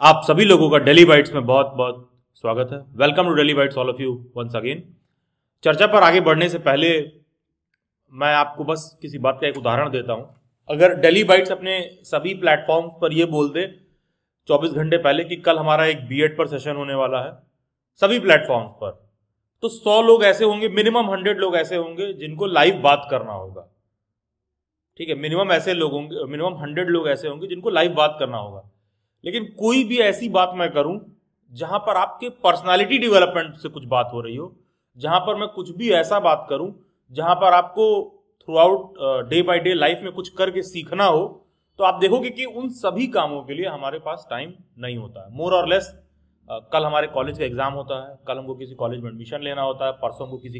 आप सभी लोगों का डेली बाइट्स में बहुत बहुत स्वागत है। Welcome to Daily Bytes all of you once again. चर्चा पर आगे बढ़ने से पहले मैं आपको बस किसी बात का एक उदाहरण देता हूं। अगर डेली बाइट्स अपने सभी प्लेटफॉर्म पर यह बोल दे 24 घंटे पहले कि कल हमारा एक बीएड पर सेशन होने वाला है सभी प्लेटफॉर्म्स पर, तो 100 लोग ऐसे होंगे, मिनिमम 100 लोग ऐसे होंगे जिनको लाइव बात करना होगा। ठीक है, मिनिमम 100 लोग ऐसे होंगे जिनको लाइव बात करना होगा। लेकिन कोई भी ऐसी बात मैं करूं जहां पर आपके पर्सनालिटी डेवलपमेंट से कुछ बात हो रही हो, जहां पर मैं कुछ भी ऐसा बात करूं जहां पर आपको through out day by day life में कुछ करके सीखना हो, तो आप देखोगे कि उन सभी कामों के लिए हमारे पास टाइम नहीं होता है। मोर और लेस कल हमारे कॉलेज का एग्जाम होता है, कल हमको किसी कॉलेज में एडमिशन लेना होता है, परसों को किसी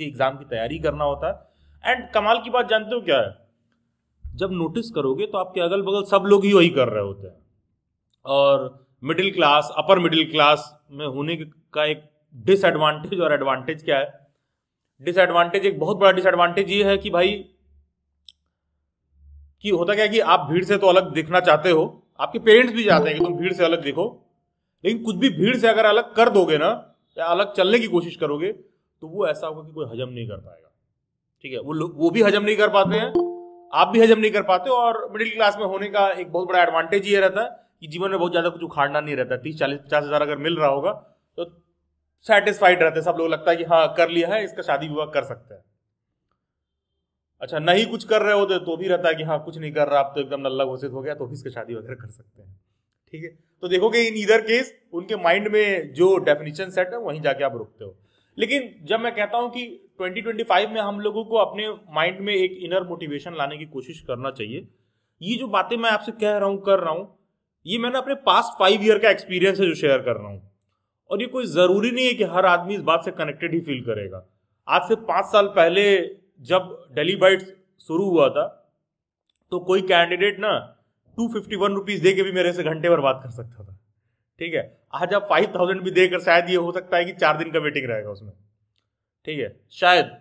एग्जाम की तैयारी करना होता है। एंड कमाल की बात जानते हो क्या है, जब नोटिस करोगे तो आपके अगल बगल सब लोग ही वही कर रहे होते हैं। और middle class, upper middle class में होने का एक डिसएडवांटेज और एडवांटेज क्या है? डिसएडवांटेज, एक बहुत बड़ा डिसएडवांटेज ये है कि भाई कि होता क्या है कि आप भीड़ से तो अलग दिखना चाहते हो, आपके पेरेंट्स भी चाहते हैं कि तुम भीड़ से अलग दिखो, लेकिन कुछ भी भीड़ से अगर अलग कर दोगे ना या अलग चलने की कोशिश करोगे तो वो ऐसा होगा कि कोई हजम नहीं कर पाएगा। ठीक है, वो भी हजम नहीं कर पाते हैं, आप भी हजम नहीं कर पाते। और मिडिल क्लास में होने का एक बहुत बड़ा एडवांटेज ये रहता है कि जीवन में बहुत ज्यादा कुछ उखाड़ना नहीं रहता। 30-40-50 हजार अगर मिल रहा होगा तो सेटिस्फाइड रहते हैं सब लोग, लगता है कि हाँ कर लिया है, इसका शादी विवाह कर सकते हैं। अच्छा, नहीं कुछ कर रहे होते तो भी रहता है कि हाँ कुछ नहीं कर रहा, आप तो एकदम नल्ला घोषित हो गया, तो भी इसका शादी वगैरह कर सकते हैं। ठीक है, तो देखोगे इन ईदर केस उनके माइंड में जो डेफिनेशन सेट है वहीं जाके आप रुकते हो। लेकिन जब मैं कहता हूं कि 2025 में हम लोगों को अपने माइंड में एक इनर मोटिवेशन लाने की कोशिश करना चाहिए, ये जो बातें मैं आपसे कह रहा हूं, कर रहा हूं, ये मैंने अपने पास्ट 5 ईयर का एक्सपीरियंस है जो शेयर कर रहा हूं। और ये कोई जरूरी नहीं है कि हर आदमी इस बात से कनेक्टेड ही फील करेगा। आज से 5 साल पहले जब डेली बाइट्स शुरू हुआ था तो कोई कैंडिडेट ना 251 रुपीज दे के भी मेरे से घंटे भर बात कर सकता था। ठीक है, आज आप 5000 भी देकर शायद ये हो सकता है कि 4 दिन का वेटिंग रहेगा उसमें। ठीक है, शायद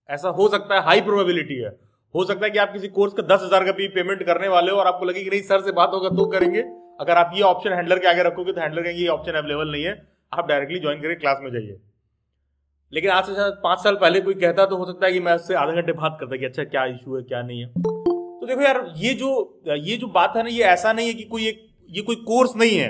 ऐसा हो सकता है, हाई प्रोबेबिलिटी है। हो सकता है कि आप किसी कोर्स का 10,000 का भी पेमेंट करने वाले हो और आपको लगे कि नहीं सर से बात होगा तो करेंगे। अगर आप ये ऑप्शन हैंडलर के आगे रखोगे तो हैंडलर कहेंगे ये ऑप्शन अवेलेबल नहीं है, आप डायरेक्टली ज्वाइन करके क्लास में जाइए। लेकिन आज से शायद 5 साल पहले कोई कहता तो हो सकता है कि मैं उससे आधे घंटे बात करता कि अच्छा क्या इशू है क्या नहीं है। तो देखो यार, ये जो बात है ना, ये ऐसा नहीं है कि ये कोई कोर्स नहीं है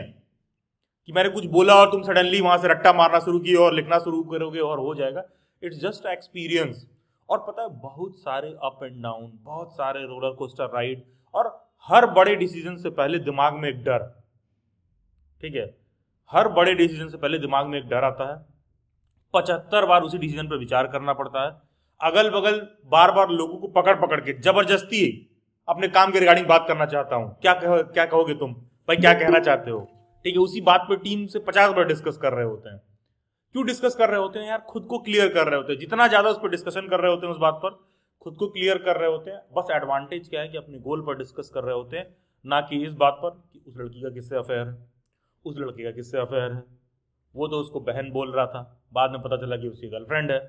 कि मैंने कुछ बोला और तुम सडनली वहां से रट्टा मारना शुरू किए और लिखना शुरू करोगे और हो जाएगा। It's just experience. और पता है, बहुत सारे अप एंड डाउन, बहुत सारे रोलर कोस्टर राइड, और हर बड़े डिसीजन से पहले दिमाग में एक डर। ठीक है, हर बड़े डिसीजन से पहले दिमाग में एक डर आता है। 75 बार उसी डिसीजन पर विचार करना पड़ता है। अगल बगल बार बार लोगों को पकड़ पकड़ के जबरदस्ती अपने काम के रिगार्डिंग बात करना चाहता हूं, क्या कहोगे तुम भाई, क्या कहना चाहते हो? ठीक है, उसी बात पर टीम से 50 बार डिस्कस कर रहे होते हैं। क्यों डिस्कस कर रहे होते हैं यार? खुद को क्लियर कर रहे होते हैं। जितना ज्यादा उस पर डिस्कशन कर रहे होते हैं, उस बात पर खुद को क्लियर कर रहे होते हैं। बस एडवांटेज क्या है कि अपने गोल पर डिस्कस कर रहे होते हैं, ना कि इस बात पर कि उस लड़की का किससे अफेयर है, उस लड़के का किससे अफेयर है, वो तो उसको बहन बोल रहा था, बाद में पता चला कि उसकी गर्लफ्रेंड है।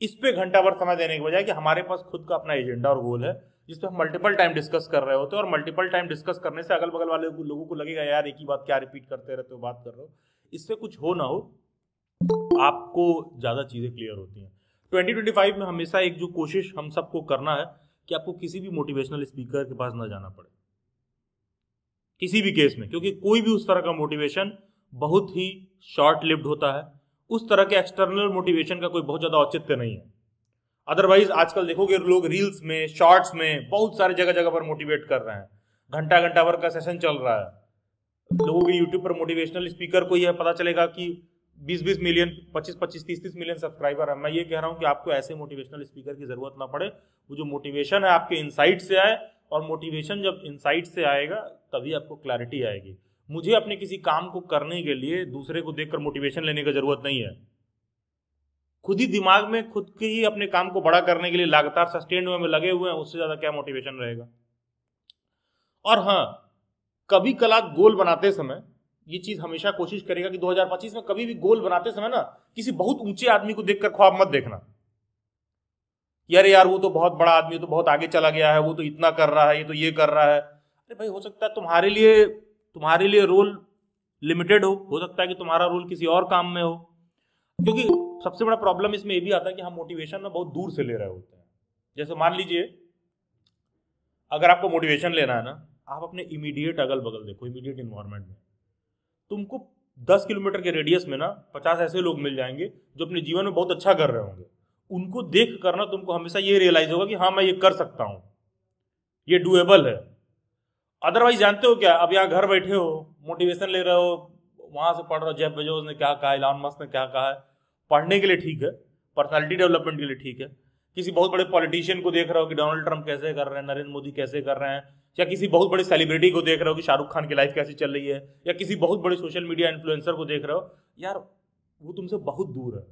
इस पे घंटा भर समय देने के बजाय कि हमारे पास खुद का अपना एजेंडा और गोल है जिस पे हम मल्टीपल टाइम डिस्कस कर रहे होते हैं। और मल्टीपल टाइम डिस्कस करने से अगल बगल वाले लोगों को लगेगा यार एक ही बात क्या रिपीट करते रहते हो, बात कर रहे हो। इससे कुछ हो ना हो, आपको ज्यादा चीजें क्लियर होती हैं। 2025 में हमेशा एक जो कोशिश हम सबको करना है कि आपको किसी भी मोटिवेशनल स्पीकर के पास ना जाना पड़े किसी भी केस में, क्योंकि कोई भी उस तरह का मोटिवेशन बहुत ही शॉर्ट लिव्ड होता है। उस तरह के एक्सटर्नल मोटिवेशन का कोई बहुत ज्यादा औचित्य नहीं है। अदरवाइज आजकल देखोगे लोग रील्स में, शॉर्ट्स में बहुत सारे जगह जगह पर मोटिवेट कर रहे हैं। घंटा घंटा भर का सेशन चल रहा है। लोगों के यूट्यूब पर मोटिवेशनल स्पीकर को यह पता चलेगा कि 20-20 मिलियन, 25-25, 30-30 मिलियन सब्सक्राइबर है। मैं ये कह रहा हूं कि आपको ऐसे मोटिवेशनल स्पीकर की जरूरत ना पड़े। वो जो मोटिवेशन है आपके इनसाइट से आए, और मोटिवेशन जब इनसाइट से आएगा तभी आपको क्लैरिटी आएगी। मुझे अपने किसी काम को करने के लिए दूसरे को देखकर मोटिवेशन लेने की जरूरत नहीं है। खुद ही दिमाग में खुद के ही अपने काम को बड़ा करने के लिए लगातार सस्टेन में लगे हुए हैं, उससे ज्यादा क्या मोटिवेशन रहेगा। और हाँ, कभी कला गोल बनाते समय ये चीज हमेशा कोशिश करेगा कि 2025 में कभी भी गोल बनाते समय ना किसी बहुत ऊंचे आदमी को देखकर ख्वाब मत देखना। यार वो तो बहुत बड़ा आदमी, तो बहुत आगे चला गया है, वो तो इतना कर रहा है, ये तो ये कर रहा है। अरे भाई, हो सकता है तुम्हारे लिए रोल लिमिटेड हो सकता है कि तुम्हारा रोल किसी और काम में हो। क्योंकि सबसे बड़ा प्रॉब्लम इसमें ये भी आता है कि हम मोटिवेशन ना बहुत दूर से ले रहे होते हैं। जैसे मान लीजिए अगर आपको मोटिवेशन लेना है ना, आप अपने इमीडिएट अगल बगल देखो, इमीडिएट इन्वायरमेंट में तुमको 10 किलोमीटर के रेडियस में ना 50 ऐसे लोग मिल जाएंगे जो अपने जीवन में बहुत अच्छा कर रहे होंगे। उनको देख कर ना तुमको हमेशा ये रियलाइज होगा कि हाँ मैं ये कर सकता हूँ, ये डूएबल है। अदरवाइज जानते हो क्या, अब यहाँ घर बैठे हो, मोटिवेशन ले रहे हो, वहां से पढ़ रहे हो, जेफ बेजोस ने क्या कहा, इलॉन मस्क ने क्या कहा है, पढ़ने के लिए ठीक है, पर्सनालिटी डेवलपमेंट के लिए ठीक है। किसी बहुत बड़े पॉलिटिशियन को देख रहे हो कि डोनाल्ड ट्रंप कैसे कर रहे हैं, नरेंद्र मोदी कैसे कर रहे हैं, या किसी बहुत बड़े सेलिब्रिटी को देख रहे हो कि शाहरुख खान की लाइफ कैसी चल रही है, या किसी बहुत बड़े सोशल मीडिया इन्फ्लुएंसर को देख रहे हो, यार वो तुमसे बहुत दूर है,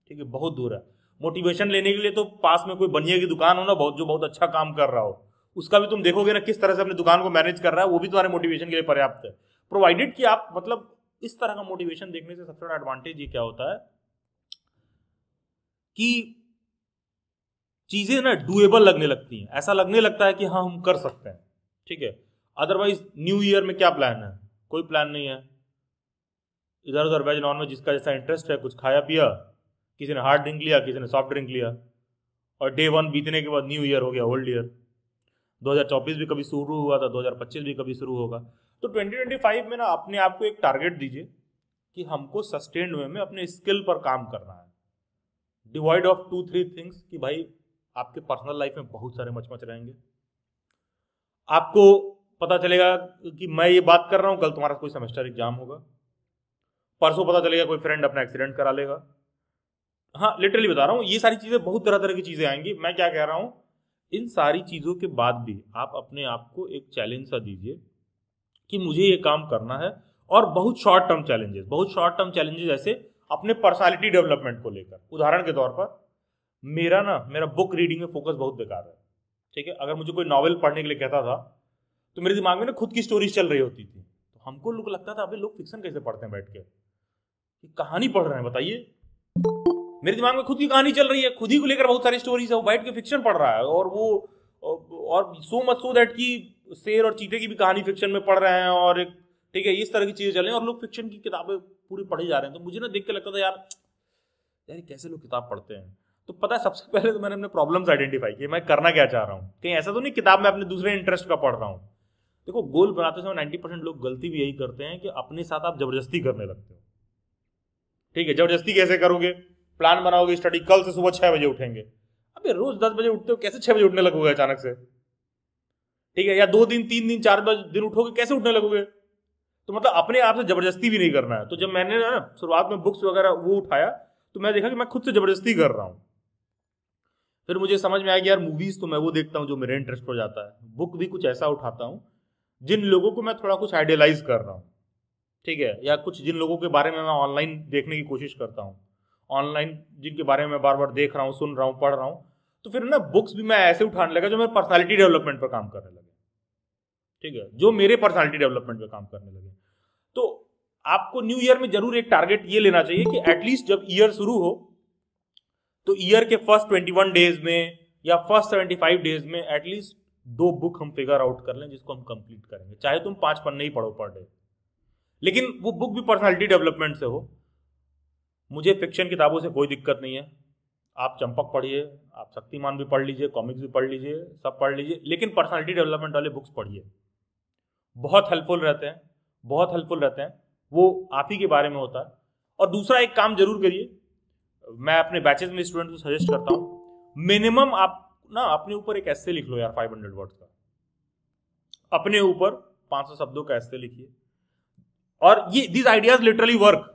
ठीक है, बहुत दूर है। मोटिवेशन लेने के लिए तो पास में कोई बनिए की दुकान हो ना, बहुत जो बहुत अच्छा काम कर रहा हो, उसका भी तुम देखोगे ना किस तरह से अपनी दुकान को मैनेज कर रहा है, वो भी तुम्हारे मोटिवेशन के लिए पर्याप्त है, प्रोवाइडेड कि आप मतलब इस तरह का मोटिवेशन देखने से सबसे बड़ा एडवांटेज ये क्या होता है कि चीजें ना डूएबल लगने लगती हैं, ऐसा लगने लगता है कि हाँ हम कर सकते हैं, ठीक है। अदरवाइज न्यू ईयर में क्या प्लान है, कोई प्लान नहीं है, इधर उधर वेज नॉन वेज जिसका जैसा इंटरेस्ट है, कुछ खाया पिया, किसी ने हार्ड ड्रिंक लिया, किसी ने सॉफ्ट ड्रिंक लिया, और डे 1 बीतने के बाद न्यू ईयर हो गया, ओल्ड ईयर। 2024 भी कभी शुरू हुआ था, 2025 भी कभी शुरू होगा। तो 2025 में ना अपने आप को एक टारगेट दीजिए कि हमको सस्टेन्ड वे में अपने स्किल पर काम करना है, डिवाइड ऑफ 2-3 थिंग्स, कि भाई आपके पर्सनल लाइफ में बहुत सारे मचमच रहेंगे। आपको पता चलेगा कि मैं ये बात कर रहा हूं, कल तुम्हारा कोई सेमेस्टर एग्जाम होगा, परसों पता चलेगा कोई फ्रेंड अपना एक्सीडेंट करा लेगा। हाँ लिटरली बता रहा हूँ, ये सारी चीजें, बहुत तरह तरह की चीजें आएंगी। मैं क्या कह रहा हूं, इन सारी चीजों के बाद भी आप अपने आप को एक चैलेंज सा दीजिए कि मुझे ये काम करना है, और बहुत शॉर्ट टर्म चैलेंजेस जैसे अपने पर्सनालिटी डेवलपमेंट को लेकर। उदाहरण के तौर पर मेरा बुक रीडिंग में फोकस बहुत बेकार है, ठीक है। अगर मुझे कोई नॉवेल पढ़ने के लिए कहता था तो मेरे दिमाग में ना खुद की स्टोरीज चल रही होती थी, तो हमको लोग लगता था अबे लोग फिक्शन कैसे पढ़ते हैं बैठ के, कहानी पढ़ रहे हैं बताइए। मेरे दिमाग में खुद की कहानी चल रही है, खुद ही को लेकर बहुत सारी स्टोरीज है, वो बैठ के फिक्शन पढ़ रहा है, और सो मच सो दैट कि शेर और चीते की भी कहानी फिक्शन में पढ़ रहे हैं, और एक ठीक है इस तरह की चीजें चल रही हैं, और लोग फिक्शन की किताबें पूरी पढ़ी जा रहे हैं। तो मुझे ना देख के लगता था यार कैसे लोग किताब पढ़ते हैं। तो पता है सबसे पहले तो मैंने अपने प्रॉब्लम्स आइडेंटिफाई किए, मैं करना क्या चाह रहा हूँ, कहीं ऐसा तो नहीं किताब में अपने दूसरे इंटरेस्ट का पढ़ रहा हूँ। देखो गोल बनाते समय 90% लोग गलती भी यही करते हैं कि अपने साथ आप जबरदस्ती करने लगते हो, ठीक है। जबरदस्ती कैसे करोगे, प्लान बनाओगे स्टडी, कल से सुबह 6 बजे उठेंगे, अबे रोज 10 बजे उठते हो, कैसे 6 बजे उठने लगोगे अचानक से, ठीक है। या 2 दिन 3 दिन 4 दिन उठोगे, कैसे उठने लगोगे। तो मतलब अपने आप से जबरदस्ती भी नहीं करना है। तो जब मैंने ना शुरुआत में बुक्स वगैरह वो उठाया तो मैं देखा कि मैं खुद से जबरदस्ती कर रहा हूँ। फिर मुझे समझ में आया कि यार मूवीज तो मैं वो देखता हूँ जो मेरे इंटरेस्ट हो जाता है, बुक भी कुछ ऐसा उठाता हूँ जिन लोगों को मैं थोड़ा कुछ आइडियलाइज कर रहा हूँ, ठीक है, या कुछ जिन लोगों के बारे में मैं ऑनलाइन देखने की कोशिश करता हूँ, ऑनलाइन जिनके बारे में मैं बार बार देख रहा हूँ, सुन रहा हूँ, पढ़ रहा हूँ। तो फिर ना बुक्स भी मैं ऐसे उठाने लगा जो मेरे पर्सनालिटी डेवलपमेंट पर काम करने लगे, ठीक है, जो मेरे पर्सनालिटी डेवलपमेंट पर काम करने लगे। तो आपको न्यू ईयर में जरूर एक टारगेट ये लेना चाहिए कि एटलीस्ट जब ईयर शुरू हो तो ईयर के फर्स्ट 21 डेज में या फर्स्ट 75 डेज में एटलीस्ट 2 बुक हम फिगर आउट कर लें जिसको हम कंप्लीट करेंगे, चाहे तुम 5 पन्ने ही पढ़ो पर डे, लेकिन वो बुक भी पर्सनालिटी डेवलपमेंट से हो। मुझे फिक्शन किताबों से कोई दिक्कत नहीं है, आप चंपक पढ़िए, आप शक्तिमान भी पढ़ लीजिए, कॉमिक्स भी पढ़ लीजिए, सब पढ़ लीजिए, लेकिन पर्सनालिटी डेवलपमेंट वाले बुक्स पढ़िए, बहुत हेल्पफुल रहते हैं, बहुत हेल्पफुल रहते हैं, वो आप ही के बारे में होता है। और दूसरा एक काम जरूर करिए, मैं अपने बैचेस में स्टूडेंट को सजेस्ट करता हूँ, मिनिमम आप ना अपने ऊपर एक एस्से लिख लो यार 500 वर्ड्स का, अपने ऊपर 500 शब्दों का एस्से लिखिए। और ये दीज आइडियाज लिटरली वर्क।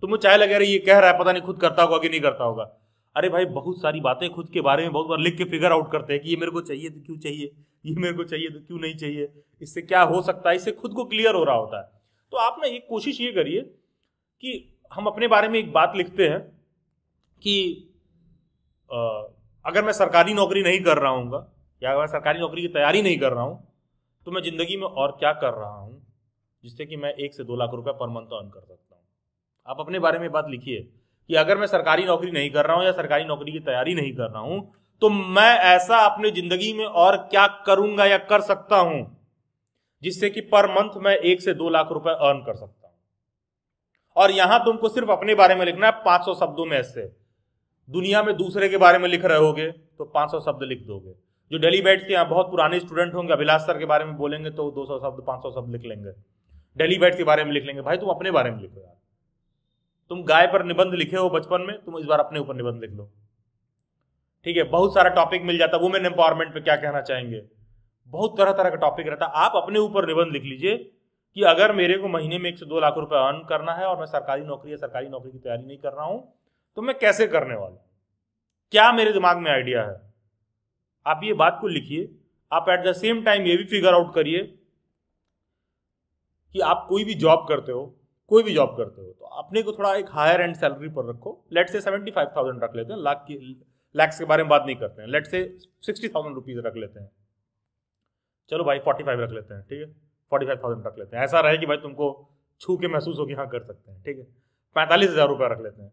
तुम्हें चाहे लगे रहे ये कह रहा है पता नहीं खुद करता होगा कि नहीं करता होगा, अरे भाई बहुत सारी बातें खुद के बारे में बहुत बार लिख के फिगर आउट करते हैं कि ये मेरे को चाहिए तो क्यों चाहिए, ये मेरे को चाहिए तो क्यों नहीं चाहिए, इससे क्या हो सकता है, इससे खुद को क्लियर हो रहा होता है। तो आप ना एक कोशिश ये करिए कि हम अपने बारे में एक बात लिखते हैं कि अगर मैं सरकारी नौकरी नहीं कर रहा हूँ या अगर मैं सरकारी नौकरी की तैयारी नहीं कर रहा हूँ तो मैं जिंदगी में और क्या कर रहा हूँ जिससे कि मैं 1 से 2 लाख रुपए पर मंथ अर्न कर सकता हूँ। आप अपने बारे में बात लिखिए कि अगर मैं सरकारी नौकरी नहीं कर रहा हूँ या सरकारी नौकरी की तैयारी नहीं कर रहा हूँ तो मैं ऐसा अपने जिंदगी में और क्या करूंगा या कर सकता हूं जिससे कि पर मंथ मैं 1 से 2 लाख रुपए अर्न कर सकता हूं। और यहां तुमको सिर्फ अपने बारे में लिखना है 500 शब्दों में ऐसे। दुनिया में दूसरे के बारे में लिख रहे होगे तो 500 शब्द लिख दोगे। जो डेली बैट्स के यहाँ बहुत पुराने स्टूडेंट होंगे, अभिलाष सर के बारे में बोलेंगे तो 200 शब्द 500 शब्द लिख लेंगे। डेली बैट्स के बारे में लिख लेंगे। भाई तुम अपने बारे में लिखो यार। तुम गाय पर निबंध लिखे हो बचपन में, तुम इस बार अपने ऊपर निबंध लिख लो। ठीक है, बहुत सारा टॉपिक मिल जाता है। वुमेन एम्पावरमेंट पे क्या कहना चाहेंगे, बहुत तरह तरह का टॉपिक रहता है। आप अपने ऊपर निबंध लिख लीजिए कि अगर मेरे को महीने में 1 से 2 लाख रुपए अर्न करना है और मैं सरकारी नौकरी या सरकारी नौकरी की तैयारी नहीं कर रहा हूं तो मैं कैसे करने वाला हूं, क्या मेरे दिमाग में आइडिया है। आप ये बात को लिखिए। आप एट द सेम टाइम ये भी फिगर आउट करिए कि आप कोई भी जॉब करते हो तो अपने को थोड़ा एक हायर एंड सैलरी पर रखो। लेट से 75,000 रख लेते हैं, लाख्स के बारे में बात नहीं करते हैं। लेट से 60,000 रुपीज रख लेते हैं। चलो भाई 45 रख लेते हैं, ठीक है, 45,000 रख लेते हैं। ऐसा रहे कि भाई तुमको छू के महसूस हो कि हाँ कर सकते हैं, ठीक है। 45,000 रुपये रख लेते हैं।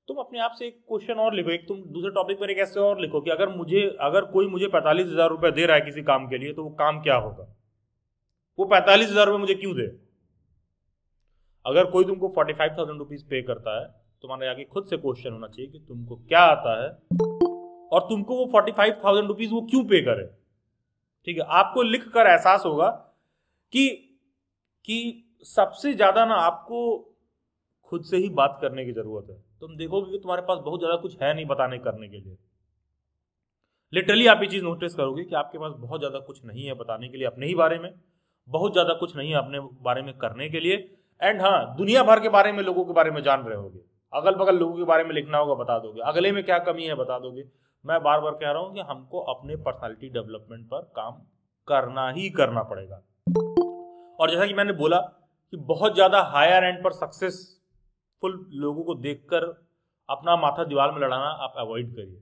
तुम अपने आप से एक क्वेश्चन और लिखो, एक तुम दूसरे टॉपिक पर एक ऐसे और लिखो कि अगर कोई मुझे 45,000 रुपये दे रहा है किसी काम के लिए तो वो काम क्या होगा, वो 45,000 रुपये मुझे क्यों दे। अगर कोई तुमको 45,000 रुपीज पे करता है, तुम्हारे आगे खुद से क्वेश्चन होना चाहिए कि तुमको क्या आता है और तुमको वो 45,000 रुपीज वो क्यों पे करे। ठीक है, आपको लिख कर एहसास होगा कि सबसे ज्यादा ना आपको खुद से ही बात करने की जरूरत है। तुम देखोगे कि तुम्हारे पास बहुत ज्यादा कुछ है नहीं बताने करने के लिए। लिटरली आप ये चीज नोटिस करोगे कि आपके पास बहुत ज्यादा कुछ नहीं है बताने के लिए अपने ही बारे में, बहुत ज्यादा कुछ नहीं है अपने बारे में करने के लिए। एंड हाँ, दुनिया भर के बारे में, लोगों के बारे में जान रहे होगे, अगल बगल लोगों के बारे में लिखना होगा बता दोगे, अगले में क्या कमी है बता दोगे। मैं बार बार कह रहा हूं कि हमको अपने पर्सनालिटी डेवलपमेंट पर काम करना ही करना पड़ेगा। और जैसा कि मैंने बोला कि बहुत ज्यादा हायर एंड पर सक्सेसफुल लोगों को देखकर अपना माथा दीवार में लड़ाना आप अवॉइड करिए।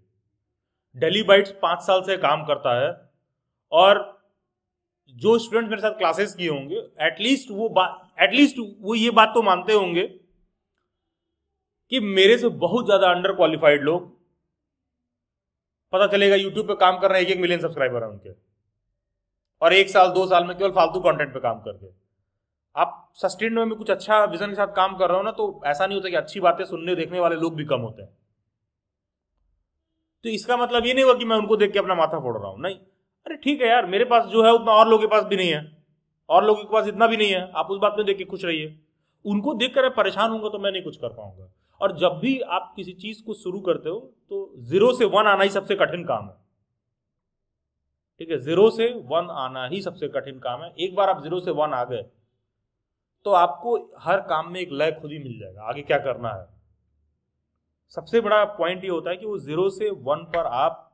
डेली बाइट्स 5 साल से काम करता है और जो स्टूडेंट मेरे साथ क्लासेस किए होंगे एटलीस्ट वो ये बात तो मानते होंगे कि मेरे से बहुत ज्यादा अंडर क्वालिफाइड लोग, पता चलेगा यूट्यूब पे काम कर रहे हैं, 1 मिलियन सब्सक्राइबर है उनके, और 1 साल 2 साल में केवल फालतू कंटेंट पे काम करके। आप सस्टेन में कुछ अच्छा विजन के साथ काम कर रहे हो ना, तो ऐसा नहीं होता कि अच्छी बातें सुनने देखने वाले लोग भी कम होते हैं। तो इसका मतलब ये नहीं हुआ कि मैं उनको देख के अपना माथा फोड़ रहा हूं, नहीं। अरे ठीक है यार, मेरे पास जो है उतना और लोगों के पास भी नहीं है, और लोगों के पास इतना भी नहीं है। आप उस बात में देख के खुश रहिए। उनको देखकर परेशान होंगे तो मैं नहीं कुछ कर पाऊंगा। और जब भी आप किसी चीज को शुरू करते हो तो 0 से 1 आना ही सबसे कठिन काम है। ठीक है, 0 से 1 आना ही सबसे कठिन काम है। एक बार आप 0 से 1 आ गए तो आपको हर काम में एक लय खुद ही मिल जाएगा, आगे क्या करना है। सबसे बड़ा पॉइंट ये होता है कि वो 0 से 1 पर आप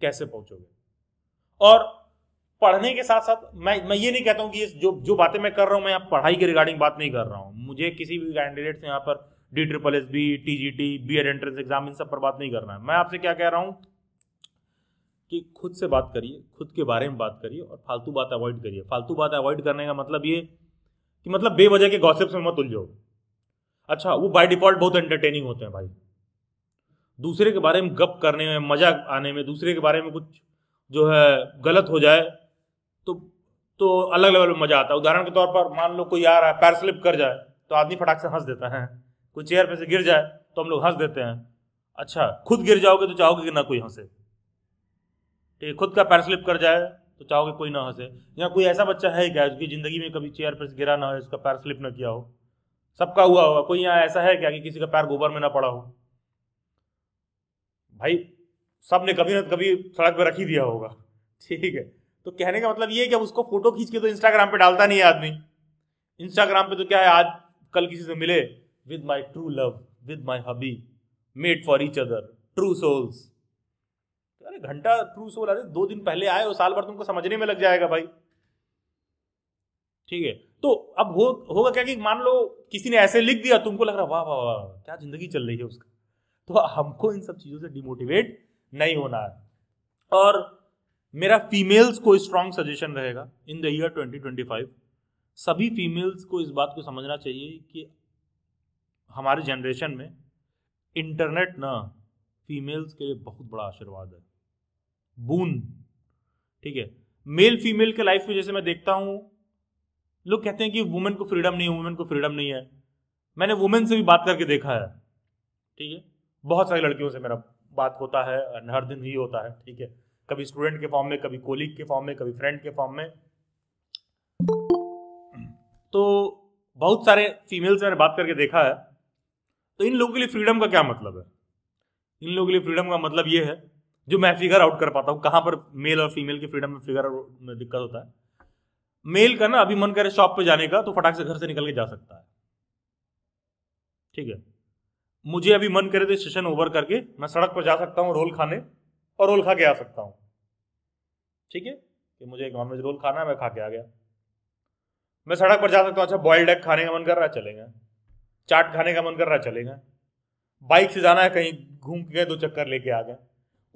कैसे पहुंचोगे। और पढ़ने के साथ साथ मैं ये नहीं कहता हूं कि ये जो बातें मैं कर रहा हूं, मैं यहाँ पढ़ाई के रिगार्डिंग बात नहीं कर रहा हूं। मुझे किसी भी कैंडिडेट से यहाँ पर DSSB, TGT, B Ed entrance exam, इन सब पर बात नहीं करना है। मैं आपसे क्या कह रहा हूं कि खुद से बात करिए, खुद के बारे में बात करिए और फालतू बात अवॉइड करिए। फालतू बात अवॉइड करने का मतलब ये कि मतलब बेवजह के गॉसिप्स में मत उलझो। अच्छा, वो बाय डिफॉल्ट बहुत एंटरटेनिंग होते हैं भाई। दूसरे के बारे में गप करने में, मजा आने में, दूसरे के बारे में कुछ जो है गलत हो जाए तो अलग लेवल में मजा आता है। उदाहरण के तौर पर मान लो कोई आ रहा है, पैर स्लिप कर जाए तो आदमी फटाक से हंस देता है। कोई चेयर पे से गिर जाए तो हम लोग हंस देते हैं। अच्छा, खुद गिर जाओगे तो चाहोगे कि ना कोई हंसे। ठीक है, खुद का पैर स्लिप कर जाए तो चाहोगे कोई ना हंसे। या कोई ऐसा बच्चा है क्या जिसकी जिंदगी में कभी चेयर पर से गिरा ना हो, उसका पैर स्लिप ना किया हो। सबका हुआ होगा। कोई यहाँ ऐसा है क्या कि किसी का पैर गोबर में ना पड़ा हो। भाई सबने कभी ना कभी सड़क पे रख ही दिया होगा। ठीक है, तो कहने का मतलब ये है कि अब उसको फोटो खींच के तो इंस्टाग्राम पे डालता नहीं है आदमी। इंस्टाग्राम पे तो क्या है, आज कल किसी से मिले, with my true love, with my hubby, made for each other, true souls. अरे घंटा ट्रू सोल, अरे 2 दिन पहले आए और साल भर तुमको समझने में लग जाएगा भाई। ठीक है, तो अब होगा क्या कि मान लो किसी ने ऐसे लिख दिया, तुमको लग रहा वाह वाह वाह क्या जिंदगी चल रही है उसका। तो हमको इन सब चीजों से डिमोटिवेट नहीं होना है। और मेरा फीमेल्स को स्ट्रॉन्ग सजेशन रहेगा इन द ईयर 2025, सभी फीमेल्स को इस बात को समझना चाहिए कि हमारे जनरेशन में इंटरनेट ना फीमेल्स के लिए बहुत बड़ा आशीर्वाद है, बून। ठीक है, मेल फीमेल के लाइफ में जैसे मैं देखता हूं, लोग कहते हैं कि वुमेन को फ्रीडम नहीं है, वुमेन को फ्रीडम नहीं है। मैंने वुमेन से भी बात करके देखा है, ठीक है, बहुत सारी लड़कियों से मेरा बात होता है, हर दिन ही होता है, ठीक है, कभी स्टूडेंट के फॉर्म में, कभी कोलीग के फॉर्म में, कभी फ्रेंड के फॉर्म में। तो बहुत सारे फीमेल से मैंने बात करके देखा है। तो इन लोगों के लिए फ्रीडम का क्या मतलब है? इन लोगों के लिए फ्रीडम का मतलब ये है, जो मैं फिगर आउट कर पाता हूं कहां पर मेल और फीमेल की फ्रीडम में फिगर आउट में दिक्कत होता है। मेल का ना अभी मन करे शॉप पे जाने का तो फटाक से घर से निकल के जा सकता है, ठीक है। मुझे अभी मन करे तो स्टेशन ओवर करके मैं सड़क पर जा सकता हूँ रोल खाने, और रोल खा के आ सकता हूँ, ठीक है, कि मुझे एक नॉनवेज रोल खाना है, मैं खा के आ गया। मैं सड़क पर जा सकता हूँ, अच्छा बॉइल्ड एग खाने का मन कर रहा है चलेगा, चाट खाने का मन कर रहा है चलेगा, बाइक से जाना है कहीं घूम के गए 2 चक्कर लेके आ गए,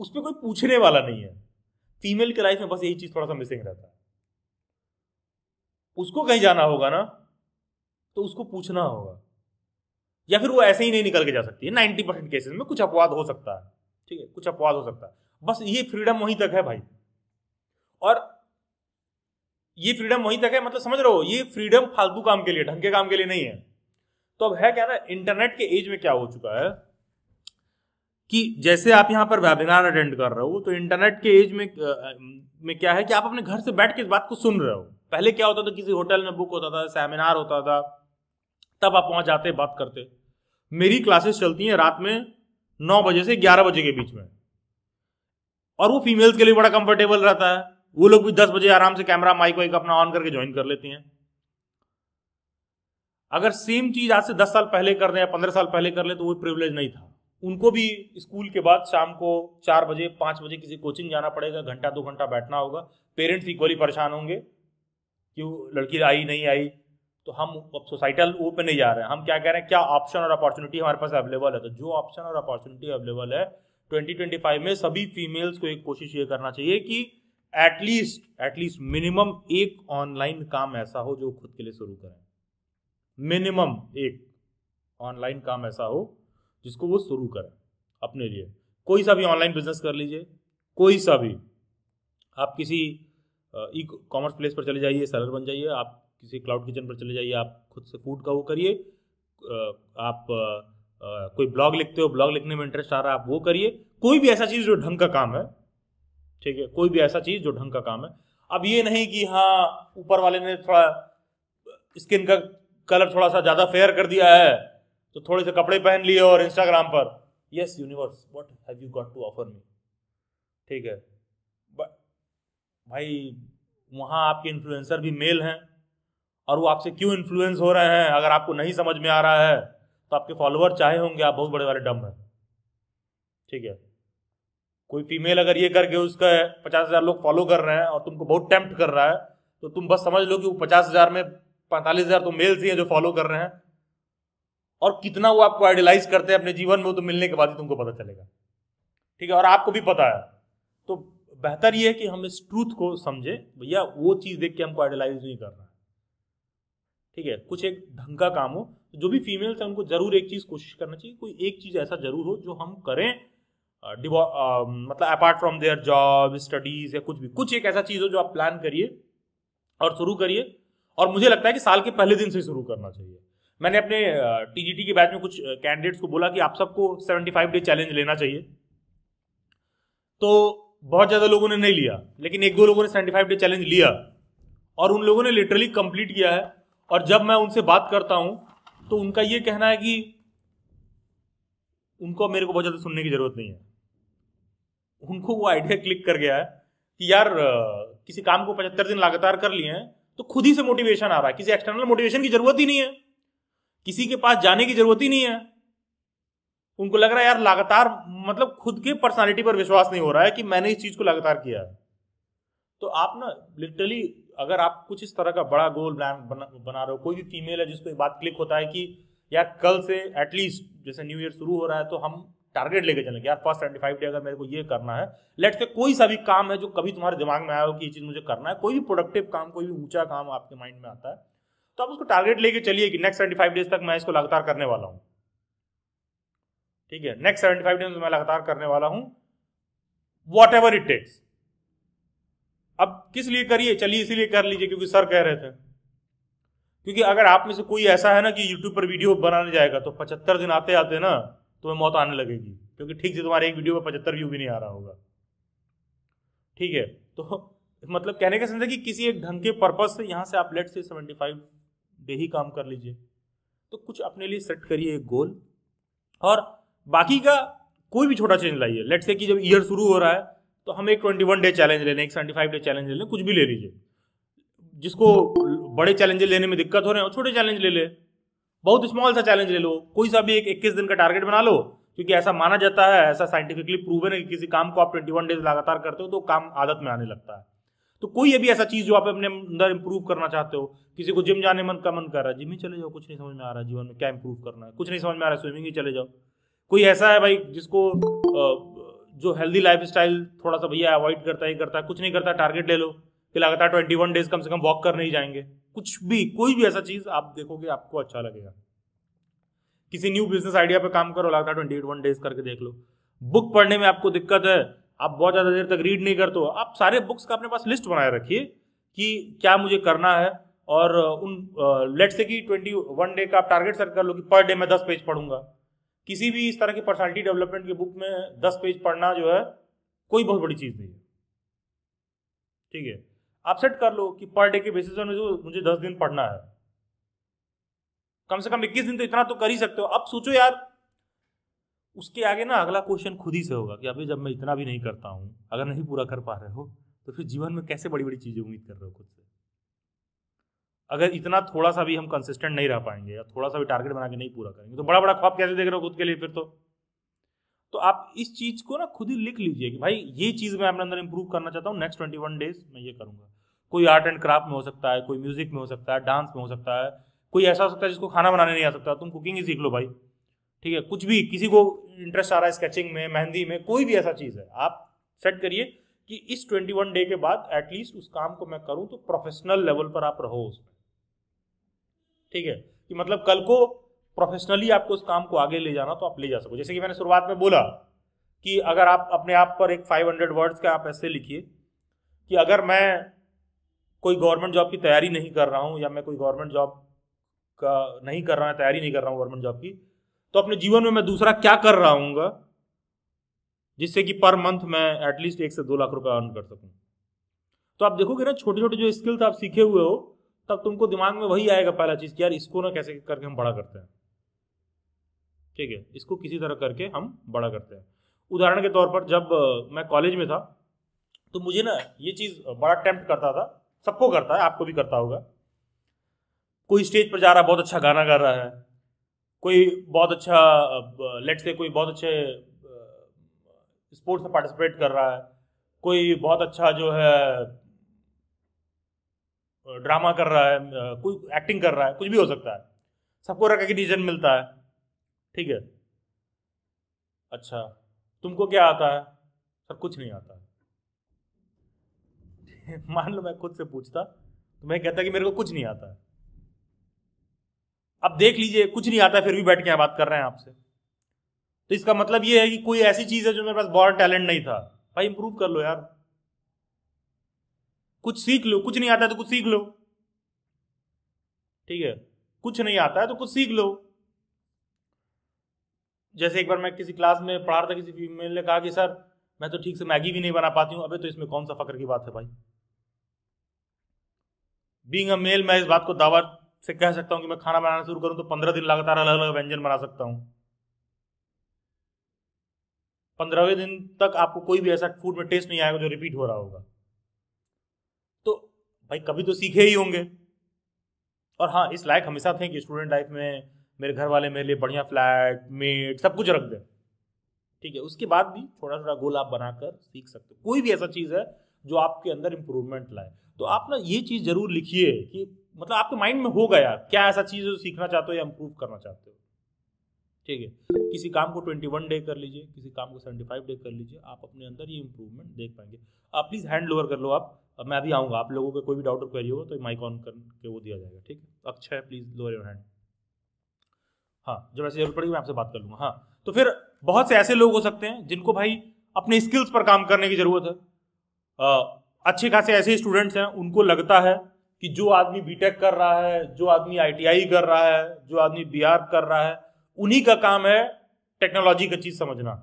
उस पर कोई पूछने वाला नहीं है। फीमेल के लाइफ में बस यही चीज थोड़ा सा मिसिंग रहता है। उसको कहीं जाना होगा ना तो उसको पूछना होगा, या फिर वो ऐसे ही नहीं निकल के जा सकती है। 90% केसेस में कुछ अपवाद हो सकता है, ठीक है, कुछ अपवाद हो सकता है, बस ये फ्रीडम वहीं तक है भाई। और ये फ्रीडम वहीं तक है, मतलब समझ रहे हो, ये फ्रीडम फालतू काम के लिए, ढंग के काम के लिए नहीं है। तो अब है क्या ना, इंटरनेट के एज में क्या हो चुका है कि जैसे आप यहां पर वेबिनार अटेंड कर रहे हो, तो इंटरनेट के एज में क्या है कि आप अपने घर से बैठ के इस बात को सुन रहे हो। पहले क्या होता था, किसी होटल में बुक होता था, सेमिनार होता था, तब आप वहां जाते बात करते। मेरी क्लासेस चलती हैं रात में 9 बजे से 11 बजे के बीच में, और वो फीमेल्स के लिए बड़ा कंफर्टेबल रहता है। वो लोग भी 10 बजे आराम से कैमरा माइक वाइक अपना ऑन करके ज्वाइन कर लेती हैं। अगर सेम चीज आज से 10 साल पहले कर रहे हैं या 15 साल पहले कर ले तो वो प्रिविलेज नहीं था। उनको भी स्कूल के बाद शाम को 4 बजे 5 बजे किसी कोचिंग जाना पड़ेगा, घंटा 2 घंटा बैठना होगा। पेरेंट्स इक्वली परेशान होंगे कि लड़की आई नहीं आई। तो हम अब सोसाइटल वो पे नहीं जा रहे हैं, हम क्या कह रहे हैं, क्या ऑप्शन और अपॉर्चुनिटी हमारे पास अवेलेबल है। तो जो ऑप्शन और अपॉर्चुनिटी अवेलेबल है 2025 में, सभी फीमेल्स को एक कोशिश ये करना चाहिए कि एटलीस्ट मिनिमम एक ऑनलाइन काम ऐसा हो जो खुद के लिए शुरू करें। मिनिमम एक ऑनलाइन काम ऐसा हो जिसको वो शुरू करें अपने लिए। कोई सा भी ऑनलाइन बिजनेस कर लीजिए, कोई सा भी। आप किसी ई कॉमर्स प्लेस पर चले जाइए, सेलर बन जाइए। आप किसी क्लाउड किचन पर चले जाइए, आप खुद से फूड का वो करिए। आप कोई ब्लॉग लिखते हो, ब्लॉग लिखने में इंटरेस्ट आ रहा है, आप वो करिए। कोई भी ऐसा चीज़ जो ढंग का काम है, ठीक है, कोई भी ऐसा चीज़ जो ढंग का काम है। अब ये नहीं कि हाँ ऊपर वाले ने थोड़ा स्किन का कलर थोड़ा सा ज़्यादा फेयर कर दिया है तो थोड़े से कपड़े पहन लिए और इंस्टाग्राम पर yes universe what have you got to offer me, ठीक है। भाई वहाँ आपके इन्फ्लुएंसर भी मेल हैं, और वो आपसे क्यों इन्फ्लुएंस हो रहे हैं अगर आपको नहीं समझ में आ रहा है तो आपके फॉलोअर चाहे होंगे आप बहुत बड़े वाले डम हैं, ठीक है। कोई फीमेल अगर ये करके उसका 50,000 लोग फॉलो कर रहे हैं और तुमको बहुत टेम्प्ट कर रहा है तो तुम बस समझ लो कि वो 50,000 में 45,000 तो मेल्स ही हैं जो फॉलो कर रहे हैं। और कितना वो आपको आइडियलाइज करते हैं अपने जीवन में, वो तो मिलने के बाद ही तुमको पता चलेगा, ठीक है। और आपको भी पता है। तो बेहतर ये है कि हम इस ट्रूथ को समझे, भैया वो चीज देख के हमको आइडियलाइज नहीं करना, ठीक है। कुछ एक ढंग का काम हो। जो भी फीमेल्स हैं उनको जरूर एक चीज कोशिश करना चाहिए, कोई एक चीज ऐसा जरूर हो जो हम करें, मतलब apart from their job studies या कुछ भी, कुछ एक ऐसा चीज हो जो आप प्लान करिए और शुरू करिए। और मुझे लगता है कि साल के पहले दिन से शुरू करना चाहिए। मैंने अपने टीजीटी के बैच में कुछ कैंडिडेट्स को बोला कि आप सबको 75 डे चैलेंज लेना चाहिए। तो बहुत ज्यादा लोगों ने नहीं लिया, लेकिन 1-2 लोगों ने 75 डे चैलेंज लिया और उन लोगों ने लिटरली कंप्लीट किया है। और जब मैं उनसे बात करता हूं तो उनका ये कहना है कि उनको मेरे को बहुत ज्यादा सुनने की जरूरत नहीं है। उनको वो आइडिया क्लिक कर गया है कि यार किसी काम को 75 दिन लगातार कर लिए हैं तो खुद ही से मोटिवेशन आ रहा है, किसी एक्सटर्नल मोटिवेशन की जरूरत ही नहीं है, किसी के पास जाने की जरूरत ही नहीं है। उनको लग रहा है यार लगातार, मतलब खुद के पर्सनालिटी पर विश्वास नहीं हो रहा है कि मैंने इस चीज को लगातार किया है। तो आप ना लिटरली अगर आप कुछ इस तरह का बड़ा गोल बना रहे हो, कोई भी फीमेल है जिसको एक बात क्लिक होता है कि यार कल से एटलीस्ट जैसे न्यू ईयर शुरू हो रहा है तो हम टारगेट लेके चलेंगे, यार फर्स्ट 75 डे अगर मेरे को ये करना है। लेट्स से कोई सा भी काम है जो कभी तुम्हारे दिमाग में आया हो कि ये चीज मुझे करना है, कोई भी प्रोडक्टिव काम, कोई भी ऊंचा काम आपके माइंड में आता है तो आप उसको टारगेट लेके चलिए कि नेक्स्ट 75 डेज तक मैं इसको लगातार करने वाला हूं, ठीक है। नेक्स्ट 75 डेज मैं लगातार करने वाला हूं, वॉट एवर इट टेक्स, अब किस लिए करिए, चलिए इसीलिए कर लीजिए क्योंकि सर कह रहे थे। क्योंकि अगर आप में से कोई ऐसा है ना कि यूट्यूब पर वीडियो बनाने जाएगा तो 75 दिन आते आते ना तुम्हें मौत आने लगेगी, क्योंकि ठीक से तुम्हारे एक वीडियो पर 75 व्यू भी नहीं आ रहा होगा। ठीक है, तो मतलब कहने का सेंस है कि किसी एक ढंग के पर्पस से यहाँ से आप लेट से 75 डे ही काम कर लीजिए। तो कुछ अपने लिए सेट करिए एक गोल, और बाकी का कोई भी छोटा चेंज लाइए। लेट से कि जब ईयर शुरू हो रहा है तो हम एक 21 डे चैलेंज ले लें, एक 75 डे चैलेंज ले लें, कुछ भी ले लीजिए। जिसको बड़े चैलेंज लेने में दिक्कत हो रहे हैं छोटे चैलेंज ले ले, बहुत स्मॉल सा चैलेंज ले लो, कोई सा भी एक 21 दिन का टारगेट बना लो। क्योंकि ऐसा माना जाता है, ऐसा साइंटिफिकली प्रूवन है कि किसी काम को आप 21 डेज लगातार करते हो तो काम आदत में आने लगता है। तो कोई अभी ऐसा चीज जो आप अपने अंदर इंप्रूव करना चाहते हो, किसी को जिम जाने मन कर रहा है, जिम ही चले जाओ, कुछ नहीं समझ में आ रहा है जीवन में क्या इंप्रूव करना है, कुछ नहीं समझ में आ रहा है, स्विमिंग ही चले जाओ। कोई ऐसा है भाई जिसको जो हेल्दी लाइफ स्टाइल थोड़ा सा भैया अवॉइड करता ही करता है, कुछ नहीं करता, टारगेट ले लो कि लगातार 21 डेज कम से कम वॉक करने ही जाएंगे। कुछ भी, कोई भी ऐसा चीज आप देखोगे आपको अच्छा लगेगा। किसी न्यू बिजनेस आइडिया पे काम करो, लगातार 21 डेज करके देख लो। बुक पढ़ने में आपको दिक्कत है, आप बहुत ज्यादा देर तक रीड नहीं करते हो, आप सारे बुक्स का अपने पास लिस्ट बनाए रखिए कि क्या मुझे करना है, और उन लेट से कि 21 डे का आप टारगेट सेट कर लो कि पर डे मैं 10 पेज पढ़ूंगा। किसी भी इस तरह की पर्सनालिटी डेवलपमेंट की बुक में 10 पेज पढ़ना जो है कोई बहुत बड़ी चीज नहीं है। ठीक है, आप सेट कर लो कि पर डे के बेसिस पर मुझे 10 दिन पढ़ना है, कम से कम 21 दिन तो इतना तो कर ही सकते हो। अब सोचो यार, उसके आगे ना अगला क्वेश्चन खुद ही से होगा कि अभी जब मैं इतना भी नहीं करता हूं, अगर नहीं पूरा कर पा रहे हो तो फिर जीवन में कैसे बड़ी बड़ी चीजें उम्मीद कर रहे हो खुद से। अगर इतना थोड़ा सा भी हम कंसिस्टेंट नहीं रह पाएंगे या थोड़ा सा भी टारगेट बना के नहीं पूरा करेंगे तो बड़ा बड़ा ख्वाब कैसे देख रहे हो खुद के लिए फिर तो आप इस चीज को ना खुद ही लिख लीजिए कि भाई ये चीज मैं अपने अंदर इंप्रूव करना चाहता हूँ, नेक्स्ट 21 डेज मैं ये करूंगा। कोई आर्ट एंड क्राफ्ट में हो सकता है, कोई म्यूजिक में हो सकता है, डांस में हो सकता है, कोई ऐसा हो सकता है जिसको खाना बनाने नहीं आ सकता, तुम कुकिंग ही सीख लो भाई। ठीक है, कुछ भी, किसी को इंटरेस्ट आ रहा है स्केचिंग में, मेहंदी में, कोई भी ऐसा चीज है आप सेट करिए कि इस 21 डे के बाद एटलीस्ट उस काम को मैं करूं तो प्रोफेशनल लेवल पर आप रहो उसमें। ठीक है, कि मतलब कल को प्रोफेशनली आपको उस काम को आगे ले जाना तो आप ले जा सको। जैसे कि मैंने शुरुआत में बोला कि अगर आप अपने आप पर एक 500 वर्ड्स का आप ऐसे लिखिए कि अगर मैं कोई गवर्नमेंट जॉब की तैयारी नहीं कर रहा हूं, या मैं कोई गवर्नमेंट जॉब का नहीं कर रहा, तैयारी नहीं कर रहा हूं गवर्नमेंट जॉब की, तो अपने जीवन में मैं दूसरा क्या कर रहा हूँ जिससे कि पर मंथ मैं एटलीस्ट 1 से 2 लाख रुपए अर्न कर सकूं। तो आप देखोगे ना, छोटे छोटे जो स्किल्स आप सीखे हुए हो तब तुमको दिमाग में वही आएगा पहला चीज कि यार इसको ना कैसे करके हम बड़ा करते हैं। ठीक है, इसको किसी तरह करके हम बड़ा करते हैं। उदाहरण के तौर पर जब मैं कॉलेज में था तो मुझे ना ये चीज बड़ा टेम्प्ट करता था, सबको करता है, आपको भी करता होगा। कोई स्टेज पर जा रहा है, बहुत अच्छा गाना गा रहा है, कोई बहुत अच्छा लेट से कोई बहुत अच्छे स्पोर्ट्स में पार्टिसिपेट कर रहा है, कोई बहुत अच्छा जो है ड्रामा कर रहा है, कोई एक्टिंग कर रहा है, कुछ भी हो सकता है, सबको रिकग्निशन मिलता है। ठीक है, अच्छा तुमको क्या आता है? सर कुछ नहीं आता है। मान लो मैं खुद से पूछता तो मैं कहता कि मेरे को कुछ नहीं आता है। अब देख लीजिए, कुछ नहीं आता है फिर भी बैठ के यहाँ बात कर रहे हैं आपसे, तो इसका मतलब ये है कि कोई ऐसी चीज है जो मेरे पास बहुत टैलेंट नहीं था। भाई इंप्रूव कर लो यार, कुछ सीख लो। कुछ नहीं आता है तो कुछ सीख लो। ठीक है, कुछ नहीं आता है तो कुछ सीख लो। जैसे एक बार मैं किसी क्लास में पढ़ा रहा था, किसी फीमेल ने कहा कि सर मैं तो ठीक से मैगी भी नहीं बना पाती हूँ। अबे तो इसमें कौन सा फक्र की बात है भाई? बीइंग अ मेल मैं इस बात को दावा से कह सकता हूं कि मैं खाना बनाना शुरू करूं तो 15 दिन लगातार अलग अलग व्यंजन बना सकता हूं। 15वें दिन तक आपको कोई भी ऐसा फूड में टेस्ट नहीं आएगा जो रिपीट हो रहा होगा। तो भाई कभी तो सीखे ही होंगे। और हाँ, इस लायक हमेशा थे कि स्टूडेंट लाइफ में मेरे घर वाले मेरे लिए बढ़िया फ्लैट मेट सब कुछ रख दें। ठीक है, उसके बाद भी थोड़ा थोड़ा गोल आप बनाकर सीख सकते हो। कोई भी ऐसा चीज है जो आपके अंदर इंप्रूवमेंट लाए, तो आप ना ये चीज जरूर लिखिए कि मतलब आपके माइंड में होगा यार क्या ऐसा चीज है जो सीखना चाहते हो या इंप्रूव करना चाहते हो। ठीक है, किसी काम को 21 डे कर लीजिए, किसी काम को 75 डे कर लीजिए, आप अपने अंदर ये इंप्रूवमेंट देख पाएंगे। आप प्लीज हैंड लोअर कर लो आप, अब मैं अभी आऊंगा। आप लोगों का कोई भी डाउट और क्वेरी होगा तो माइक ऑन करके वो दिया जाएगा। ठीक है, Akshay please lower your hand. हाँ, जब ऐसे जरूरत पड़ेगी मैं आपसे बात कर लूंगा। हाँ, तो फिर बहुत से ऐसे लोग हो सकते हैं जिनको भाई अपने स्किल्स पर काम करने की जरूरत है। अच्छे खासे ऐसे स्टूडेंट्स हैं उनको लगता है कि जो आदमी बीटेक कर रहा है, जो आदमी आईटीआई कर रहा है, जो आदमी बीआर कर रहा है, उन्हीं का काम है टेक्नोलॉजी का चीज समझना।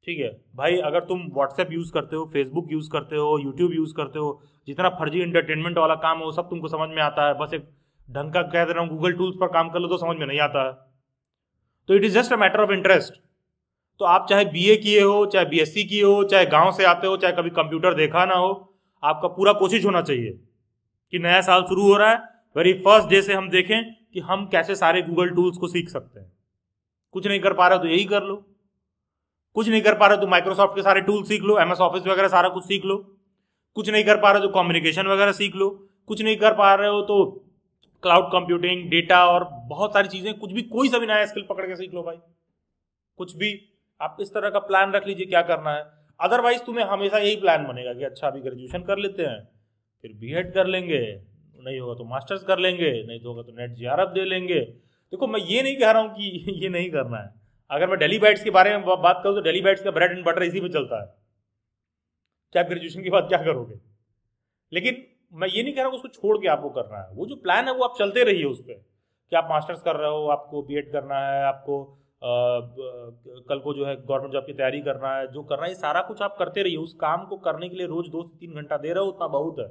ठीक है भाई, अगर तुम व्हाट्सएप यूज करते हो, फेसबुक यूज करते हो, यूट्यूब यूज करते हो, जितना फर्जी एंटरटेनमेंट वाला काम है वो सब तुमको समझ में आता है, बस एक ढंग का कह दे रहा हूँ गूगल टूल्स पर काम कर लो तो समझ में नहीं आता है। तो it is just a matter of interest. तो आप चाहे बीए किए हो, चाहे बीएससी किए हो, चाहे गांव से आते हो, चाहे कभी कंप्यूटर देखा ना हो, आपका पूरा कोशिश होना चाहिए कि नया साल शुरू हो रहा है, वेरी फर्स्ट डे से हम देखें कि हम कैसे सारे गूगल टूल्स को सीख सकते हैं। कुछ नहीं कर पा रहे हो तो यही कर लो, कुछ नहीं कर पा रहे हो तो माइक्रोसॉफ्ट के सारे टूल सीख लो, एमएस ऑफिस वगैरह सारा कुछ सीख लो, कुछ नहीं कर पा रहे हो तो कम्युनिकेशन वगैरह सीख लो, कुछ नहीं कर पा रहे हो तो क्लाउड कंप्यूटिंग, डेटा और बहुत सारी चीजें, कुछ भी कोई सा भी नया स्किल पकड़ के सीख लो भाई। कुछ भी आप इस तरह का प्लान रख लीजिए क्या करना है। अदरवाइज तुम्हें हमेशा यही प्लान बनेगा कि अच्छा अभी ग्रेजुएशन कर लेते हैं, फिर बीएड कर लेंगे, नहीं होगा तो मास्टर्स कर लेंगे, नहीं तो होगा तो नेट जेआरएफ दे लेंगे। देखो मैं ये नहीं कह रहा हूँ कि ये नहीं करना है। अगर मैं डेली बाइट्स के बारे में बात करूँ तो डेली बाइट्स का ब्रेड एंड बटर इसी में चलता है कि आप ग्रेजुएशन के बाद क्या करोगे। लेकिन मैं ये नहीं कह रहा हूँ उसको छोड़ के आपको करना है, वो जो प्लान है वो आप चलते रहिए उस पर कि आप मास्टर्स कर रहे हो, आपको बीएड करना है, आपको कल को जो है गवर्नमेंट जॉब की तैयारी करना है, जो करना है ये सारा कुछ आप करते रहिए। उस काम को करने के लिए रोज 2 से 3 घंटा दे रहे हो उतना बहुत है।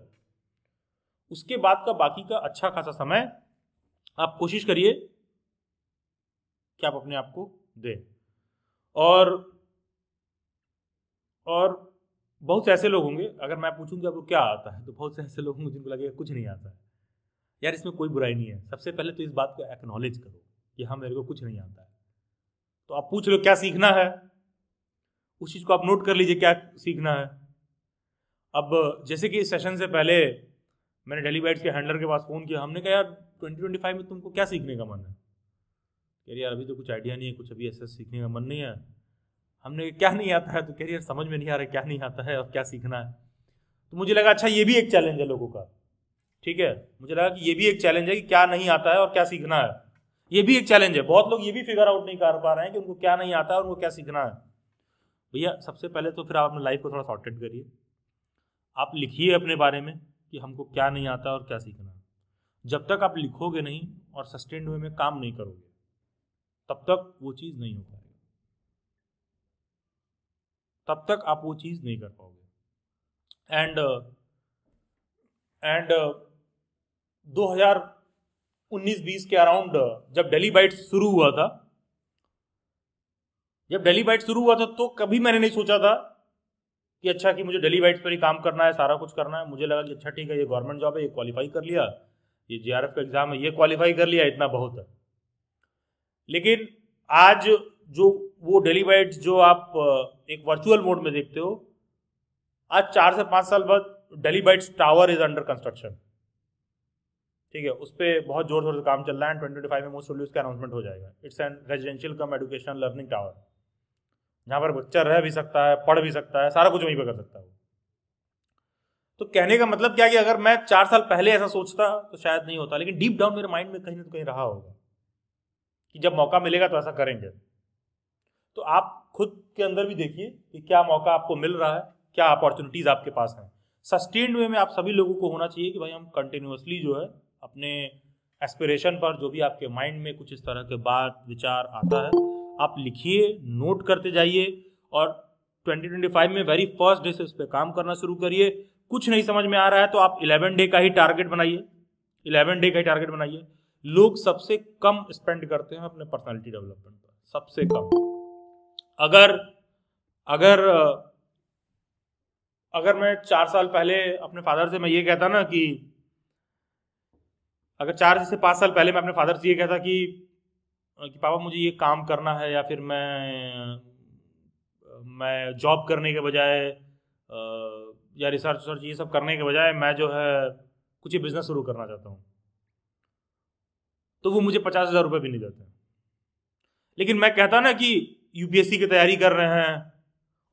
उसके बाद का बाकी का अच्छा खासा समय आप कोशिश करिए कि आप अपने आप को दें। और बहुत से ऐसे लोग होंगे, अगर मैं पूछूं कि आपको क्या आता है तो बहुत से ऐसे लोग होंगे जिनको लगेगा कुछ नहीं आता है। यार इसमें कोई बुराई नहीं है। सबसे पहले तो इस बात को एक्नॉलेज करो कि हाँ मेरे को कुछ नहीं आता है। तो आप पूछ लो क्या सीखना है, उस चीज को आप नोट कर लीजिए क्या सीखना है। अब जैसे कि इस सेशन से पहले मैंने डेली बाइट्स के हैंडलर के पास फोन किया, हमने कहा यार 2025 में तुमको क्या सीखने का मन है? कह रही यार अभी तो कुछ आइडिया नहीं है, कुछ अभी ऐसा सीखने का मन नहीं है। हमने क्या नहीं आता है? तो कह रही यार समझ में नहीं आ रहा क्या नहीं आता है और क्या सीखना है। तो मुझे लगा अच्छा ये भी एक चैलेंज है लोगों का। ठीक है, मुझे लगा कि ये भी एक चैलेंज है कि क्या नहीं आता है और क्या सीखना है। ये भी एक चैलेंज है। बहुत लोग ये भी फिगर आउट नहीं कर पा रहे हैं कि उनको क्या नहीं आता है और उनको क्या सीखना है। भैया सबसे पहले तो फिर आप अपने लाइफ को थोड़ा सॉर्टेड करिए। आप लिखिए अपने बारे में कि हमको क्या नहीं आता और क्या सीखना है। जब तक आप लिखोगे नहीं और सस्टेन्ड वे में काम नहीं करोगे तब तक वो चीज़ नहीं हो पाएगी, तब तक आप वो चीज़ नहीं कर पाओगे। एंड 2019-20 के अराउंड जब डेली बाइट्स शुरू हुआ था, तो कभी मैंने नहीं सोचा था कि अच्छा कि मुझे डेली बाइट्स पर ही काम करना है, सारा कुछ करना है। मुझे लगा कि अच्छा ठीक है ये गवर्नमेंट जॉब है, ये क्वालिफाई कर लिया, ये जेआरएफ का एग्जाम है ये क्वालिफाई कर लिया, इतना बहुत है। लेकिन आज जो वो डेली बाइट्स जो आप एक वर्चुअल मोड में देखते हो, आज 4 से 5 साल बाद daily bytes tower is under construction. ठीक है, उस पर बहुत जोर शोर से काम चल रहा है। 2025 में मोस्ट प्रोड्यूस का अनाउंसमेंट हो जाएगा। It's an residential come educational learning tower, जहाँ पर बच्चा रह भी सकता है, पढ़ भी सकता है, सारा कुछ वहीं पर कर सकता है। तो कहने का मतलब क्या कि अगर मैं 4 साल पहले ऐसा सोचता तो शायद नहीं होता, लेकिन डीप डाउन मेरे माइंड में कहीं ना कहीं रहा होगा कि जब मौका मिलेगा तो ऐसा करेंगे। तो आप खुद के अंदर भी देखिए कि क्या मौका आपको मिल रहा है, क्या अपॉर्चुनिटीज आपके पास हैं। सस्टेन्ड वे में आप सभी लोगों को होना चाहिए कि भाई हम कंटिन्यूअसली जो है अपने एस्पिरेशन पर, जो भी आपके माइंड में कुछ इस तरह के बात विचार आता है, आप लिखिए, नोट करते जाइए और 2025 में वेरी फर्स्ट डे से उस पर काम करना शुरू करिए। कुछ नहीं समझ में आ रहा है तो आप 11 डे का ही टारगेट बनाइए। 11 डे का ही टारगेट बनाइए। लोग सबसे कम स्पेंड करते हैं अपने पर्सनालिटी डेवलपमेंट पर, सबसे कम। अगर मैं 4 साल पहले अपने फादर से मैं ये कहता ना कि अगर 4 से 5 साल पहले मैं अपने फादर से ये कहता कि पापा मुझे ये काम करना है, या फिर मैं जॉब करने के बजाय या रिसर्च ये सब करने के बजाय मैं जो है कुछ ही बिजनेस शुरू करना चाहता हूँ, तो वो मुझे 50,000 रुपये भी नहीं देते। लेकिन मैं कहता ना कि यूपीएससी की तैयारी कर रहे हैं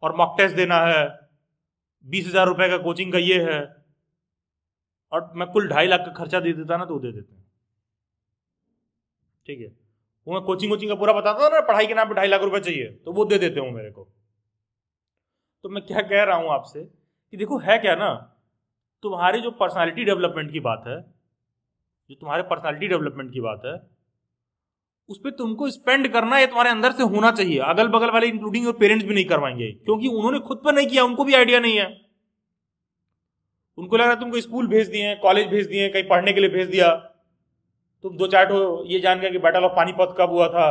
और मॉक टेस्ट देना है, 20,000 रुपये का कोचिंग का ये है, और मैं कुल 2.5 लाख का खर्चा दे देता ना तो वो दे देते हैं। ठीक है, वो मैं कोचिंग का पूरा बताता था ना, पढ़ाई के नाम पे 2.5 लाख रुपए चाहिए, तो वो दे देते हो मेरे को। तो मैं क्या कह रहा हूं आपसे कि देखो है क्या ना, तुम्हारे जो पर्सनालिटी डेवलपमेंट की बात है, जो तुम्हारे पर्सनालिटी डेवलपमेंट की बात है, उस पर तुमको स्पेंड करना है, तुम्हारे अंदर से होना चाहिए। अगल बगल वाले इंक्लूडिंग योर पेरेंट्स भी नहीं करवाएंगे, क्योंकि उन्होंने खुद पर नहीं किया, उनको भी आइडिया नहीं है। उनको लग रहा है तुमको स्कूल भेज दिए, कॉलेज भेज दिए, कहीं पढ़ने के लिए भेज दिया, तुम दो चार ये जान गया कि बैटल ऑफ पानीपत कब हुआ था,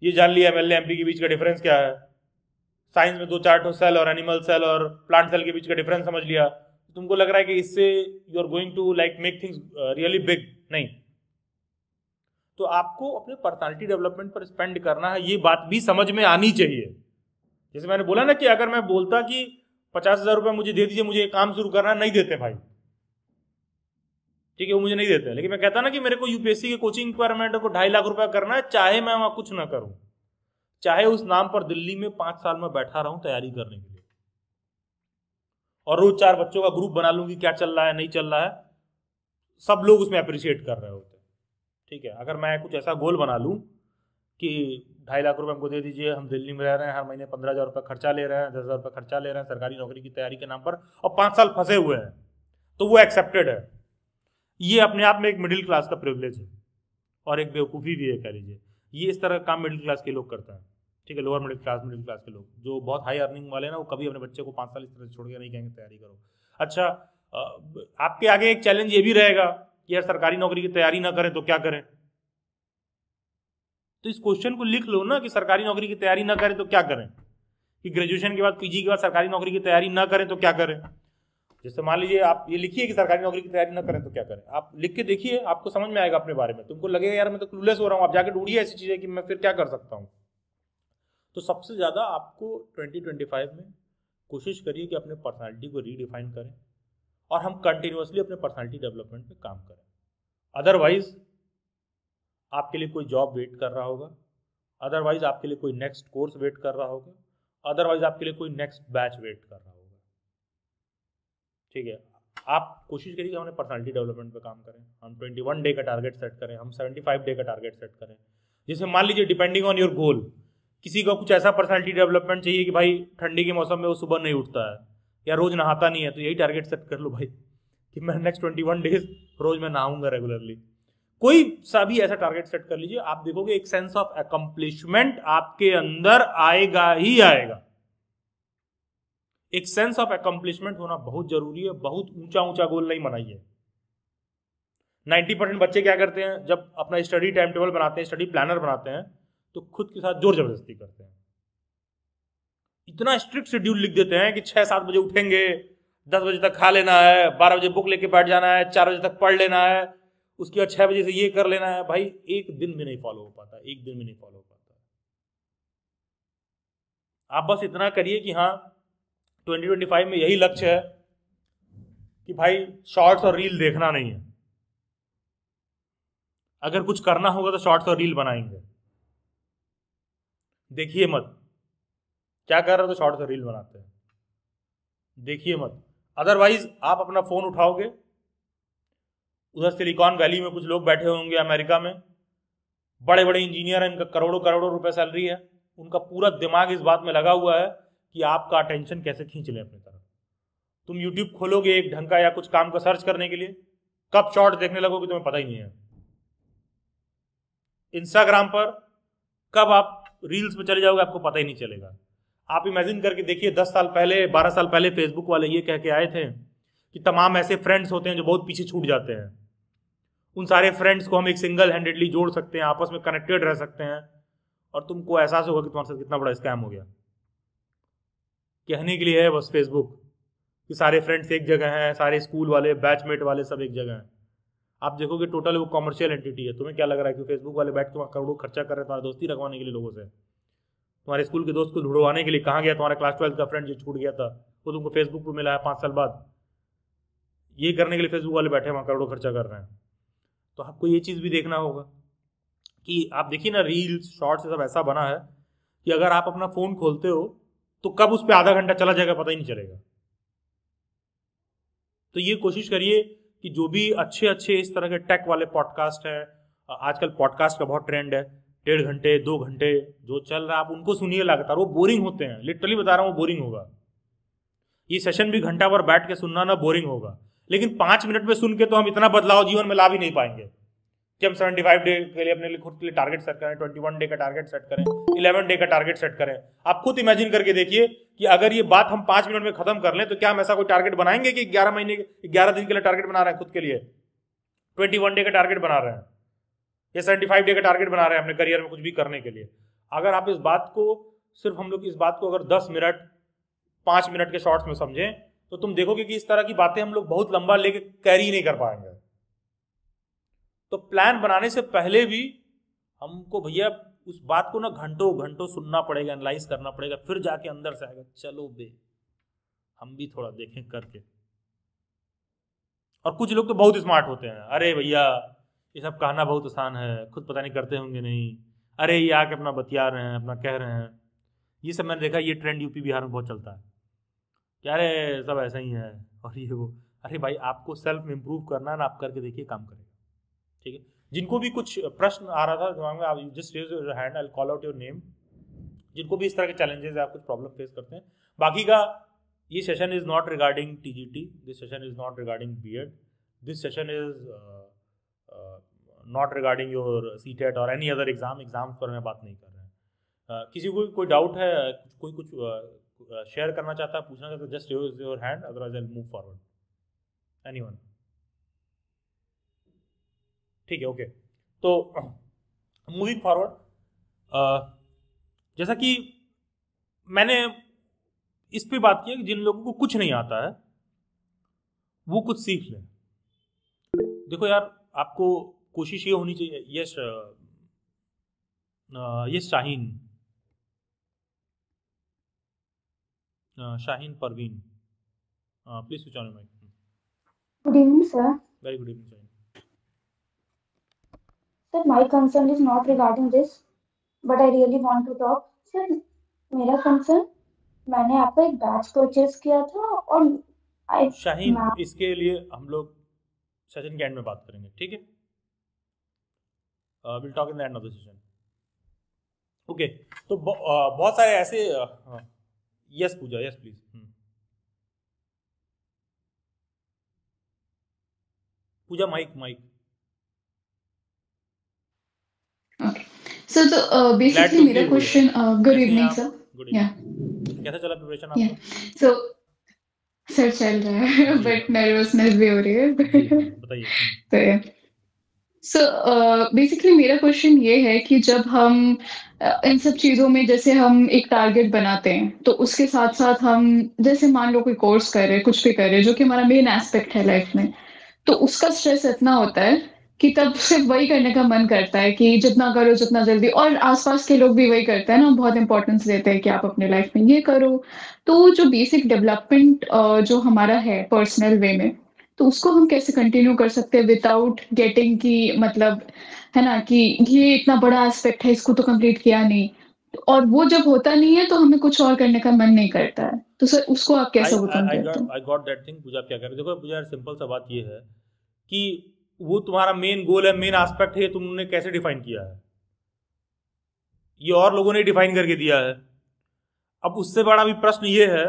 ये जान लिया एमएलए एमपी के बीच का डिफरेंस क्या है, साइंस में दो चार सेल और एनिमल सेल और प्लांट सेल के बीच का डिफरेंस समझ लिया, तुमको लग रहा है कि इससे you are going to like make things really big. नहीं, तो आपको अपने पर्सनालिटी डेवलपमेंट पर स्पेंड करना है, ये बात भी समझ में आनी चाहिए। जैसे मैंने बोला ना कि अगर मैं बोलता कि 50,000 रुपये मुझे दे दीजिए, मुझे काम शुरू करना, नहीं देते भाई, ठीक है, वो मुझे नहीं देते। लेकिन मैं कहता ना कि मेरे को यूपीएससी के कोचिंग पर मेरे को 2.5 लाख रुपया करना है, चाहे मैं वहां कुछ ना करूं, चाहे उस नाम पर दिल्ली में 5 साल में बैठा रहूं तैयारी करने के लिए, और रोज 4 बच्चों का ग्रुप बना लूंगी, क्या चल रहा है नहीं चल रहा है, सब लोग उसमें अप्रिशिएट कर रहे होते हैं। ठीक है, अगर मैं कुछ ऐसा गोल बना लूं कि 2.5 लाख रुपए हमको दे दीजिए, हम दिल्ली में रह रहे हैं, हर महीने 15,000 रुपये खर्चा ले रहे हैं, 10,000 रुपये खर्चा ले रहे हैं सरकारी नौकरी की तैयारी के नाम पर, और 5 साल फंसे हुए हैं, तो वो एक्सेप्टेड है। ये अपने आप में एक मिडिल क्लास का प्रिविलेज है, और एक बेवकूफ़ी भी है कह लीजिए। ये इस तरह का काम मिडिल क्लास के लोग करते हैं, ठीक है, लोअर मिडिल क्लास के लोग जो बहुत हाई अर्निंग वाले ना, वो कभी अपने बच्चे को 5 साल इस तरह से छोड़ के नहीं कहेंगे तैयारी करो। अच्छा, आपके आगे एक चैलेंज ये भी रहेगा कि यार सरकारी नौकरी की तैयारी ना करें तो क्या करें। तो इस क्वेश्चन को लिख लो ना कि सरकारी नौकरी की तैयारी ना करें तो क्या करें, कि ग्रेजुएशन के बाद पीजी के बाद सरकारी नौकरी की तैयारी ना करें तो क्या करें। जैसे मान लीजिए आप ये लिखिए कि सरकारी नौकरी की तैयारी ना करें तो क्या करें, आप लिख के देखिए, आपको समझ में आएगा अपने बारे में। तुमको लगेगा यार मैं तो क्लूलेस हो रहा हूँ, आप जाके ढूंढिए ऐसी चीजें कि मैं फिर क्या कर सकता हूँ। तो सबसे ज़्यादा आपको 2025 में कोशिश करिए कि अपने पर्सनालिटी को रीडिफाइन करें, और हम कंटिन्यूसली अपने पर्सनालिटी डेवलपमेंट पे काम करें। अदरवाइज आपके लिए कोई जॉब वेट कर रहा होगा, अदरवाइज आपके लिए कोई नेक्स्ट कोर्स वेट कर रहा होगा, अदरवाइज आपके लिए कोई नेक्स्ट बैच वेट कर रहा होगा। ठीक है, आप कोशिश करिए हम अपने पर्सनालिटी डेवलपमेंट पे काम करें, हम 21 डे का टारगेट सेट करें, हम 75 डे का टारगेट सेट करें। जैसे मान लीजिए डिपेंडिंग ऑन योर गोल, किसी को कुछ ऐसा पर्सनालिटी डेवलपमेंट चाहिए कि भाई ठंडी के मौसम में वो सुबह नहीं उठता है या रोज नहाता नहीं है, तो यही टारगेट सेट कर लो भाई कि मैं नेक्स्ट 21 डेज रोज मैं नहाऊंगा रेगुलरली। कोई सा भी ऐसा टारगेट सेट कर लीजिए, आप देखोगे एक सेंस ऑफ अकम्प्लिशमेंट आपके अंदर आएगा ही आएगा। एक सेंस ऑफ अकम्प्लिशमेंट होना बहुत जरूरी है। बहुत ऊंचा ऊंचा गोल नहीं बनाइए। 90% बच्चे क्या करते हैं, जब अपना स्टडी टाइम टेबल बनाते हैं, स्टडी प्लानर बनाते हैं, तो खुद के साथ जोर जबरदस्ती करते हैं। इतना स्ट्रिक्ट शेड्यूल लिख देते हैं कि 6-7 बजे उठेंगे, 10 बजे तक खा लेना है, 12 बजे बुक लेके बैठ जाना है, 4 बजे तक पढ़ लेना है, उसके बाद 6 बजे से ये कर लेना है। भाई एक दिन भी नहीं फॉलो हो पाता, एक दिन भी नहीं फॉलो हो पाता। आप बस इतना करिए कि हाँ 2025 में यही लक्ष्य है कि भाई शॉर्ट्स और रील देखना नहीं है। अगर कुछ करना होगा तो शॉर्ट्स और रील बनाएंगे, देखिए मत क्या कर रहे हो, तो शॉर्ट्स और रील बनाते हैं, देखिए मत। अदरवाइज आप अपना फोन उठाओगे, उधर सिलिकॉन वैली में कुछ लोग बैठे होंगे अमेरिका में, बड़े बड़े इंजीनियर हैं, इनका करोड़ों करोड़ों रुपए सैलरी है, उनका पूरा दिमाग इस बात में लगा हुआ है कि आपका अटेंशन कैसे खींच लें अपनी तरफ। तुम यूट्यूब खोलोगे एक ढंग का या कुछ काम का सर्च करने के लिए, कब शॉर्ट देखने लगोगे तुम्हें पता ही नहीं है। इंस्टाग्राम पर कब आप रील्स में चले जाओगे आपको पता ही नहीं चलेगा। आप इमेजिन करके देखिए 10 साल पहले 12 साल पहले फेसबुक वाले ये कह के आए थे कि तमाम ऐसे फ्रेंड्स होते हैं जो बहुत पीछे छूट जाते हैं, उन सारे फ्रेंड्स को हम एक सिंगल हैंडेडली जोड़ सकते हैं, आपस में कनेक्टेड रह सकते हैं, और तुमको एहसास होगा कि तुम्हारे साथ कितना बड़ा स्कैम हो गया। कहने के लिए है बस फेसबुक कि सारे फ्रेंड्स एक जगह हैं, सारे स्कूल वाले बैचमेट वाले सब एक जगह हैं। आप देखोगे टोटल वो कॉमर्शियल एंटिटी है। तुम्हें क्या लग रहा है कि फेसबुक वाले बैठ तुम्हारा करोड़ों खर्चा कर रहे हैं तुम्हारी दोस्ती रखवाने के लिए लोगों से, तुम्हारे स्कूल के दोस्त को ढूंढवाने के लिए। कहाँ गया तुम्हारा क्लास 12 का फ्रेंड जो छूट गया था, वो तुमको फेसबुक पर मिला है 5 साल बाद, ये करने के लिए फेसबुक वाले बैठे वहाँ करोड़ों खर्चा कर रहे हैं। तो आपको ये चीज़ भी देखना होगा कि आप देखिए ना रील्स शॉर्ट्स सब ऐसा बना है कि अगर आप अपना फ़ोन खोलते हो तो कब उस पर आधा घंटा चला जाएगा पता ही नहीं चलेगा। तो ये कोशिश करिए कि जो भी अच्छे अच्छे इस तरह के टेक वाले पॉडकास्ट हैं, आजकल पॉडकास्ट का बहुत ट्रेंड है, 1.5 घंटे 2 घंटे जो चल रहा है आप उनको सुनिए लगातार। वो बोरिंग होते हैं, लिटरली बता रहा हूँ, वो बोरिंग होगा। ये सेशन भी घंटा भर बैठ के सुनना ना बोरिंग होगा, लेकिन 5 मिनट में सुन के तो हम इतना बदलाव जीवन में ला भी नहीं पाएंगे कि हम 75 डे के लिए अपने लिए खुद के लिए टारगेट सेट करें, 21 डे का टारगेट सेट करें, 11 डे का टारगेट सेट करें। आप खुद इमेजिन करके देखिए कि अगर ये बात हम 5 मिनट में खत्म कर लें तो क्या हम ऐसा कोई टारगेट बनाएंगे कि 11 दिन के लिए टारगेट बना रहे हैं खुद के लिए, 21 डे का टारगेट बना रहे हैं या 75 डे का टारगेट बना रहे हैं अपने करियर में कुछ भी करने के लिए। अगर आप इस बात को सिर्फ हम लोग इस बात को अगर 10 मिनट 5 मिनट के शॉर्ट्स में समझें तो तुम देखोगे कि इस तरह की बातें हम लोग बहुत लंबा लेके कैरी नहीं कर पाएंगे। तो प्लान बनाने से पहले भी हमको भैया उस बात को ना घंटों घंटों सुनना पड़ेगा, एनालाइज करना पड़ेगा, फिर जाके अंदर से आएगा चलो बे हम भी थोड़ा देखें करके। और कुछ लोग तो बहुत स्मार्ट होते हैं, अरे भैया ये सब कहना बहुत आसान है, खुद पता नहीं करते होंगे नहीं, अरे ये आके अपना बतिया रहे हैं, अपना कह रहे हैं। ये सब मैंने देखा, ये ट्रेंड यूपी बिहार में बहुत चलता है कि अरे सब ऐसा ही है और ये वो। अरे भाई आपको सेल्फ इम्प्रूव करना है ना, आप करके देखिए काम करेगा, ठीक है। जिनको भी कुछ प्रश्न आ रहा था दिमाग में, आप just raise your hand, I will call out your name. जिनको भी इस तरह के चैलेंजेस है, आप कुछ प्रॉब्लम फेस करते हैं। बाकी का ये session is not regarding TGT, this session is not regarding BEd, this session is not regarding your CTET और एनी अदर एग्जाम्स पर मैं बात नहीं कर रहे हैं। किसी को कोई डाउट है, कोई कुछ शेयर करना चाहता है, पूछना चाहता है, just raise your hand, otherwise I will move forward. Anyone? ठीक है, ओके। तो मूविंग फॉरवर्ड, जैसा कि मैंने इस पे बात की है कि जिन लोगों को कुछ नहीं आता है वो कुछ सीख लें। देखो यार, आपको कोशिश ये होनी चाहिए। Yes Shaheen Parveen, please switch on your mic. Good evening, sir. Very good evening Shaheen. Sir, my concern is not regarding this, but I really want to talk. Sir, मेरा concern, मैंने आपका एक बैच परचेज किया था और शाहीन, मैम इसके लिए हम लोग सेशन के एंड में बात करेंगे, ठीक है? Will talk in the end of the session, okay. तो बहुत सारे ऐसे yes Pooja, yes please. Pooja mic mic. Okay. So basically मेरा question, good evening sir. Good Yeah. Evening. कैसा चला प्रिपरेशन Yeah. आपका? So सर चल रहा है, जी बट हाँ। नर्वसनेस भी हो रही है। जी हाँ, बताइए। तो yeah. So बेसिकली मेरा क्वेश्चन ये है कि जब हम इन सब चीज़ों में, जैसे हम एक टारगेट बनाते हैं, तो उसके साथ साथ हम जैसे मान लो कोई कोर्स कर रहे हैं, कुछ भी कर रहे हैं जो कि हमारा मेन एस्पेक्ट है लाइफ में, तो उसका स्ट्रेस इतना होता है कि तब सिर्फ वही करने का मन करता है कि जितना करो जितना जल्दी, और आसपास के लोग भी वही करते हैं ना, बहुत इंपॉर्टेंस देते हैं कि आप अपने लाइफ में ये करो। तो जो बेसिक डेवलपमेंट जो हमारा है पर्सनल वे में, तो उसको हम कैसे कंटिन्यू कर सकते हैं विदाउट गेटिंग की, मतलब है ना कि ये इतना बड़ा एस्पेक्ट है, इसको तो कंप्लीट किया नहीं, और वो जब होता नहीं है तो हमें कुछ और करने का मन नहीं करता है। तो सर उसको आप कैसे ओवरकम करते हैं? I got that thing. Puja आप क्या कर रहे हो? देखो पूजा, सिंपल सा बात ये है कि वो तुम्हारा मेन गोल है, मेन एस्पेक्ट है, तुमने कैसे डिफाइन किया है? ये और लोगों ने डिफाइन करके दिया है। अब उससे बड़ा भी प्रश्न ये है,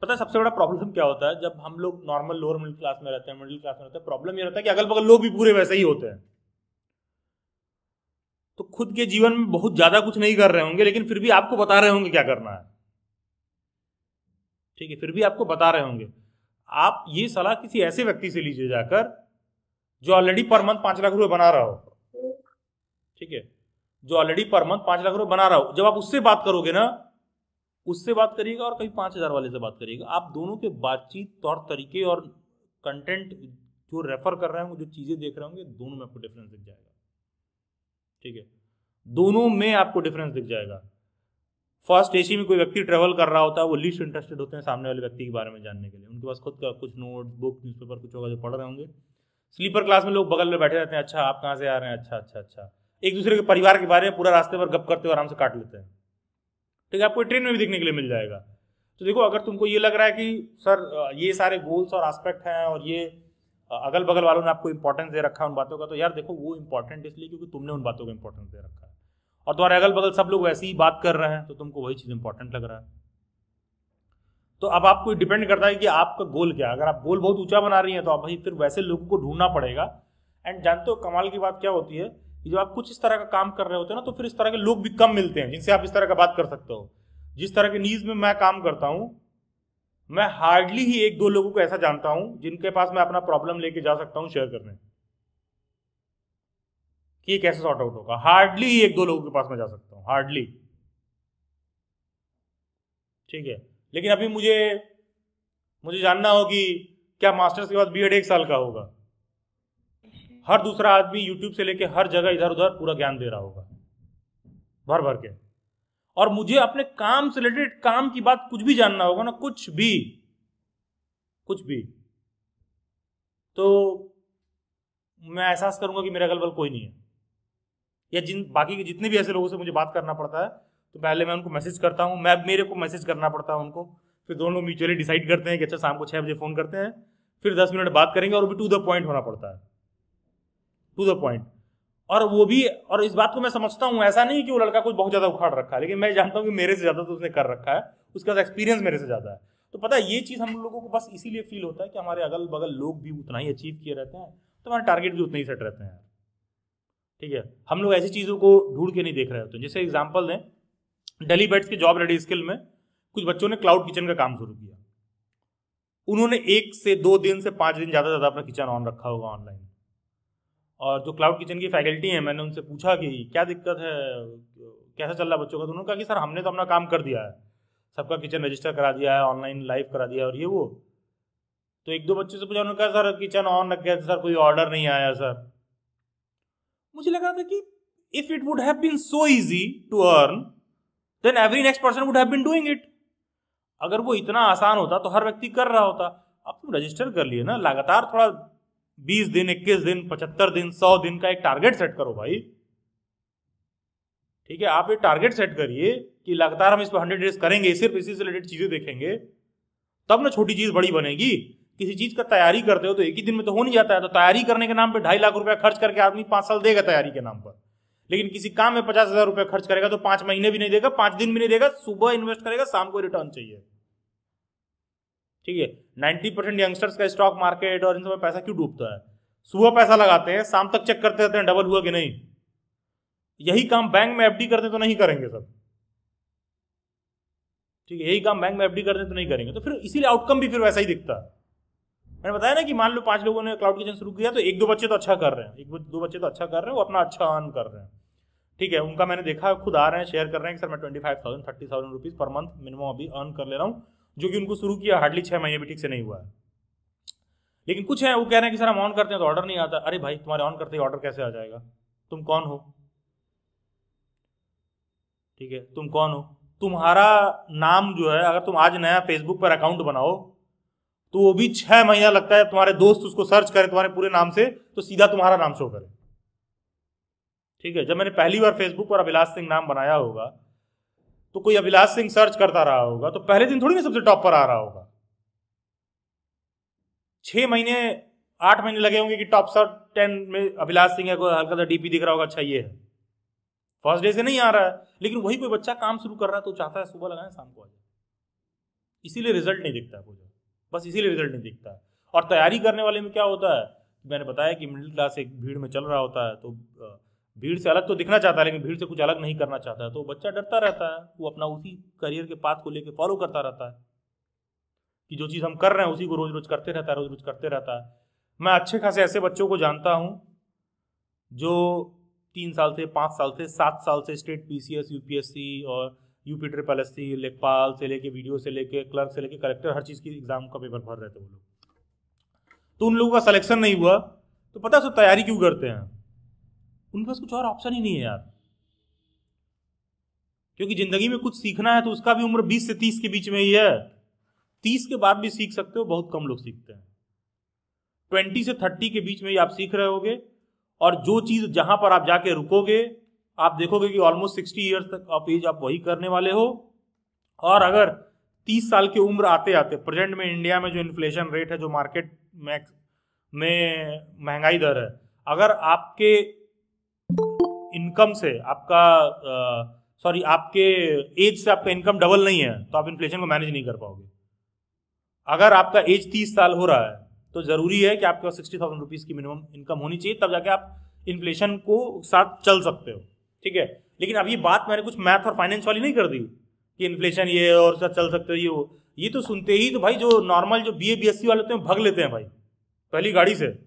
पता है सबसे बड़ा प्रॉब्लम क्या होता है? जब हम लोग नॉर्मल लोअर मिडिल क्लास में रहते हैं, मिडिल क्लास में रहते हैं, प्रॉब्लम ये रहता है कि अगल बगल लोग भी पूरे वैसे ही होते हैं। तो खुद के जीवन में बहुत ज्यादा कुछ नहीं कर रहे होंगे, लेकिन फिर भी आपको बता रहे होंगे क्या करना है, ठीक है? फिर भी आपको बता रहे होंगे। आप ये सलाह किसी ऐसे व्यक्ति से लीजिए जाकर जो ऑलरेडी पर मंथ 5 लाख रुपए बना रहा हो, ठीक है? जो ऑलरेडी पर मंथ 5 लाख रुपए बना रहा हो, जब आप उससे बात करोगे ना, उससे बात करिएगा और कहीं 5,000 वाले से बात करिएगा, आप दोनों के बातचीत, तौर तरीके और कंटेंट जो रेफर कर रहे होंगे, जो चीजें देख रहे होंगे, दोनों में आपको डिफरेंस दिख जाएगा, ठीक है? दोनों में आपको डिफरेंस दिख जाएगा। फर्स्ट एसी में कोई व्यक्ति ट्रेवल कर रहा होता है, वो लीस्ट इंटरेस्टेड होते हैं सामने वाले व्यक्ति के बारे में जानने के लिए। उनके पास खुद का कुछ नोट, बुक, न्यूज़पेपर कुछ होगा जो पढ़ रहे होंगे। स्लीपर क्लास में लोग बगल में बैठे रहते हैं, अच्छा आप कहाँ से आ रहे हैं, अच्छा अच्छा अच्छा, एक दूसरे के परिवार के बारे में पूरा रास्ते पर गप करते हुए आराम से काट लेते हैं, ठीक है? आपको ट्रेन में भी देखने के लिए मिल जाएगा। तो देखो, अगर तुमको ये लग रहा है कि सर ये सारे गोल्स और एस्पेक्ट हैं और ये अगल बगल वालों ने आपको इंपॉर्टेंस दे रखा है उन बातों का, तो यार देखो वो इंपॉर्टेंट इसलिए क्योंकि तुमने उन बातों को इंपॉर्टेंस दे रखा है, और तुम्हारे अगल बगल सब लोग वैसे ही बात कर रहे हैं, तो तुमको वही चीज़ इंपॉर्टेंट लग रहा है। तो अब आपको डिपेंड करता है कि आपका गोल क्या है। अगर आप गोल बहुत ऊंचा बना रही हैं तो आप भाई फिर वैसे लोगों को ढूंढना पड़ेगा। एंड जानते हो कमाल की बात क्या होती है कि जब आप कुछ इस तरह का काम कर रहे होते हैं ना, तो फिर इस तरह के लोग भी कम मिलते हैं जिनसे आप इस तरह का बात कर सकते हो। जिस तरह के नीज में मैं काम करता हूं, मैं हार्डली ही एक दो लोगों को ऐसा जानता हूं जिनके पास मैं अपना प्रॉब्लम लेके जा सकता हूं शेयर करने कि ये कैसे सॉर्ट आउट होगा। हार्डली ही एक दो लोगों के पास मैं जा सकता हूं, हार्डली। ठीक है, लेकिन अभी मुझे जानना हो कि क्या मास्टर्स के बाद बीएड 1 साल का होगा। हर दूसरा आदमी यूट्यूब से लेके हर जगह इधर उधर पूरा ज्ञान दे रहा होगा भर भर के, और मुझे अपने काम से रिलेटेड काम की बात कुछ भी जानना होगा ना, कुछ भी, तो मैं एहसास करूंगा कि मेरे अगल बगल कोई नहीं है, या बाकी के जितने भी ऐसे लोगों से मुझे बात करना पड़ता है तो पहले मैं उनको मैसेज करता हूं, मेरे को मैसेज करना पड़ता है उनको, फिर दोनों लोग म्यूचुअली डिसाइड करते हैं कि अच्छा शाम को 6 बजे फोन करते हैं, फिर 10 मिनट बात करेंगे, और भी टू द पॉइंट होना पड़ता है, टू द पॉइंट। और वो भी, और इस बात को मैं समझता हूं, ऐसा नहीं कि वो लड़का कुछ बहुत ज्यादा उखाड़ रखा है, लेकिन मैं जानता हूं कि मेरे से ज्यादा तो उसने कर रखा है, उसका एक्सपीरियंस मेरे से ज्यादा है। तो पता है, ये चीज हम लोगों को बस इसीलिए फील होता है कि हमारे अगल बगल लोग भी उतना ही अचीव किए रहते हैं, तो हमारे टारगेट भी उतने ही सेट रहते हैं। ठीक है, हम लोग ऐसी चीजों को ढूंढ के नहीं देख रहे होते। जैसे एग्जाम्पल दें, डेली बैट्स के जॉब रेडी स्किल में कुछ बच्चों ने क्लाउड किचन का काम शुरू किया। उन्होंने 1 से 2 दिन से 5 दिन ज़्यादा अपना किचन ऑन रखा होगा ऑनलाइन। और जो क्लाउड किचन की फैकल्टी है, मैंने उनसे पूछा कि क्या दिक्कत है, कैसा चल रहा है बच्चों का, तो उन्होंने कहा कि सर हमने तो अपना काम कर दिया है, सबका किचन रजिस्टर करा दिया है, ऑनलाइन लाइव करा दिया है और ये वो। तो 1-2 बच्चों से पूछा, उन्होंने कहा सर किचन ऑन रख गया सर, कोई ऑर्डर नहीं आया सर। मुझे लगा था कि if it would have been so easy to earn, then every next person would have been doing it. अगर वो इतना आसान होता तो हर व्यक्ति कर रहा होता। अब तुम रजिस्टर कर लिए ना, लगातार थोड़ा 20 दिन, 21 दिन, 75 दिन, 100 दिन का एक टारगेट सेट करो भाई। ठीक है, आप एक टारगेट सेट करिए कि लगातार हम इस पर 100 डेज करेंगे, सिर्फ इसी से रिलेटेड चीजें देखेंगे, तब ना छोटी चीज बड़ी बनेगी। किसी चीज का तैयारी करते हो तो एक ही दिन में तो हो नहीं जाता है। तो तैयारी करने के नाम पे 2.5 लाख रुपया खर्च करके आदमी 5 साल देगा तैयारी के नाम पर, लेकिन किसी काम में 50,000 रुपया खर्च करेगा तो 5 महीने भी नहीं देगा, 5 दिन भी नहीं देगा। सुबह इन्वेस्ट करेगा, शाम को रिटर्न चाहिए। ठीक है, 90% यंगस्टर्स का स्टॉक मार्केट और इन सब में पैसा क्यों डूबता है? सुबह पैसा लगाते हैं, शाम तक चेक करते रहते हैं डबल हुआ कि नहीं। यही काम बैंक में एफडी करते तो नहीं करेंगे सब। ठीक है, यही काम बैंक में एफडी करते तो नहीं करेंगे, तो फिर इसीलिए आउटकम भी फिर वैसा ही दिखता है। मैंने बताया ना कि मान लो 5 लोगों ने क्लाउड किचन शुरू किया, तो 1-2 बच्चे तो अच्छा कर रहे हैं, 1-2 बच्चे तो अच्छा कर रहे हैं, वो अपना अच्छा अर्न कर रहे हैं। ठीक है, उनका मैंने देखा, खुद आ रहे हैं, शेयर कर रहे हैं कि सर मैं 25,000 30,000 रुपीज पर मंथ मिनिमम अभी अर्न कर ले रहा हूँ, जो कि उनको शुरू किया हार्डली 6 महीने भी ठीक से नहीं हुआ है। लेकिन कुछ है वो कह रहे हैं कि सर हम ऑन करते हैं तो ऑर्डर नहीं आता। अरे भाई, तुम्हारे ऑन करते ही ऑर्डर कैसे आ जाएगा? तुम कौन हो? ठीक है, तुम कौन हो? तुम्हारा नाम जो है, अगर तुम आज नया फेसबुक पर अकाउंट बनाओ तो वो भी 6 महीना लगता है, तुम्हारे दोस्त उसको सर्च करें तुम्हारे पूरे नाम से तो सीधा तुम्हारा नाम शो करे। ठीक है, जब मैंने पहली बार फेसबुक पर अभिलाष सिंह नाम बनाया होगा तो कोई अभिलाष सिंह सर्च करता रहा होगा, तो पहले दिन थोड़ी ना सबसे टॉप पर आ रहा होगा। 6 महीने 8 महीने लगे होंगे कि टॉप 10 में अभिलाष सिंह है, कोई हल्का सा डीपी दिख रहा होगा, अच्छा ये है। फर्स्ट डे से नहीं आ रहा है, लेकिन वही कोई बच्चा काम शुरू कर रहा है तो चाहता है सुबह लगाए शाम को आ जाए। इसीलिए रिजल्ट नहीं दिखता है मुझे, बस इसीलिए रिजल्ट नहीं दिखता है। और तैयारी करने वाले में क्या होता है, मैंने बताया कि मिडिल क्लास एक भीड़ में चल रहा होता है, तो भीड़ से अलग तो दिखना चाहता है, लेकिन भीड़ से कुछ अलग नहीं करना चाहता है, तो बच्चा डरता रहता है, वो अपना उसी करियर के पाथ को लेकर फॉलो करता रहता है कि जो चीज़ हम कर रहे हैं उसी को रोज रोज करते रहता है, रोज रोज करते रहता है। मैं अच्छे खासे ऐसे बच्चों को जानता हूँ जो 3 साल से, 5 साल से, 7 साल से स्टेट PCS, UPSC और UPSSC, लेखपाल से लेके वीडियो से लेके क्लर्क से लेके कलेक्टर, हर चीज़ की एग्जाम का पेपर भर रहे थे वो लोग। तो उन लोगों का सिलेक्शन नहीं हुआ, तो पता है तैयारी क्यों करते हैं? उनके पास कुछ और ऑप्शन ही नहीं है यार। क्योंकि जिंदगी में कुछ सीखना है तो उसका भी उम्र 20 से 30 के बीच में ही है। 30 के बाद भी सीख सकते हो, बहुत कम लोग सीखते हैं। 20 से 30 के बीच में ही आप सीख रहे होगे, और जो चीज जहां पर आप जाके रुकोगे आप देखोगे कि ऑलमोस्ट 60 ईयर्स तक आप एज आप वही करने वाले हो। और अगर 30 साल की उम्र आते आते प्रेजेंट में इंडिया में जो इन्फ्लेशन रेट है, जो मार्केट में महंगाई दर है, अगर आपके इनकम से आपके एज से आपका इनकम डबल नहीं है तो आप इन्फ्लेशन को मैनेज नहीं कर पाओगे। अगर आपका एज 30 साल हो रहा है तो ज़रूरी है कि आपके पास 60,000 रुपीज़ की मिनिमम इनकम होनी चाहिए, तब जाके आप इन्फ्लेशन को साथ चल सकते हो। ठीक है, लेकिन अब ये बात मैंने कुछ मैथ और फाइनेंस वाली नहीं कर दी कि इन्फ्लेशन ये है और साथ चल सकते हो ये वो। ये तो सुनते ही तो भाई जो नॉर्मल जो BA BSc वाले होते हैं भग लेते हैं भाई पहली गाड़ी से। ये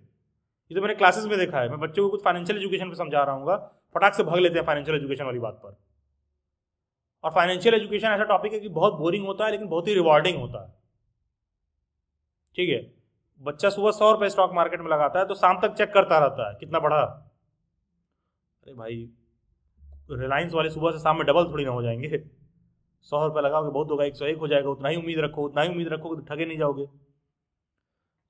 तो मैंने क्लासेस में देखा है, मैं बच्चों को कुछ फाइनेंशियल एजुकेशन पे समझा रहा हूँ, फटाक से भग लेते हैं फाइनेंशियल एजुकेशन वाली बात पर। और फाइनेंशियल एजुकेशन ऐसा टॉपिक है कि बहुत बोरिंग होता है लेकिन बहुत ही रिवॉर्डिंग होता है। ठीक है, बच्चा सुबह 100 रुपये स्टॉक मार्केट में लगाता है तो शाम तक चेक करता रहता है कितना बढ़ा। अरे भाई रिलायंस वाले सुबह से शाम में डबल थोड़ी ना हो जाएंगे। 100 रुपये लगाओगे बहुत होगा, 101 हो जाएगा, उतना ही उम्मीद रखो, उतना ही उम्मीद रखोगे तो ठगे नहीं जाओगे।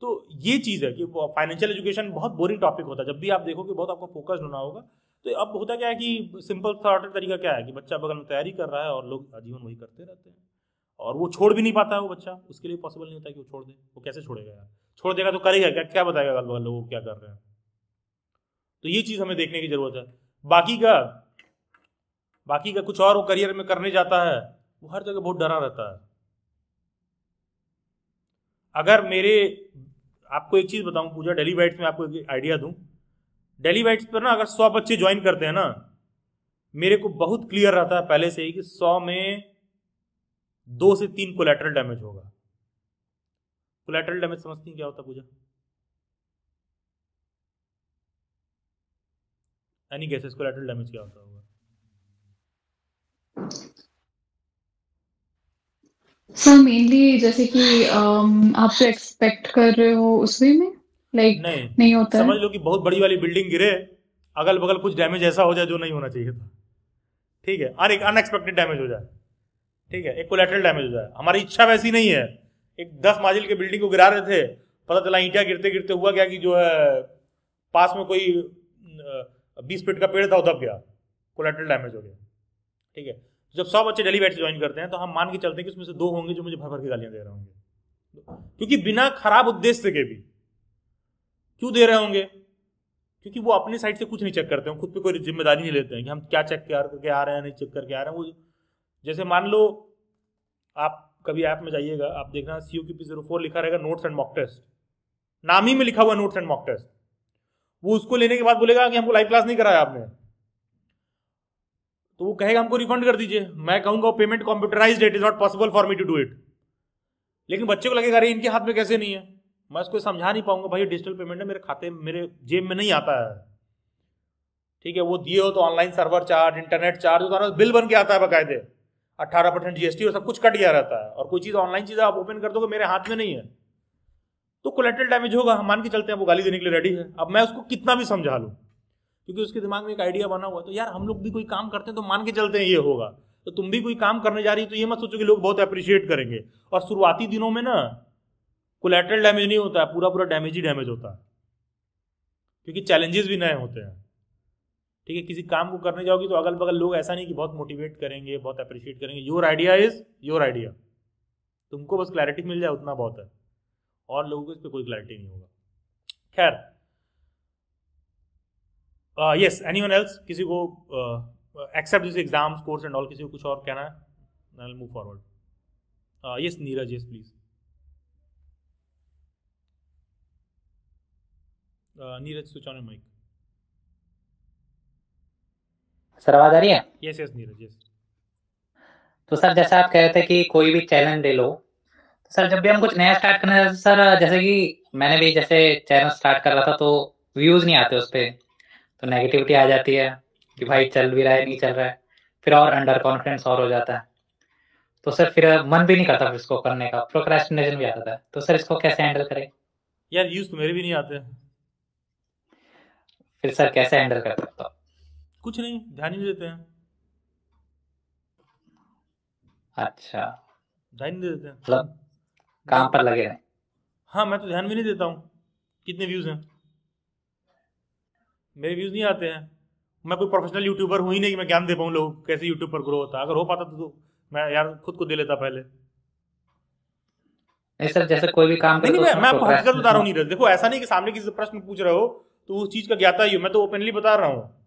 तो ये चीज़ है कि फाइनेंशियल एजुकेशन बहुत बोरिंग टॉपिक होता है। जब भी आप देखो कि बहुत आपको फोकस होना होगा। तो अब होता क्या है कि सिंपल थॉट तरीका क्या है कि बच्चा बगल में तैयारी कर रहा है और लोग आजीवन वही करते रहते हैं और वो छोड़ भी नहीं पाता है। वो बच्चा, उसके लिए पॉसिबल नहीं होता कि वो छोड़ दे। वो कैसे छोड़ेगा यार? छोड़ देगा तो करेगा क्या? क्या बताएगा अगल बगल लोगों को क्या कर रहे हैं? तो ये चीज़ हमें देखने की जरूरत है। बाकी का कुछ और वो करियर में करने जाता है, वो हर जगह बहुत डरा रहता है। अगर आपको एक चीज़ बताऊं पूजा, डेली बाइट्स में आपको एक आइडिया दूं। डेली बाइट्स पर ना अगर 100 बच्चे ज्वाइन करते हैं ना, मेरे को बहुत क्लियर रहता है पहले से ही कि 100 में 2 से 3 कोलैटरल डैमेज होगा। कोलैटरल डैमेज समझती हैं क्या होता है पूजा? एनी गेसेस कोलैटरल डैमेज क्या होता होगा? सर मेनली जैसे कि आप जो एक्सपेक्ट कर रहे हो उस वे में लाइक नहीं होता समझ है। लो कि बहुत बड़ी वाली बिल्डिंग गिरे, अगल बगल कुछ डैमेज ऐसा हो जाए जो नहीं होना चाहिए था। ठीक है, और एक अनएक्सपेक्टेड डैमेज हो जाए। ठीक है, एक कोलैटरल डैमेज हो जाए। हमारी इच्छा वैसी नहीं है। एक 10 मंजिल के बिल्डिंग को गिरा रहे थे, पता चला ईंटा गिरते गिरते हुआ क्या कि जो है पास में कोई 20 फीट का पेड़ था, वो दब गया, कोलैटरल डैमेज हो गया। ठीक है, जब 100 बच्चे डेली बैच ज्वाइन करते हैं तो हम मान के चलते हैं कि उसमें से 2 होंगे जो मुझे भर भर के गालियां दे रहे होंगे, क्योंकि बिना खराब उद्देश्य के भी। क्यों दे रहे होंगे? क्योंकि वो अपनी साइड से कुछ नहीं चेक करते हैं, खुद पे कोई जिम्मेदारी नहीं लेते हैं कि हम क्या चेक करके आ रहे हैं, नहीं चेक करके आ रहे हैं। वो जैसे मान लो आप कभी ऐप में जाइएगा, आप देखना COQP04 लिखा रहेगा नोट्स एंड मॉक टेस्ट, नाम ही में लिखा हुआ नोट्स एंड मॉक टेस्ट। वो उसको लेने के बाद बोलेगा कि हमको लाइव क्लास नहीं कराया आपने, तो वो कहेगा हमको रिफंड कर दीजिए। मैं कहूंगा payment computerised, it is not possible for me to do it. लेकिन बच्चे को लगेगा अरे इनके हाथ में कैसे नहीं है। मैं उसको समझा नहीं पाऊंगा भाई डिजिटल पेमेंट है, मेरे खाते में, मेरे जेब में नहीं आता है। ठीक है, वो दिए हो तो online server charge, internet charge, तो बिल बन के आता है बकायदे, 18% GST और सब कुछ कट गया रहता है। और कोई चीज़ ऑनलाइन चीज़ आप ओपन कर दोगे, मेरे हाथ में नहीं है, तो कोलेटरल डैमेज होगा। हम मान के चलते हैं वो गाली देने के लिए रेडी है। अब मैं उसको कितना भी समझा लूँ, क्योंकि उसके दिमाग में एक आइडिया बना हुआ है। तो यार हम लोग भी कोई काम करते हैं तो मान के चलते हैं ये होगा, तो तुम भी कोई काम करने जा रही तो ये मत सोचो कि लोग बहुत अप्रिशिएट करेंगे। और शुरुआती दिनों में ना कोलैटरल डैमेज नहीं होता है, पूरा पूरा डैमेज ही डैमेज होता है, क्योंकि चैलेंजेस भी नए होते हैं। ठीक है, किसी काम को करने जाओगी तो अगल बगल लोग ऐसा नहीं कि बहुत मोटिवेट करेंगे, बहुत अप्रिशिएट करेंगे। Your idea is your idea, तुमको बस क्लैरिटी मिल जाए उतना बहुत है, और लोगों को इस पर कोई क्लैरिटी नहीं होगा। खैर, यस, एनीवन एल्स? किसी को except this exams, course and all, किसी को कुछ और कहना है? I will move forward. Yes Neeraj, yes please. Neeraj switch on your mic. Sir आवाज आ रही है? Yes yes Neeraj, yes. तो सर जैसा आप कह रहे थे कि कोई भी चैलेंज ले लो, तो सर जब भी हम कुछ नया स्टार्ट करना है, सर जैसे कि मैंने भी जैसे चैनल स्टार्ट कर रहा था तो व्यूज नहीं आते उस पर, तो नेगेटिविटी आ जाती है कि भाई चल भी रहा है नहीं चल रहा है, फिर और अंडर कॉन्फिडेंस और हो जाता है। तो सर फिर मन भी नहीं करता फिर इसको करने का, प्रोक्रेस्टिनेशन भी आता था। तो सर इसको कैसे हैंडल करें? यार व्यूज तो मेरे भी नहीं आते। फिर सर कैसे हैंडल कर सकता हूँ? कुछ नहीं, ध्यान ही नहीं देते हैं। अच्छा, ध्यान नहीं देते हैं, मतलब काम पर लगे रहे। हाँ, मैं तो ध्यान भी नहीं देता हूँ कितने व्यूज हैं। मेरे व्यूज नहीं आते हैं। मैं कोई प्रोफेशनल यूट्यूबर हूँ ही नहीं कि मैं ज्ञान दे पाऊँ लोगों को कैसे यूट्यूब पर ग्रो होता है। अगर हो पाता तो मैं यार खुद को दे लेता पहले। नहीं सर, जैसे कोई भी काम नहीं, मैं आपको हकीकत बता रहा हूँ नीरज। देखो, ऐसा नहीं कि सामने किसी से प्रश्न पूछ रहे हो तो उस चीज़ का ज्ञाता ही हो। मैं तो ओपनली बता रहा हूँ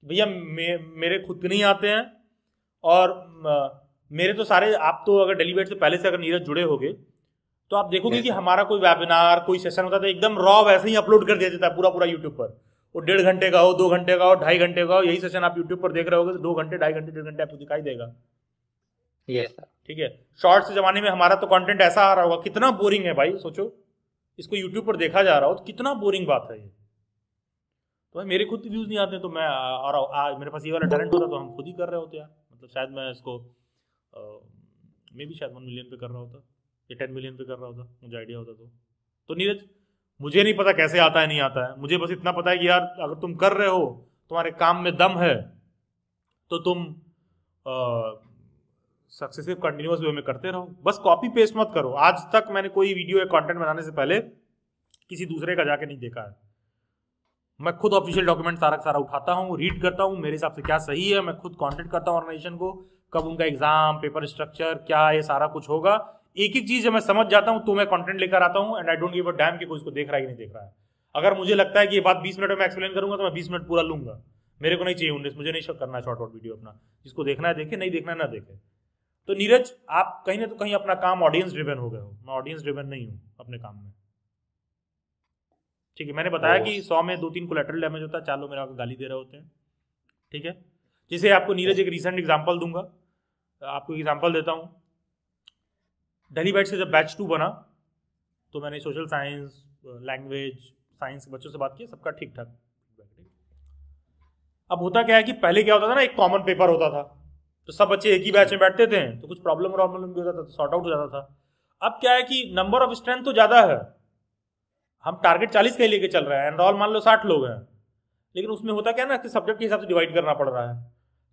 भैया मेरे खुद के नहीं आते हैं। और मेरे तो सारे, आप तो अगर डेली वेट से पहले से अगर नीरज जुड़े होगे तो आप देखोगे Yes, कि sir. हमारा कोई वेबिनार कोई सेशन होता है तो एकदम रॉ वैसे ही अपलोड कर दिया जाता है पूरा यूट्यूब पर। वो 1.5 घंटे का हो, 2 घंटे का हो, 2.5 घंटे का हो, यही सेशन आप यूट्यूब पर देख रहे होगे तो 2 घंटे, 2.5 घंटे, 1.5 घंटे आपको दिखाई देगा। Yes, sir. ठीक है, शॉर्ट्स के जमाने में हमारा तो कंटेंट ऐसा आ रहा होगा, कितना बोरिंग है भाई, सोचो इसको यूट्यूब पर देखा जा रहा हो तो कितना बोरिंग बात है ये। तो भाई मेरे खुद व्यूज नहीं आते तो मैं और मेरे पास ये वाला टैलेंट होता तो हम खुद ही कर रहे होते यार। मतलब शायद मैं इसको मैं भी शायद 1 मिलियन पे कर रहा होता या 10 मिलियन पे कर रहा होता, मुझे आइडिया होता तो नीरज मुझे नहीं पता कैसे आता है नहीं आता है, मुझे बस इतना पता है कि यार अगर तुम कर रहे हो, तुम्हारे काम में दम है तो तुम सक्सेसिव कंटिन्यूअस वे में करते रहो, बस कॉपी पेस्ट मत करो। आज तक मैंने कोई वीडियो या कंटेंट बनाने से पहले किसी दूसरे का जाके नहीं देखा है। मैं खुद ऑफिशियल डॉक्यूमेंट सारा सारा उठाता हूँ, रीड करता हूँ, मेरे हिसाब से क्या सही है, मैं खुद कांटेक्ट करता हूँ ऑर्गेनाइजेशन को, कब उनका एग्जाम, पेपर स्ट्रक्चर क्या, ये सारा कुछ होगा। एक एक चीज जब मैं समझ जाता हूँ तो मैं कंटेंट लेकर आता हूँ and I don't give a dam कि कोई इसको देख रहा है कि नहीं देख रहा है। अगर मुझे लगता है कि ये बात 20 मिनट में एक्सप्लेन करूंगा तो मैं 20 मिनट पूरा लूंगा, मेरे को नहीं चाहिए 19, मुझे नहीं करना शॉर्ट वीडियो अपना, जिसको देखना है देखे, नहीं देखना है ना देखे। तो नीरज आप कहीं ना तो कहीं अपना काम ऑडियंस ड्रिवन हो गए हो, मैं ऑडियंस ड्रिवन नहीं हूँ अपने काम में। ठीक है, मैंने बताया कि 100 में 2-3 कोलैटरल डैमेज होता है, 4 लोग मेरे को गाली दे रहे होते हैं। ठीक है, जिसे आपको नीरज एक रिसेंट एग्जांपल दूंगा, आपको एग्जांपल देता हूँ। दिल्ली बैच से जब बैच 2 बना तो मैंने सोशल साइंस, लैंग्वेज, साइंस के बच्चों से बात की, सबका ठीक ठाक। अब होता क्या है कि पहले क्या होता था ना, एक कॉमन पेपर होता था तो सब बच्चे एक ही बैच में बैठते थे तो कुछ प्रॉब्लम भी होता था तो सॉर्ट आउट हो जाता था। अब क्या है कि नंबर ऑफ स्ट्रेंथ तो ज़्यादा है, हम टारगेट 40 का ही लेके चल रहे हैं, एनरोल मान लो 60 लोग हैं, लेकिन उसमें होता क्या है ना कि सब्जेक्ट के हिसाब से डिवाइड करना पड़ रहा है।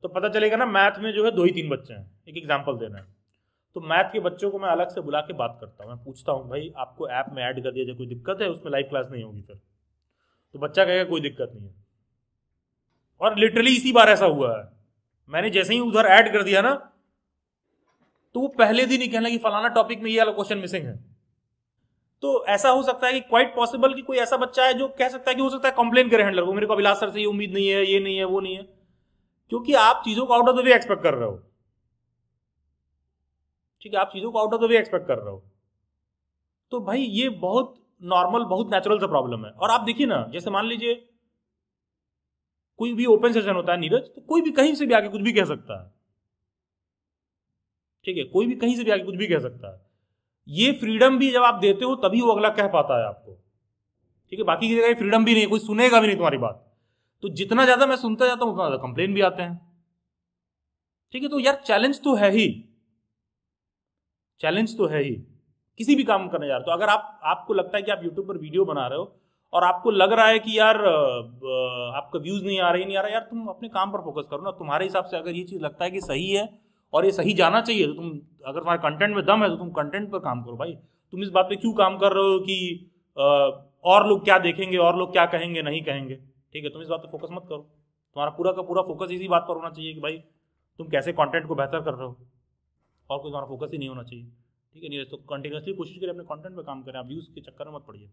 तो पता चलेगा ना मैथ में जो है 2 ही 3 बच्चे हैं, एक एग्जाम्पल देना है तो मैथ के बच्चों को मैं अलग से बुला के बात करता हूँ, मैं पूछता हूँ भाई आपको ऐप में ऐड कर दिया जाए, कोई दिक्कत है? उसमें लाइव क्लास नहीं होगी फिर? तो बच्चा कहेगा कोई दिक्कत नहीं है। और लिटरली इसी बार ऐसा हुआ है, मैंने जैसे ही उधर ऐड कर दिया ना तो वो पहले दिन ही कहना कि फलाना टॉपिक में ये वाला क्वेश्चन मिसिंग है। तो ऐसा हो सकता है कि क्वाइट पॉसिबल कि कोई ऐसा बच्चा है जो कह सकता है कि हो सकता है कंप्लेन करे हैंडलर को, मेरे को अभिलाष सर से ये उम्मीद नहीं है, ये नहीं है, वो नहीं है, क्योंकि आप चीजों को out of the way expect कर रहे हो। ठीक है, आप चीजों को out of the way expect कर रहे हो, तो भाई ये बहुत नॉर्मल, बहुत नेचुरल सा प्रॉब्लम है। और आप देखिए ना, जैसे मान लीजिए कोई भी ओपन सेशन होता है नीरज, तो कोई भी कहीं से भी आके कुछ भी कह सकता है। ठीक है, कोई भी कहीं से भी आके कुछ भी कह सकता है। ये फ्रीडम भी जब आप देते हो तभी वो अगला कह पाता है आपको। ठीक है, बाकी की जगह फ्रीडम भी नहीं, कोई सुनेगा भी नहीं तुम्हारी बात। तो जितना ज्यादा मैं सुनता जाता हूँ उतना ज्यादा कंप्लेन भी आते हैं। ठीक है, तो यार चैलेंज तो है ही, चैलेंज तो है ही किसी भी काम करने जा रहे हो। तो अगर आपको लगता है कि आप यूट्यूब पर वीडियो बना रहे हो और आपको लग रहा है कि यार आपका व्यूज नहीं आ रहा, यार तुम अपने काम पर फोकस करो ना। तुम्हारे हिसाब से अगर ये चीज लगता है कि सही है और ये सही जाना चाहिए तो तुम, अगर तुम्हारे कंटेंट में दम है तो तुम कंटेंट पर काम करो भाई। तुम इस बात पे क्यों काम कर रहे हो कि और लोग क्या देखेंगे, और लोग क्या कहेंगे, नहीं कहेंगे। ठीक है, तुम इस बात पे फोकस मत करो, तुम्हारा पूरा का पूरा फोकस इसी बात पर होना चाहिए कि भाई तुम कैसे कंटेंट को बेहतर कर रहे हो, और कोई तुम्हारा फोकस ही नहीं होना चाहिए। ठीक है नीरज, तो कंटिन्यूसली कोशिश करें अपने कंटेंट पे काम करें, आप व्यूज के चक्कर में मत पड़िए।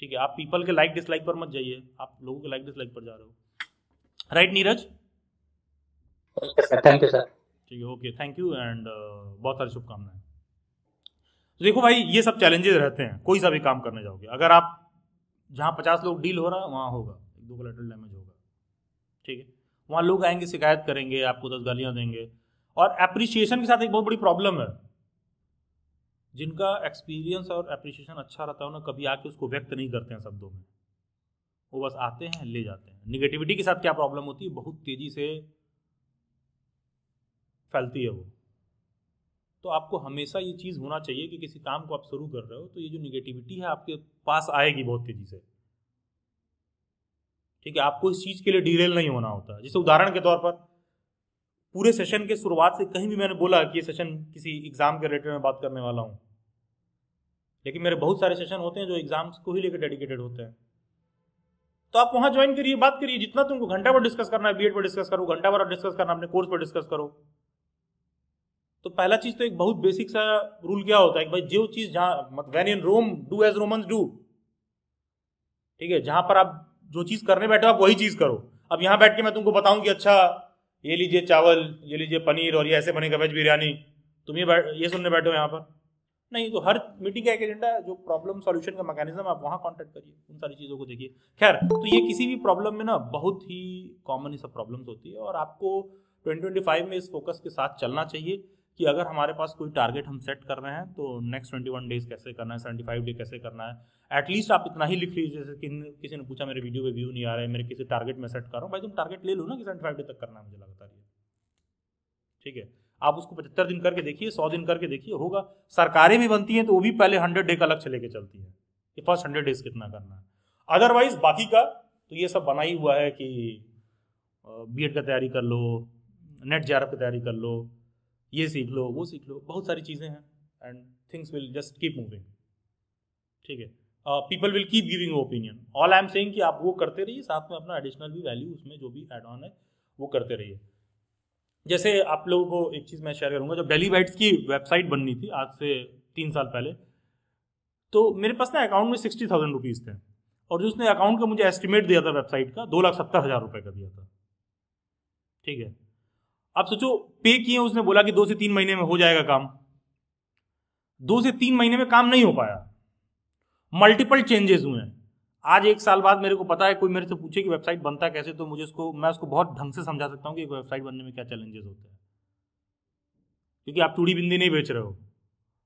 ठीक है, आप पीपल के लाइक डिसलाइक पर मत जाइए, आप लोगों के लाइक डिसलाइक पर जा रहे हो। Right Neeraj? Thank you sir. ठीक है, ओके, थैंक यू एंड बहुत सारी शुभकामनाएं। तो देखो भाई, ये सब चैलेंजेस रहते हैं, कोई सा भी काम करने जाओगे। अगर आप जहाँ 50 लोग डील हो रहा है वहाँ होगा 1-2 कोलैटरल डैमेज होगा। ठीक है, वहाँ लोग आएंगे, शिकायत करेंगे, आपको 10 गालियाँ देंगे। और एप्रिसिएशन के साथ एक बहुत बड़ी प्रॉब्लम है, जिनका एक्सपीरियंस और एप्रिसिएशन अच्छा रहता है ना, कभी आके उसको व्यक्त नहीं करते हैं शब्दों में, वो बस आते हैं ले जाते हैं। निगेटिविटी के साथ क्या प्रॉब्लम होती है, बहुत तेजी से फैलती है वो। तो आपको हमेशा ये चीज़ होना चाहिए कि किसी काम को आप शुरू कर रहे हो तो ये जो निगेटिविटी है आपके पास आएगी बहुत तेजी से। ठीक है, आपको इस चीज़ के लिए डीरेल नहीं होना होता। जैसे उदाहरण के तौर पर, पूरे सेशन के शुरुआत से कहीं भी मैंने बोला कि ये सेशन किसी एग्जाम के रिलेटेड में बात करने वाला हूँ, लेकिन मेरे बहुत सारे सेशन होते हैं जो एग्जाम्स को ही लेकर डेडिकेटेड होते हैं। तो आप वहाँ ज्वाइन करिए, बात करिए, जितना तुमको घंटा पर डिस्कस करना है बीएड पर डिस्कस करो, घंटा पर डिस्कस करना अपने कोर्स पर डिस्कस करो। तो पहला चीज़ तो एक बहुत बेसिक सा रूल क्या होता है कि भाई जो चीज़ जहाँ, when in Rome do as Romans do. ठीक है, जहाँ पर आप जो चीज़ करने बैठे हो आप वही चीज़ करो। अब यहाँ बैठ के मैं तुमको बताऊं कि अच्छा ये लीजिए चावल, ये लीजिए पनीर और ये ऐसे बनेगा वेज बिरयानी, तुम ये सुनने बैठे हो यहाँ पर, नहीं तो हर मीटिंग का एक एजेंडा है, जो प्रॉब्लम सॉल्यूशन का मैकेनिज्म आप वहाँ कॉन्टेक्ट करिए, उन सारी चीज़ों को देखिए। खैर, तो ये किसी भी प्रॉब्लम में ना बहुत ही कॉमन ये सब प्रॉब्लम्स होती है, और आपको 2025 में इस फोकस के साथ चलना चाहिए कि अगर हमारे पास कोई टारगेट हम सेट कर रहे हैं तो नेक्स्ट 21 डेज कैसे करना है, 75 डे कैसे करना है। एटलीस्ट आप इतना ही लिख लीजिए, जैसे किसी ने पूछा मेरे वीडियो पे व्यू नहीं आ रहा है, मेरे किसी टारगेट में सेट कर रहा हूँ, भाई तुम टारगेट ले लो ना कि 75 डे तक करना है मुझे लगातार ये, ठीक है। आप उसको 75 दिन करके देखिए, 100 दिन करके देखिए, होगा। सरकारें भी बनती हैं तो वो भी पहले 100 डे का लक्ष्य लेके चलती है कि फर्स्ट 100 डेज कितना करना है। अदरवाइज बाकी का तो ये सब बना ही हुआ है कि बीएड का तैयारी कर लो, नेट जेआरएफ की तैयारी कर लो, ये सीख लो, वो सीख लो, बहुत सारी चीज़ें हैं, and things will just keep moving, ठीक है। People will keep giving opinion. All I am saying कि आप वो करते रहिए, साथ में अपना एडिशनल भी वैल्यू उसमें जो भी एड ऑन है वो करते रहिए। जैसे आप लोगों को एक चीज़ मैं शेयर करूंगा, जब डेली बाइट्स की वेबसाइट बननी थी आज से 3 साल पहले, तो मेरे पास ना अकाउंट में 60,000 रुपीज़ थे, और जो उसने अकाउंट का मुझे एस्टिमेट दिया था वेबसाइट का 2,70,000 रुपये का दिया था, ठीक है। अब सोचो पे किए, उसने बोला कि 2 से 3 महीने में हो जाएगा काम, 2 से 3 महीने में काम नहीं हो पाया, मल्टीपल चेंजेस हुए हैं। आज 1 साल बाद मेरे को पता है, कोई मेरे से पूछे कि वेबसाइट बनता है कैसे, तो मैं उसको बहुत ढंग से समझा सकता हूँ कि एक वेबसाइट बनने में क्या चैलेंजेस होते हैं, क्योंकि आप चूड़ी बिंदी नहीं बेच रहे हो।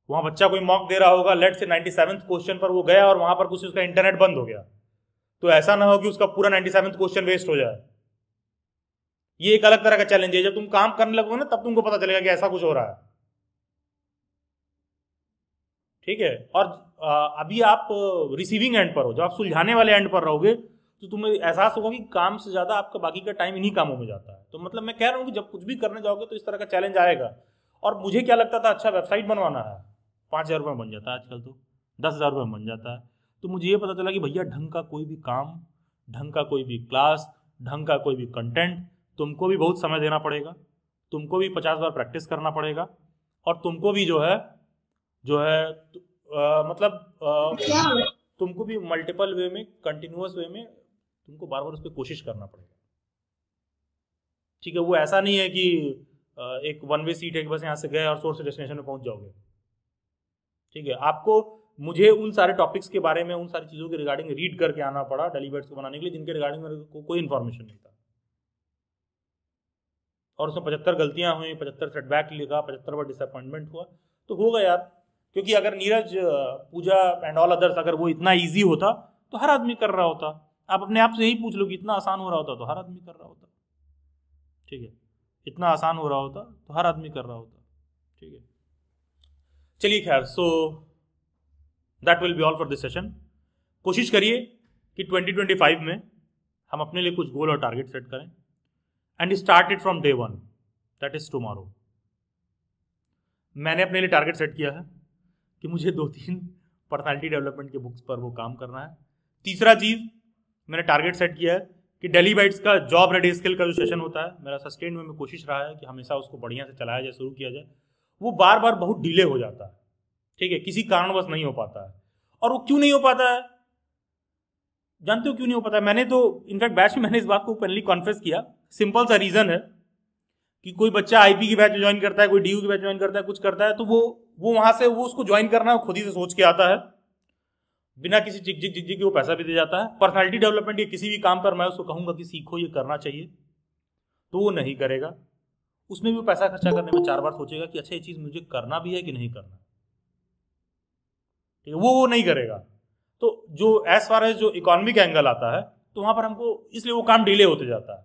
वहाँ बच्चा कोई मॉक दे रहा होगा, लेट से 97th क्वेश्चन पर वो गया और वहाँ पर कुछ उसका इंटरनेट बंद हो गया, तो ऐसा ना हो कि उसका पूरा 97th क्वेश्चन वेस्ट हो जाए। ये एक अलग तरह का चैलेंज है। जब तुम काम करने लगोगे ना तब तुमको पता चलेगा कि ऐसा कुछ हो रहा है, ठीक है। और अभी आप रिसीविंग एंड पर हो, जब आप सुलझाने वाले एंड पर रहोगे तो तुम्हें एहसास होगा कि काम से ज़्यादा आपका बाकी का टाइम इन्हीं कामों में जाता है। तो मतलब मैं कह रहा हूँ कि जब कुछ भी करने जाओगे तो इस तरह का चैलेंज आएगा। और मुझे क्या लगता था, अच्छा वेबसाइट बनवाना है, 5,000 रुपये में बन जाता है, आजकल तो 10,000 रुपये में बन जाता है। तो मुझे ये पता चला कि भैया ढंग का कोई भी काम, ढंग का कोई भी क्लास, ढंग का कोई भी कंटेंट, तुमको भी बहुत समय देना पड़ेगा, तुमको भी 50 बार प्रैक्टिस करना पड़ेगा, और तुमको भी जो है तुमको भी मल्टीपल वे में, कंटिन्यूअस वे में तुमको बार बार उस पर कोशिश करना पड़ेगा, ठीक है। वो ऐसा नहीं है कि एक वन वे सीट है कि बस यहाँ से गए और सोर्स डेस्टिनेशन में पहुंच जाओगे, ठीक है। आपको मुझे उन सारे टॉपिक्स के बारे में, उन सारी चीज़ों के रिगार्डिंग रीड करके आना पड़ा डेली बाइट्स को बनाने के लिए, जिनके रिगार्डिंग मेरे को कोई इन्फॉर्मेशन नहीं था, और उसमें 75 गलतियां हुई, 75 सेटबैक लिखा, 75 बार डिसअपॉइंटमेंट हुआ, तो होगा यार। क्योंकि अगर नीरज, पूजा एंड ऑल अदर्स, अगर वो इतना ईजी होता तो हर आदमी कर रहा होता। आप अपने आप से यही पूछ लो कि इतना आसान हो रहा होता तो हर आदमी कर रहा होता, ठीक है। इतना आसान हो रहा होता तो हर आदमी कर रहा होता, ठीक है। चलिए खैर, so that will be all for this session. कोशिश करिए कि 2025 में हम अपने लिए कुछ गोल और टारगेट सेट करें, and start it from day 1, that is tomorrow. मैंने अपने लिए टारगेट सेट किया है कि मुझे 2-3 पर्सनालिटी डेवलपमेंट के बुक्स पर वो काम करना है। तीसरा चीज़ मैंने टारगेट सेट किया है कि डेली बाइट्स का जॉब रेडी स्किल का जो सेशन होता है, मेरा सस्टेन में कोशिश रहा है कि हमेशा उसको बढ़िया से चलाया जाए, शुरू किया जाए। वो बार बार बहुत डिले हो जाता है, ठीक है, किसी कारणवश नहीं हो पाता है। और वो क्यों नहीं हो पाता है, जानते हो क्यों नहीं हो पाता है? मैंने तो इनफैक्ट बैच में मैंने इस बात को ओपनली कॉन्फेस किया। सिंपल सा रीज़न है कि कोई बच्चा आईपी की बैच में ज्वाइन करता है, कोई डीयू की बैच ज्वाइन करता है, कुछ करता है, तो वो वहां से वो उसको ज्वाइन करना खुद ही से सोच के आता है, बिना किसी झिकझिक की वो पैसा भी दे जाता है। पर्सनालिटी डेवलपमेंट या किसी भी काम पर मैं उसको कहूंगा कि सीखो, ये करना चाहिए, तो वो नहीं करेगा। उसमें भी वो पैसा खर्चा करने में 4 बार सोचेगा कि अच्छा ये चीज़ मुझे करना भी है कि नहीं करना, ठीक है, वो नहीं करेगा। तो जो एज फार एज जो इकोनॉमिक एंगल आता है, तो वहां पर हमको इसलिए वो काम डिले होते जाता है,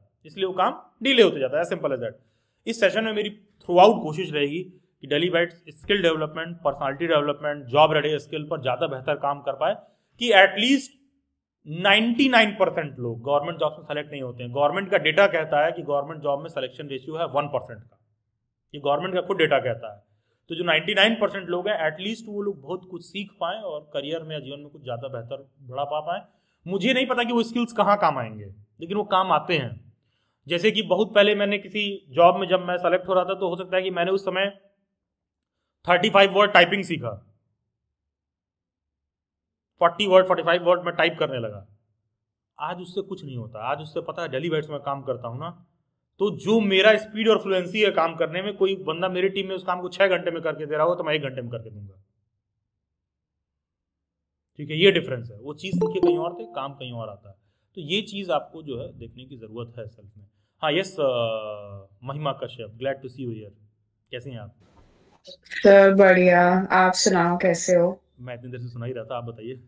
सिंपल एज दैट। इस सेशन में मेरी थ्रू आउट कोशिश रहेगी कि daily bytes skill development, personality development, job ready skill पर ज़्यादा बेहतर काम कर पाए, कि एटलीस्ट 99% लोग गवर्नमेंट जॉब में सेलेक्ट नहीं होते हैं। गवर्नमेंट का डेटा कहता है कि गवर्नमेंट जॉब में सिलेक्शन रेशियो है 1% का, ये गवर्नमेंट का खुद डेटा कहता है। तो जो 99% लोग हैं, एटलीस्ट वो लोग बहुत कुछ सीख पाएं और करियर में या जीवन में कुछ ज़्यादा बेहतर बढ़ा पाएं। मुझे नहीं पता कि वो स्किल्स कहाँ काम आएंगे, लेकिन वो काम आते हैं। जैसे कि बहुत पहले मैंने किसी जॉब में जब मैं सेलेक्ट हो रहा था, तो हो सकता है कि मैंने उस समय 35 वर्ड टाइपिंग सीखा, 40 वर्ड 45 वर्ड में टाइप करने लगा। आज उससे कुछ नहीं होता। आज उससे पता है डेली बाइट्स में काम करता हूँ ना, तो जो मेरा स्पीड और फ्लुएंसी है काम करने में, कोई बंदा मेरी टीम में उस काम को 6 घंटे में करके दे रहा हो तो मैं 1 घंटे में करके दूंगा। ठीक है, ये डिफरेंस है। वो चीज़ सीखे कहीं और थे, काम कहीं और आता है। तो ये चीज़ आपको जो है देखने की ज़रूरत है सेल्फ में। हाँ, yes, Mahima Kashyap, glad to see you here. कैसे हैं आप? सर बढ़िया। आप सुनाओ कैसे हो? मैं इतनी देर से सुना ही रहा था, आप बताइए।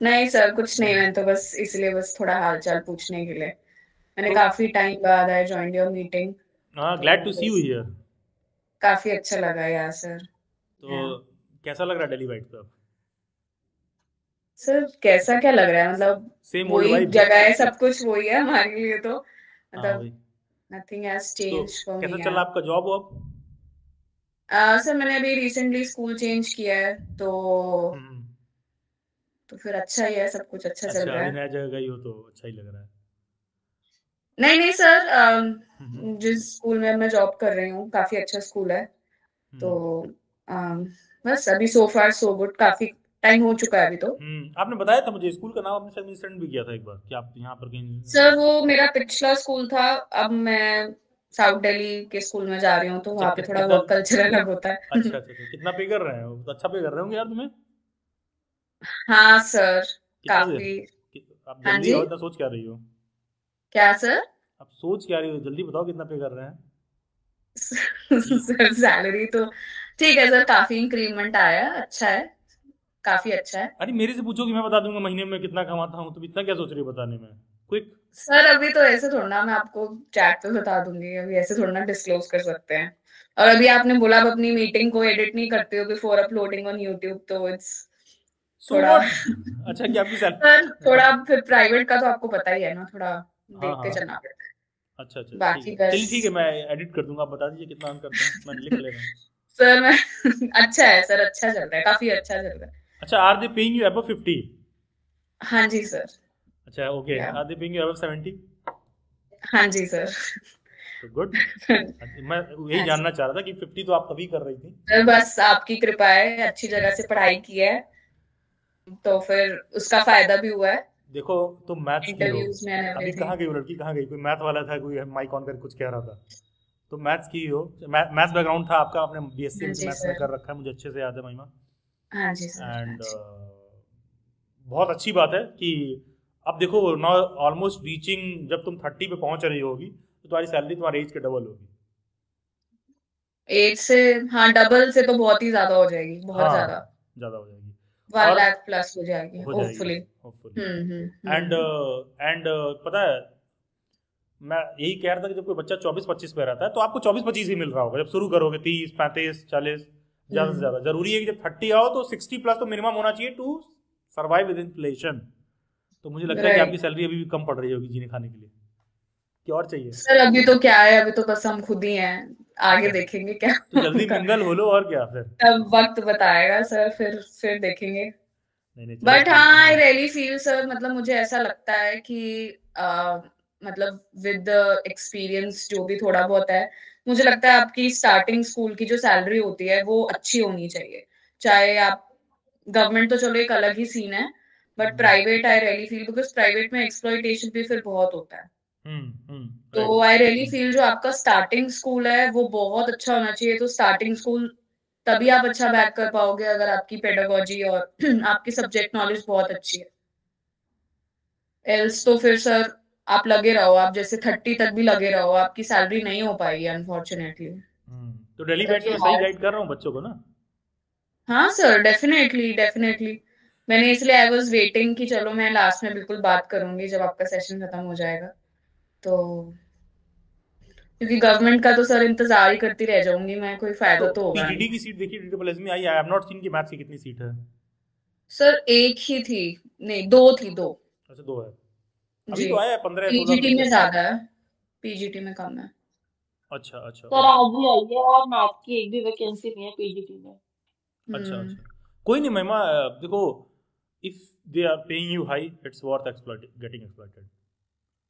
नहीं सर, कुछ नहीं, मैं तो बस इसलिए बस थोड़ा हालचाल पूछने के लिए। मैंने काफी टाइम बाद आई जॉइंड योर मीटिंग। हाँ, glad to see you here. काफी अच्छा लगा यार सर। तो कैसा लग रहा है दिल्ली वाइट पे अब? सर कैसा क्या लग रहा है, मतलब सेम ओल्ड वही वाइब? जगह है, सब कुछ वही है हमारे लिए तो, हाँ मतलब भाई। नथिंग हैज तो चेंज्ड फॉर कैसा मी। चल रहा आपका जॉब अब? सर मैंने अभी रिसेंटली स्कूल चेंज किया है, तो फिर अच्छा ही है, सब कुछ अच्छा चल अच्छा, रहा अभी है। नया जगह गई हो तो अच्छा ही लग रहा है। नहीं सर, जिस स्कूल में मैं जॉब कर रही हूँ काफी अच्छा स्कूल है, तो बस अभी सो फार सो गुड। काफी टाइम हो चुका है अभी तो। आपने बताया था मुझे, स्कूल का नाम आपने शायद सेंड भी किया था एक बार कि आप यहाँ पर कहीं। सर वो मेरा पिछला स्कूल था, अब मैं साउथ दिल्ली के स्कूल में जा रही हूँ, तो वहाँ पे थोड़ा वर्क कल्चर अलग होता है। अच्छा अच्छा, कितना पे कर रहे हैं? तो अच्छा पे कर रहे होंगे यार तुम्हें। हाँ सर, कितना काफी। आप हाँ जल्दी जी, हो, इतना सोच क्या रही हो? क्या सर? आप सोच क्या रही हो, जल्दी बताओ कितना पे कर रहे हैं। सर सैलरी तो ठीक है सर, काफी इंक्रीमेंट आया है, अच्छा है, काफी अच्छा है। अरे मेरे से पूछो कि मैं बता दूंगा महीने में कितना कमाता हूँ, तुम इतना क्या सोच रही हो बताने में? क्विक। सर अभी तो ऐसे थोड़ा ना, मैं आपको चैट पे बता दूंगी, अभी ऐसे थोड़ा ना डिस्क्लोज कर सकते हैं। और अभी आपने बोला आप अपनी मीटिंग को एडिट नहीं करते हो बिफोर अपलोडिंग ऑन यूट्यूब, तो इट्स सो थोड़ा व्हाट? अच्छा, क्या आपकी सर थोड़ा फिर प्राइवेट का तो आपको पता ही है ना, थोड़ा हाँ देख के हाँ, चलना पड़ता है। अच्छा अच्छा, ठीक बाकी है, बस चलिए ठीक है, मैं एडिट कर दूंगा। आप बता दीजिए कितना अर्न करते हैं, मैं लिख ले रहा हूँ। सर मैं अच्छा है सर, अच्छा चल रहा है, काफी अच्छा चल रहा है। अच्छा, are they paying you above 50? हाँ जी सर। अच्छा ओके, या are they paying you above 70? हाँ जी सर। तो गुड। मैं यही जानना चाह रहा था कि 50 तो आप तभी कर रही थी। सर बस आपकी कृपा है, अच्छी जगह से पढ़ाई की है, तो फिर उसका फायदा भी हुआ है देखो, तुम मैथ्स की हो। इंटरव्यूज में एंड अभी एवरीथिंग। कहाँ गई वो लड़की, कहाँ गई? कोई मैथ वाला था, कोई माइक ऑन करके कुछ कह रहा था। तुम मैथ्स की हो, मैथ्स बैकग्राउंड था आपका, आपने बीएससी हाँ जी मैथ्स में सर। कर रखा है, मुझे अच्छे से याद है महिमा। हाँ जी सर। हाँ एंड जी। बहुत अच्छी बात है कि अब देखो नौ ऑलमोस्ट रीचिंग, जब तुम 30 पे पहुंच रही होगी तो तुम्हारी सैलरी तुम्हारे एज के डबल होगी। एज से, हाँ डबल से तो बहुत ही ज्यादा हो जाएगी, बहुत ज्यादा। हाँ, ज़्यादा हो जाएगी 1 और लाख प्लस हो जाएगी हो जाएगी होपफुली। होपफुली। हम्म। एंड पता है, मैं यही कह रहा था कि जब कोई बच्चा 24-25 पे रहता है तो आपको 24-25 ही मिल रहा होगा। जब शुरू करोगे 30-35-40, ज़्यादा से ज़्यादा जरूरी है कि जब 30 आओ तो 60 प्लस तो मिनिमम होना चाहिए टू सर्वाइव विद इन्फ्लेशन। तो मुझे लगता है कि आपकी राइट सैलरी अभी भी कम पड़ रही होगी जीने खाने के लिए। क्या और चाहिए? सर, अभी तो क्या है, अभी तो बस हम खुद ही हैं, आगे अच्छा, देखेंगे क्या तो जल्दी होगा। मिंगल हो लो और क्या फिर। तब वक्त बताएगा सर, फिर देखेंगे। नहीं नहीं, चलो बट ठीक हाँ, आई है। रियली फील सर, मतलब मुझे ऐसा लगता है कि मतलब विद एक्सपीरियंस जो भी थोड़ा बहुत है, मुझे लगता है आपकी स्टार्टिंग स्कूल की जो सैलरी होती है वो अच्छी होनी चाहिए। चाहे आप गवर्नमेंट, तो चलो एक अलग ही सीन है, but private I really feel, because private में एक्सप्लॉइटेशन भी फिर बहुत होता है। तो राइट। आई रियली फील जो आपका स्टार्टिंग स्कूल है वो बहुत अच्छा होना चाहिए। तो स्टार्टिंग स्कूल तभी आप अच्छा बैक कर पाओगे अगर आपकी पेडागोजी और आपकी सब्जेक्ट नॉलेज बहुत अच्छी है। एल्स तो फिर सर आप लगे रहो, आप जैसे 30 तक भी लगे रहो, आपकी सैलरी नहीं हो पाएगी अनफॉर्चुनेटली। तो दिल्ली बैठ में सही गाइड कर रहा हूँ बच्चों को ना? हाँ सर, डेफिनेटली डेफिनेटली। मैंने इसलिए आई वाज वेटिंग कि चलो मैं लास्ट में बिल्कुल बात करूंगी जब आपका सेशन खत्म हो जाएगा, तो क्योंकि गवर्नमेंट का तो सर इंतजार ही करती रह जाऊंगी मैं, कोई फायदा तो तो होगा नहीं। पीजीटी की सीट देखी डीडब्ल्यूएस में आई? आई हैव नॉट सीन कि मैथ्स की कितनी सीट है। सर एक ही थी, नहीं दो थी, दो। अच्छा, 2 है। अभी जी, तो आया है 15-16 पीजीटी में वैकेंसी। ज्यादा है, पीजीटी में कम है। अच्छा अच्छा, सर आज ही आई है और मैथ की एक भी वैकेंसी नहीं है पीजीटी में। अच्छा अच्छा, कोई नहीं महिमा, देखो, if they are paying you high it's worth getting exploited.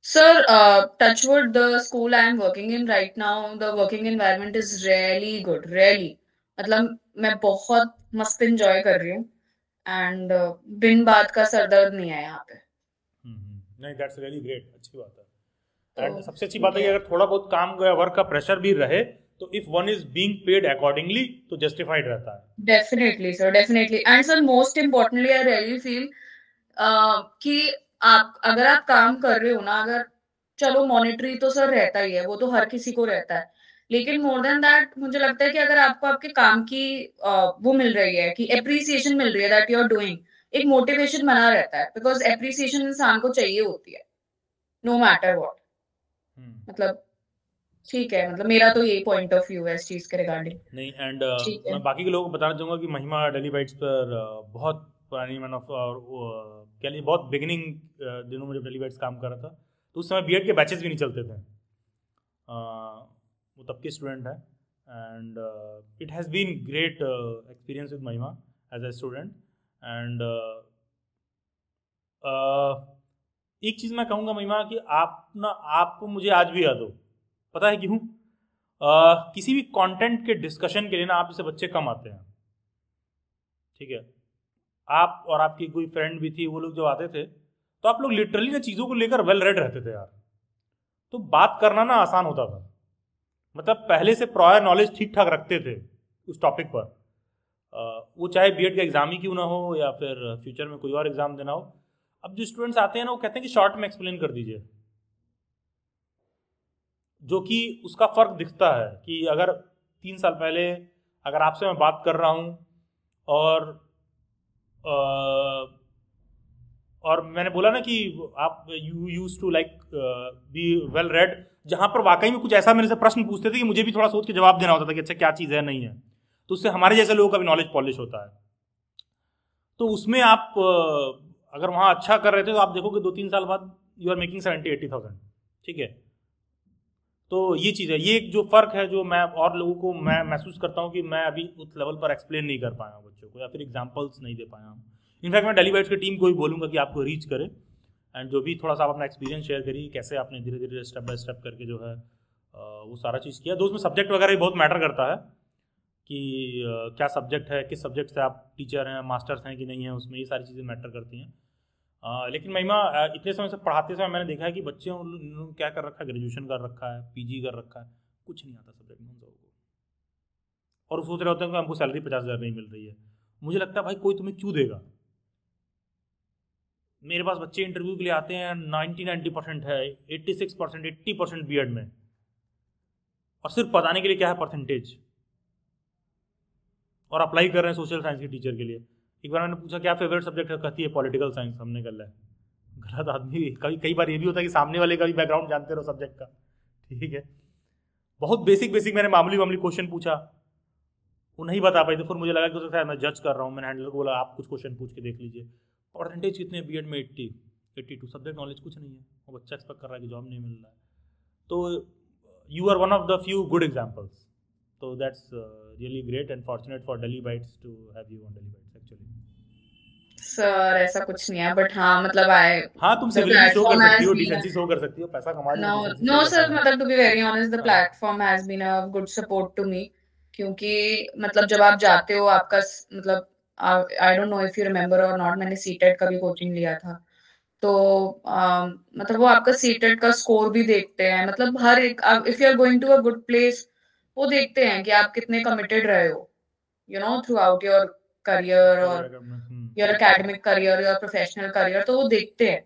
Sir, touchwood, the school I am working in right now, the working environment is really good, really. मतलब मैं बहुत मस्त enjoy कर रही हूँ, and बिन बात का सरदर्द नहीं है यहाँ पे। नहीं, दैट्स रियली ग्रेट, अच्छी बात है। तो एंड सबसे अच्छी बात है कि अगर थोड़ा बहुत काम वर्क का प्रेशर भी रहे तो if one is being paid accordingly तो जस्टिफाइड रहता है। Definitely sir, definitely. And sir most importantly I really feel कि अगर आप काम कर रहे हो ना, अगर चलो मॉनेटरी तो सर रहता ही है, वो तो हर किसी को रहता है, लेकिन मोर देन दैट मुझे लगता है कि अगर आपको आपके काम की वो मिल रही है, कि एप्रिसिएशन मिल रही है दैट यू आर डूइंग, एक मोटिवेशन बना रहता है, बिकॉज एप्रिसिएशन इंसान को चाहिए होती है नो मैटर व्हाट। मतलब ठीक है, मतलब मेरा तो यही पॉइंट ऑफ व्यू है इस चीज के रिगार्डिंग। नहीं एंड ठीक है। मैं बाकी के लोगों को बताना चाहूँगा कि महिमा डेली बाइट्स पर बहुत पुरानी मैन ऑफ और क्या लिए बहुत बिगिनिंग दिनों में जब डेली बाइट्स काम कर रहा था तो उस समय बीएड के बैचेस भी नहीं चलते थे। वो तब के स्टूडेंट है and it has been great experience with Mahima as a student. And एक चीज़ मैं कहूँगा महिमा कि आपको मुझे आज भी याद हो, पता है क्यों? किसी भी कंटेंट के डिस्कशन के लिए ना आप जैसे बच्चे कम आते हैं, ठीक है? आप और आपकी कोई फ्रेंड भी थी, वो लोग जब आते थे तो आप लोग लिटरली ना चीज़ों को लेकर वेल रेड रहते थे यार, तो बात करना ना आसान होता था। मतलब पहले से प्रायर नॉलेज ठीक ठाक रखते थे उस टॉपिक पर, वो चाहे बीएड का एग्जाम ही क्यों ना हो या फिर फ्यूचर में कोई और एग्जाम देना हो। अब जो स्टूडेंट्स आते हैं ना वो कहते हैं कि शॉर्ट में एक्सप्लेन कर दीजिए, जो कि उसका फ़र्क दिखता है कि अगर 3 साल पहले अगर आपसे मैं बात कर रहा हूँ और मैंने बोला ना कि आप you use to like be well read, जहाँ पर वाकई में कुछ ऐसा मेरे से प्रश्न पूछते थे कि मुझे भी थोड़ा सोच के जवाब देना होता था कि अच्छा क्या चीज़ है नहीं है, तो उससे हमारे जैसे लोगों का भी नॉलेज पॉलिश होता है। तो उसमें आप अगर वहाँ अच्छा कर रहे थे तो आप देखोगे 2-3 साल बाद यू आर मेकिंग 70-80,000, ठीक है? तो ये चीज़ है, ये एक जो फ़र्क है जो मैं और लोगों को मैं महसूस करता हूँ कि मैं अभी उस लेवल पर एक्सप्लेन नहीं कर पाया हूँ बच्चों को, या फिर एग्जांपल्स नहीं दे पाया हूँ। इनफैक्ट मैं डेली बाइट्स की टीम को भी बोलूँगा कि आपको रीच करे एंड जो भी थोड़ा सा आप अपना एक्सपीरियंस शेयर करिए, कैसे आपने धीरे धीरे स्टेप बाय स्टेप करके जो है वो सारा चीज़ किया। दोस्त में सब्जेक्ट वगैरह भी बहुत मैटर करता है कि क्या सब्जेक्ट है, किस सब्जेक्ट से आप टीचर हैं, मास्टर्स हैं कि नहीं हैं, उसमें ये सारी चीज़ें मैटर करती हैं। लेकिन महिमा इतने समय से पढ़ाते समय मैंने देखा है कि बच्चे उन्होंने क्या कर रखा है, ग्रेजुएशन कर रखा है, पीजी कर रखा है, कुछ नहीं आता सब्जेक्ट में उन लोगों को, और सोच रहे होते हैं कि हमको सैलरी 50,000 नहीं मिल रही है। मुझे लगता है भाई कोई तुम्हें क्यों देगा? मेरे पास बच्चे इंटरव्यू के लिए आते हैं 90% है, 86%, 80% बीएड में, और सिर्फ बताने के लिए क्या है परसेंटेज, और अप्लाई कर रहे हैं सोशल साइंस के टीचर के लिए। एक बार मैंने पूछा क्या फेवरेट सब्जेक्ट है, कहती है पॉलिटिकल साइंस। हमने कर लिया गलत आदमी। कई बार ये भी होता है कि सामने वाले का भी बैकग्राउंड जानते रहो सब्जेक्ट का, ठीक है? बहुत बेसिक मैंने मामूली क्वेश्चन पूछा, वो नहीं बता पाई, तो फिर मुझे लगा कि उससे मैं जज कर रहा हूँ। मैंने हैंडलर को बोला आप कुछ क्वेश्चन पूछ के देख लीजिए। परसेंटेज कितने बीएड में? 82। सब्जेक्ट नॉलेज कुछ नहीं है, वो बच्चा एक्सपेक्ट कर रहा है कि जॉब नहीं मिल रहा है। तो you are one of the few good examples, so that's really great and fortunate for Delhi Bites to have you on Delhi Bites actually. Sir ऐसा कुछ नहीं है, बट हाँ मतलब तुम सिविलिटी शो कर सकती हो, डिफेंसी शो कर सकती हो, पैसा कमा रही हो। नो सर, मतलब to be very honest the platform has been a good support to me, क्योंकि मतलब जब आप जाते हो आपका मतलब I don't know if you remember और नॉट, मैंने सीटेट का भी कोचिंग लिया था, तो मतलब वो आपका सीटेट का स्कोर भी देखते हैं, मतलब हर एक if you are going to a good place वो देखते हैं कि आप कितने कमिटेड रहे हो, you know, through your career और your academic career, your professional career, तो वो देखते हैं।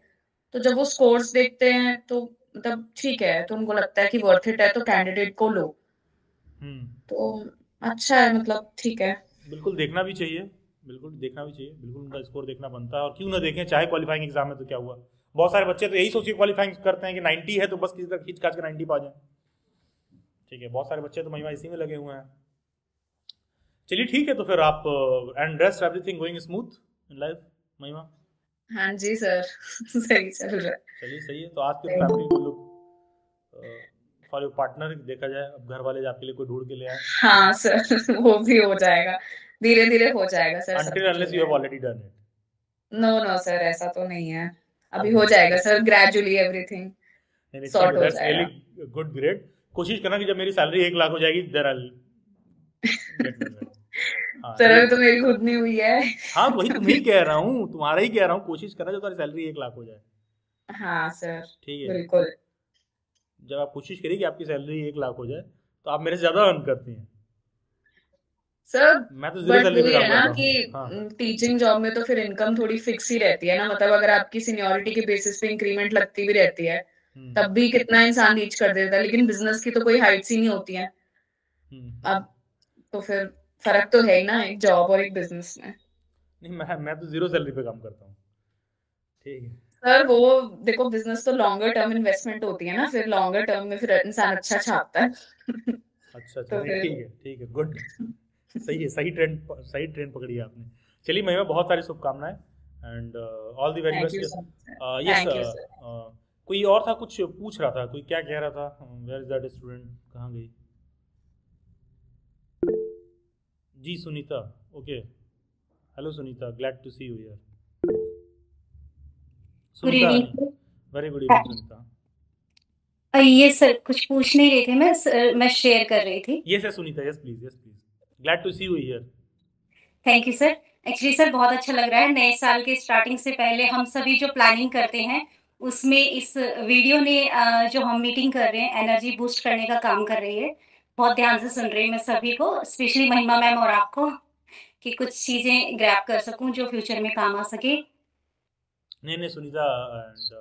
तो जब वो स्कोर्स देखते हैं तो मतलब ठीक है, तो उनको लगता है कि वर्थ इट है तो कैंडिडेट को लो, तो अच्छा है, मतलब ठीक है। बिल्कुल देखना भी चाहिए, बिल्कुल उनका स्कोर देखना बनता है, और क्यों ना देखें, चाहे क्वालिफाइंग एग्जाम है तो क्या हुआ। बहुत सारे बच्चे तो यही सोच के क्वालिफाइंग करते हैं कि 90 है तो बस किसी तक खींच काच के 90 पा जाए, ठीक है? बहुत सारे बच्चे तो महिमा इसी में लगे हुए हैं। चलिए ठीक है, तो फिर आप and rest everything going smooth in life महिमा? हाँ जी सर सही चल रहा है। चलिए सही है। तो आज के फैमिली को लोग फॉर योर पार्टनर देखा जाए, अब घर वाले आपके लिए कोई ढूंढ के ले आए। हाँ सर वो भी हो जाएगा, धीरे धीरे हो जाएगा sir. Until unless you have already done it. No sir ऐसा तो नहीं है, अभी हो जाएगा सर, ग्रेजुअली एवरीथिंग सॉर्ट हो जाएगा। Good, great. कोशिश करना कि जब मेरी सैलरी 1 लाख हो जाएगी सर अभी तो मेरी खुद नहीं हुई है। हाँ तो वही तुम्हें कह रहा हूँ, तुम्हारा ही कह रहा हूँ, कोशिश करना जब तुम्हारी सैलरी 1 लाख हो जाए। हाँ सर ठीक है, बिल्कुल। जब आप कोशिश करिए कि आपकी सैलरी 1 लाख हो जाए, तो आप मेरे से ज्यादा अर्न करती हैं। सर मैं तो जीरो बट सैलरी पे वही काम है ना करता कि हूँ। हाँ टीचिंग जॉब में तो फिर इनकम थोड़ी फिक्स ही रहती है ना, मतलब अगर आपकी सीनियरिटी के बेसिस पे इंक्रीमेंट लगती भी रहती है तब भी कितना इंसान रीच कर देता है, लेकिन बिजनेस की तो कोई हाइट्स ही नहीं होती है। अब तो फिर फर्क तो है ही ना एक जॉब और एक बिजनेस में। नहीं, मैं तो जीरो सैलरी पे काम करता हूँ। ठीक है सर वो देखो बिजनेस तो लॉन्गर टर्म इन्वेस्टमेंट होती है ना, फिर लॉन्गर टर्म में फिर इंसान अच्छा छापता है। अच्छा, तो नहीं फिर ठीक है, गुड। सही है, सही ट्रेंड पकड़ी है आपने। चलिए महिमा, बहुत सारी शुभकामनाएं and all the very thank best. You so much. Yes, thank you sir. कोई और था, कुछ पूछ रहा था, कोई क्या कह रहा था? वेयर इज दैट स्टूडेंट, कहाँ गई? जी Sunita, okay. Hello Sunita, glad to see you here. Good Sunita, evening very good evening Sunita. ये सर कुछ पूछ नहीं रहे थे, मैं शेयर कर रही थी। यस है Sunita, yes please, glad to see you here. Thank you sir. Actually sir बहुत अच्छा लग रहा है, नए साल के स्टार्टिंग से पहले हम सभी जो प्लानिंग करते हैं उसमें इस वीडियो ने जो हम मीटिंग कर रहे हैं एनर्जी बूस्ट करने का काम कर रही है। बहुत ध्यान से सुन रही हूँ मैं सभी को, स्पेशली महिमा मैम और आपको, कि कुछ चीजें ग्रैब कर सकूं जो फ्यूचर में काम आ सके। नहीं सुनीता, एंड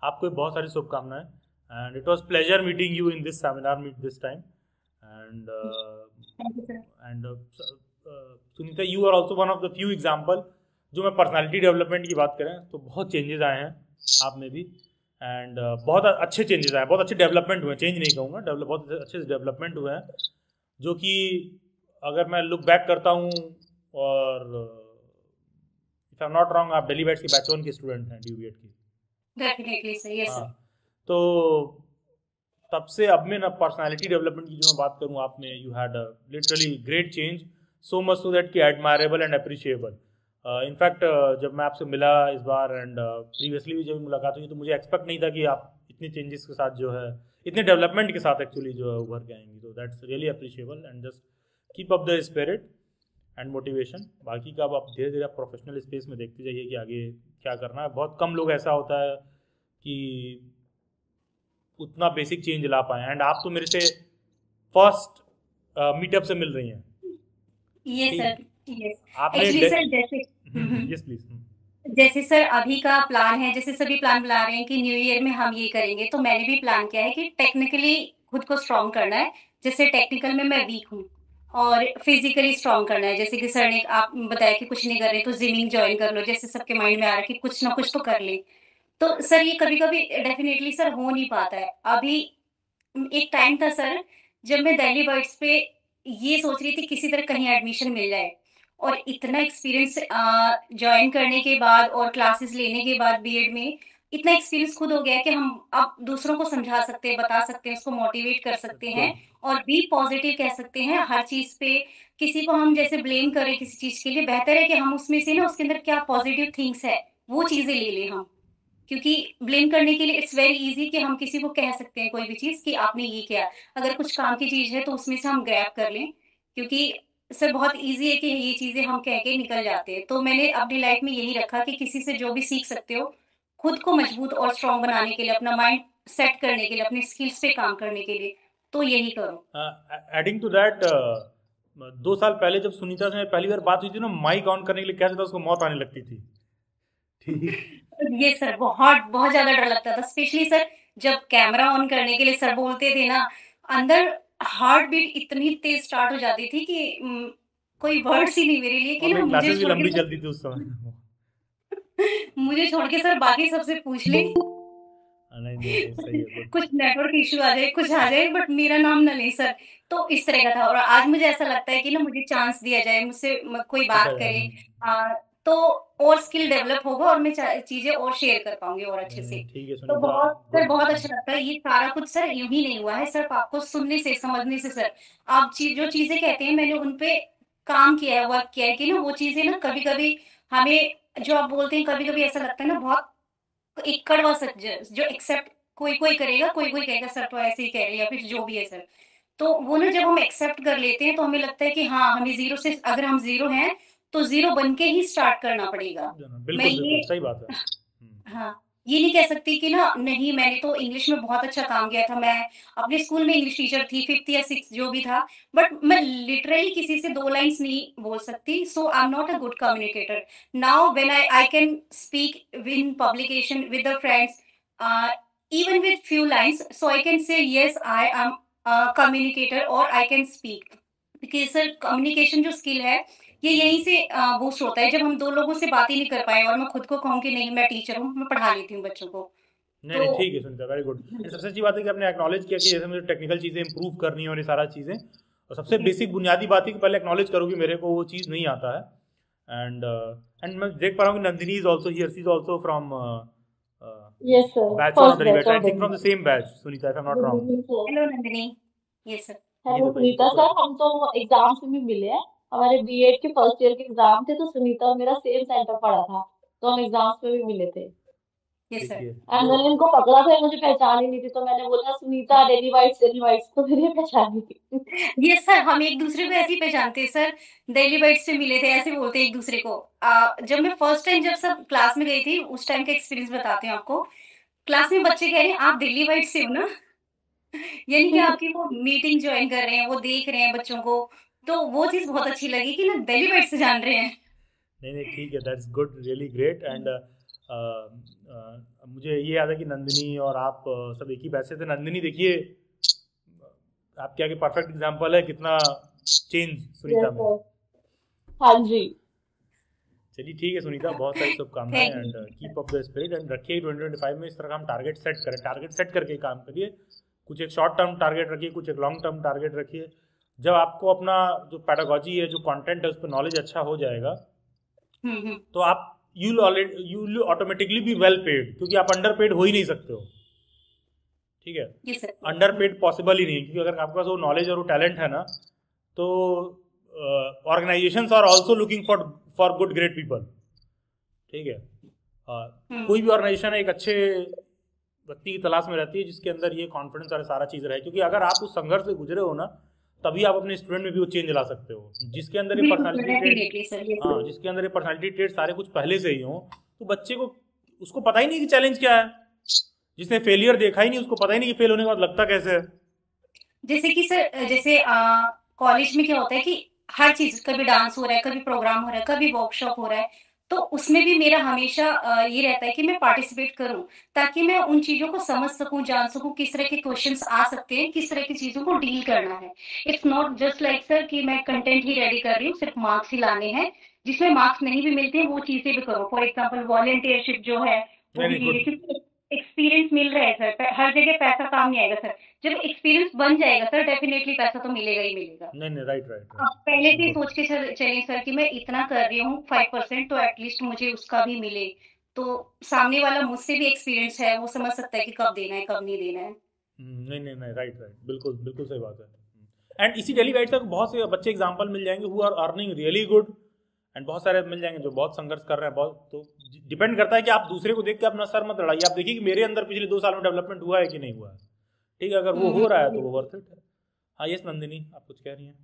आपको बहुत सारी शुभकामनाएं and it was pleasure meeting you in this seminar meet this time and thank you sir. Sunita, you are also one of the few example, जो मैं पर्सनालिटी डेवलपमेंट की बात करें तो बहुत चेंजेस आए हैं आप में भी एंड बहुत अच्छे चेंजेस आए, बहुत अच्छे डेवलपमेंट हुए, चेंज नहीं कहूँगा, बहुत अच्छे डेवलपमेंट हुए हैं, जो कि अगर मैं लुक बैक करता हूँ और if I am not wrong, आप दिल्ली बैट्स के बैच 1 के स्टूडेंट हैं, ड्यूबीएट की। Definitely sir, yes sir. तो तब से अब में ना पर्सनालिटी डेवलपमेंट की जो मैं बात करूँ, आप में you had literally great change, so much so that कि एडमायरेबल एंड अप्रिशिएबल। इनफैक्ट जब मैं आपसे मिला इस बार एंड प्रीवियसली भी जब मुलाकात हुई तो मुझे एक्सपेक्ट नहीं था कि आप इतने चेंजेस के साथ जो है, इतने डेवलपमेंट के साथ एक्चुअली जो है उभर के आएंगी। तो that's really appreciable and just keep up the spirit and motivation. बाकी का अब आप धीरे धीरे आप प्रोफेशनल स्पेस में देखते जाइए कि आगे क्या करना है। बहुत कम लोग ऐसा होता है कि उतना बेसिक चेंज ला पाए एंड आप तो मेरे से फर्स्ट मीटअप से मिल रही हैं। Yes sir, yes. आपने एक्चुअली सर जैसे यस प्लीज। जैसे सर अभी का प्लान है, जैसे सभी प्लान बना रहे हैं कि न्यू ईयर में हम ये करेंगे, तो मैंने भी प्लान किया है कि टेक्निकली खुद को स्ट्रॉन्ग करना है। जैसे टेक्निकल में मैं वीक हूँ और फिजिकली स्ट्रॉन्ग करना है। जैसे कि सर ने आप बताया कि कुछ नहीं कर रहे तो जिमिंग ज्वाइन कर लो, जैसे सबके माइंड में आ रहा है कि कुछ ना कुछ तो कर ले। तो सर ये कभी कभी डेफिनेटली सर हो नहीं पाता है। अभी एक टाइम था सर जब मैं दिल्ली बर्ड्स पे ये सोच रही थी किसी तरह कहीं एडमिशन मिल जाए, और इतना एक्सपीरियंस ज्वाइन करने के बाद और क्लासेस लेने के बाद बीएड में इतना एक्सपीरियंस खुद हो गया है कि हम अब दूसरों को समझा सकते हैं, बता सकते हैं, उसको मोटिवेट कर सकते हैं और भी पॉजिटिव कह सकते हैं हर चीज पे। किसी को हम जैसे ब्लेम करें किसी चीज के लिए, बेहतर है कि हम उसमें से ना उसके अंदर क्या पॉजिटिव थिंग्स है वो चीजें ले लें हम। क्योंकि ब्लेम करने के लिए इट्स वेरी इजी कि हम किसी को कह सकते हैं कोई भी चीज कि आपने ये किया, अगर कुछ काम की चीज है तो उसमें से हम ग्रैब कर लें, क्योंकि सर बहुत इजी है कि ये चीजें हम कह के निकल जाते हैं। तो मैंने अपनी लाइफ में यही रखा कि किसी से जो भी सीख सकते हो, खुद को मजबूत और स्ट्रांग बनाने के लिए, अपना माइंड सेट करने के लिए, अपनी स्किल्स पे काम करने के लिए, तो यही करो। एडिंग टू दैट, 2 साल पहले जब सुनीता से पहली बार बात हुई थी ना, माइक ऑन करने के लिए कैसे था, उसको मौत आने लगती थी। ये सर बहुत बहुत ज्यादा डर लगता था, स्पेशली सर जब कैमरा ऑन करने के लिए सर बोलते थे ना, अंदर हार्ट बीट इतनी तेज स्टार्ट हो जाती थी कि कोई वर्ड्स ही नहीं मेरे लिए कि ना मुझे भी लंबी चलती थी उस समय। मुझे छोड़ के सर बाकी सबसे पूछ ले। नहीं, सही है। कुछ नेटवर्क इशू आ जाए, कुछ आ जाए, बट मेरा नाम ना ले सर। तो इस तरह का था और आज मुझे ऐसा लगता है कि ना मुझे चांस दिया जाए, मुझसे कोई बात करे तो और स्किल डेवलप होगा और मैं चीजें और शेयर कर पाऊंगी और अच्छे से। ठीक है तो सुनीता, बहुत अच्छा लगता है। ये सारा कुछ सर यूं ही नहीं हुआ है, सिर्फ आपको सुनने से समझने से सर। आप जो चीजें कहते हैं मैंने उन पे काम किया है, वर्क किया है कि ना वो चीजें ना कभी कभी हमें जो आप बोलते हैं कभी कभी ऐसा लगता है ना बहुत एक कड़वा सच जो एक्सेप्ट कोई कोई करेगा, कोई कोई कहेगा सर तो ऐसे ही कह रहे हैं या फिर जो भी है सर। तो वो ना जब हम एक्सेप्ट कर लेते हैं तो हमें लगता है कि हाँ हमें जीरो से, अगर हम जीरो हैं तो जीरो बन के ही स्टार्ट करना पड़ेगा। मैं बिल्कुल ये सही बात है। हाँ ये नहीं कह सकती कि ना नहीं मैंने तो इंग्लिश में बहुत अच्छा काम किया था, मैं अपने स्कूल में इंग्लिश टीचर थी 5th या 6th जो भी था, बट मैं लिटरली किसी से 2 लाइन्स नहीं बोल सकती, so I am not a good communicator. Now when I can speak in publication with the friends, even with few lines, so I can say yes, I am a communicator or I can speak, because sir communication जो skill है ये यहीं से boost होता है, जब हम दो लोगों से बात ही नहीं कर पाए और मैं खुद को कहूँ कि नहीं मैं टीचर हूँ, मैं पढ़ा लेती हूँ बच्चों को। नहीं नहीं ठीक है सुनीता, वेरी गुड। सबसे अच्छी बात है कि आपने एक्नॉलेज किया कि जैसे मुझे टेक्निकल चीज़ें इंप्रूव करनी है और ये सारा चीज़ें, और सबसे बेसिक बुनियादी बात है कि पहले एक्नॉलेज करो कि मेरे को वो चीज़ नहीं आता है। एंड मैं देख पा रहा हूँ कि Nandini is also here, she is also from Yes, sir. Batch First of batch derivative, I of think from the Delhi. Same batch Sunita, if I am not Good wrong. evening, sir. Hello Nandini. Yes sir. Hello बताइए सुनीता पूरा। Sir, हम तो exams में भी मिले हैं। हमारे BEd के फर्स्ट ईयर के एग्जाम थे, तो सुनीता और मेरा सेम सेंटर पड़ा था, तो हम एग्जाम्स में भी मिले थे। Yes sir. देखिए एंड मैंने इनको पकड़ा था, मुझे पहचान ही नहीं थी, तो मैंने बोला सुनीता डेली वाइट्स, तो मेरी पहचान नहीं थी। यस सर, हम एक दूसरे को ऐसे ही पहचानते हैं सर, डेली बाइट्स से मिले थे ऐसे बोलते हैं एक दूसरे को। जब मैं फर्स्ट टाइम जब सब क्लास में गई थी उस टाइम का एक्सपीरियंस बताती हूँ आपको। क्लास में बच्चे कह रहे हैं आप दिल्ली वाइट से हो ना, यानी कि आपकी वो मीटिंग ज्वाइन कर रहे हैं, वो देख रहे हैं बच्चों को, तो वो चीज बहुत अच्छी लगी कि ना दिल्ली वाइट से जान रहे हैं। नहीं नहीं ठीक है, that's good, really great. And मुझे ये याद है कि नंदिनी और आप सब एक ही बैच से थे। नंदिनी देखिए आपके आगे परफेक्ट एग्जांपल है कितना चेंज सुनीता यस में। सर। हाँ जी। चलिए ठीक है सुनीता, बहुत सारी शुभकामनाएं thank and you. Keep up the spirit and रखिए 2025 में इस तरह का हम टारगेट सेट करें, टारगेट सेट करके काम करिए। कुछ एक शॉर्ट टर्म टारगेट रखिए, कुछ एक लॉन्ग टर्म टारगेट रखिए। जब आपको अपना जो पैडागॉजी है, जो कंटेंट है, उस पर नॉलेज अच्छा हो जाएगा तो आप you automatically be well paid, क्योंकि आप अंडर पेड हो ही नहीं सकते हो। ठीक है, yes sir. Under paid possible ही नहीं, क्योंकि अगर आपके पास वो नॉलेज और वो टैलेंट है ना, तो organisations are also looking for good great people. ठीक है, कोई भी ऑर्गेनाइजेशन एक अच्छे व्यक्ति की तलाश में रहती है जिसके अंदर ये कॉन्फिडेंस और सारा चीज़ रहे, क्योंकि अगर आप उस संघर्ष से गुजरे हो ना, तभी आप अपने स्टूडेंट में भी वो चेंज ला सकते हो। जिसके अंदर ये पर्सनालिटी ट्रेट, हाँ, जिसके अंदर ये पर्सनालिटी ट्रेट सारे कुछ पहले से ही हो, तो बच्चे को उसको पता ही नहीं कि चैलेंज क्या है। जिसने फेलियर देखा ही नहीं उसको पता ही नहीं कि फेल होने के बाद लगता कैसे है। जैसे कि सर, जैसे कॉलेज में क्या होता है कि हर चीज, कभी डांस हो रहा है, कभी प्रोग्राम हो रहा है, कभी वर्कशॉप हो रहा है, तो उसमें भी मेरा हमेशा ये रहता है कि मैं पार्टिसिपेट करूं, ताकि मैं उन चीजों को समझ सकूं, जान सकूं किस तरह के क्वेश्चंस आ सकते हैं, किस तरह की चीजों को डील करना है। It's not just like sir कि मैं कंटेंट ही रेडी कर रही हूँ, सिर्फ मार्क्स ही लाने हैं। जिसमें मार्क्स नहीं भी मिलते हैं वो चीजें भी करो, फॉर एग्जाम्पल वॉलेंटियरशिप जो है वो नहीं भी नहीं कीजिए, गुड, क्योंकि एक्सपीरियंस मिल रहा है सर, हर जगह पैसा काम नहीं आएगा सर, जब एक्सपीरियंस बन जाएगा सर डेफिनेटली पैसा तो मिलेगा ही मिलेगा। नहीं नहीं राइट राइट आप पहले से ही बिल्कुल। सोच के चलिए सर कि मैं इतना कर रही हूँ 5%, तो एटलीस्ट मुझे उसका भी मिले, तो सामने वाला मुझसे भी एक्सपीरियंस है, वो समझ सकता है कि कब देना है कब नहीं देना है। नहीं नहीं नहीं राइट राइट, बिल्कुल बिल्कुल सही बात है। एंड इसी डेली गाइड तक बहुत से बच्चे एग्जांपल मिल जाएंगे who are earning really good, and बहुत सारे मिल जाएंगे जो बहुत संघर्ष कर रहे हैं बहुत। तो डिपेंड करता है कि आप दूसरे को देख के अपना सर मत लड़ाइए, आप देखिए कि मेरे अंदर पिछले 2 साल में डेवलपमेंट हुआ है कि नहीं हुआ है। ठीक है, अगर वो हो रहा है तो वो वर्थ इट है। हाँ यस नंदिनी, आप कुछ कह रही हैं।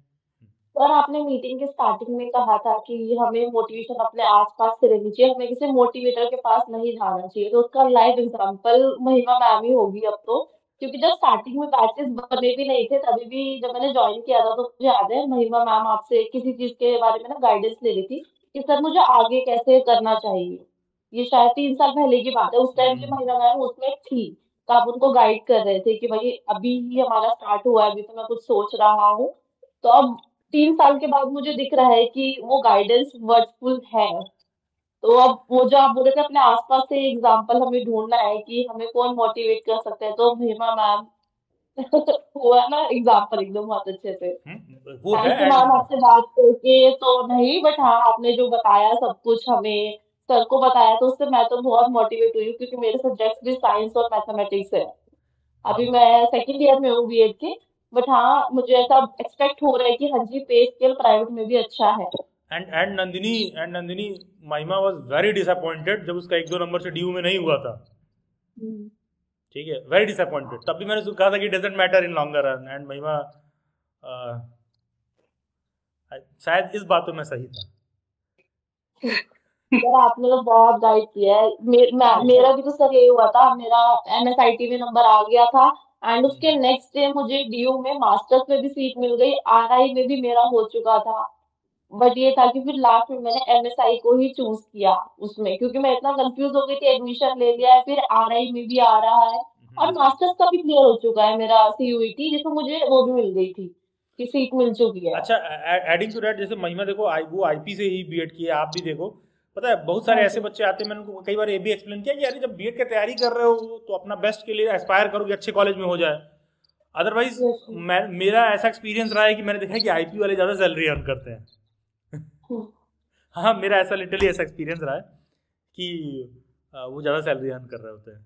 सर आपने मीटिंग के स्टार्टिंग में कहा था कि हमें मोटिवेशन अपने आसपास से रहनी चाहिए, हमें किसी मोटिवेटर के पास नहीं जाना चाहिए, तो उसका लाइव एग्जांपल महिमा मैम ही होगी अब तो। क्योंकि जब स्टार्टिंग में बैचेस बने भी नहीं थे, तभी भी जब मैंने ज्वाइन किया था, तो मुझे याद है महिमा मैम आपसे किसी चीज के बारे में ना गाइडेंस ले रही थी कि सर मुझे आगे कैसे करना चाहिए। ये शायद 3 साल पहले की बात है, उस टाइम की महिमा मैम उसमें थी, तो आप उनको गाइड कर रहे थे कि भाई अभी ही हमारा स्टार्ट हुआ है, अभी तो मैं कुछ सोच रहा हूँ। तो अब 3 साल के बाद मुझे दिख रहा है कि वो गाइडेंस वर्थफुल है। तो अब वो जो आप बोले थे अपने आसपास से एग्जाम्पल हमें ढूंढना है कि हमें कौन मोटिवेट कर सकता है, तो महिमा मैम हुआ ना एग्जाम्पल एकदम बहुत अच्छे से। वो है। थैंक यू मैम, एंड आपसे बात करके तो नहीं, बट हाँ आपने जो बताया सब कुछ हमें सर को बताया, तो उससे मैं तो बहुत मोटिवेट हुई हूँ, क्योंकि मेरे सब्जेक्ट भी साइंस और मैथमेटिक्स है। अभी मैं सेकंड ईयर में हूँ बीएड के, बट हाँ मुझे ऐसा एक्सपेक्ट हो रहा है कि हाँ जी पे स्केल प्राइवेट में भी अच्छा है। नंदिनी महिमा वाज वेरी डिसअपॉइंटेड जब उसका 1-2 नंबर से ड्यू में नहीं हुआ था। हम्म। ठीक है, वेरी डिसअपॉइंटेड। तब भी मैंने उसको कहा था कि doesn't matter in longer run, and महिमा शायद इस बात में मैं सही था। सर आपने तो बहुत गाइड किया है। मेरा भी तो सर यही हुआ था, मेरा एमएसआईटी में नंबर आ गया था एंड उसके नेक्स्ट डे मुझे डीयू में मास्टर्स में भी सीट मिल गई, आरआई में भी मेरा हो चुका था। बट ये था कि फिर लास्ट में मैंने एमएसआई को ही चूज किया उसमें, क्योंकि मैं इतना कंफ्यूज हो गई थी। एडमिशन ले लिया है, फिर आरआई में भी आ रहा है और मास्टर्स का भी क्लियर हो चुका है मेरा सीयूईटी, जिसमें मुझे वो भी मिल गई थी कि सीट मिल चुकी है। अच्छा, एडिंग टू दैट, जैसे महिमा देखो वो आईपी से ही बीएड किया, आप भी देखो, पता है बहुत सारे हाँ ऐसे जी। बच्चे आते हैं, मैंने उनको कई बार ये भी एक्सप्लेन किया कि यार जब बीएड की तैयारी कर रहे हो तो अपना बेस्ट के लिए एस्पायर करो कि अच्छे कॉलेज में हो जाए। Otherwise yes. मेरा ऐसा एक्सपीरियंस रहा है कि मैंने देखा है कि आईपी वाले ज़्यादा सैलरी अर्न करते हैं। हाँ, मेरा ऐसा लिटरली ऐसा एक्सपीरियंस रहा है कि वो ज़्यादा सैलरी अर्न कर रहे होते हैं।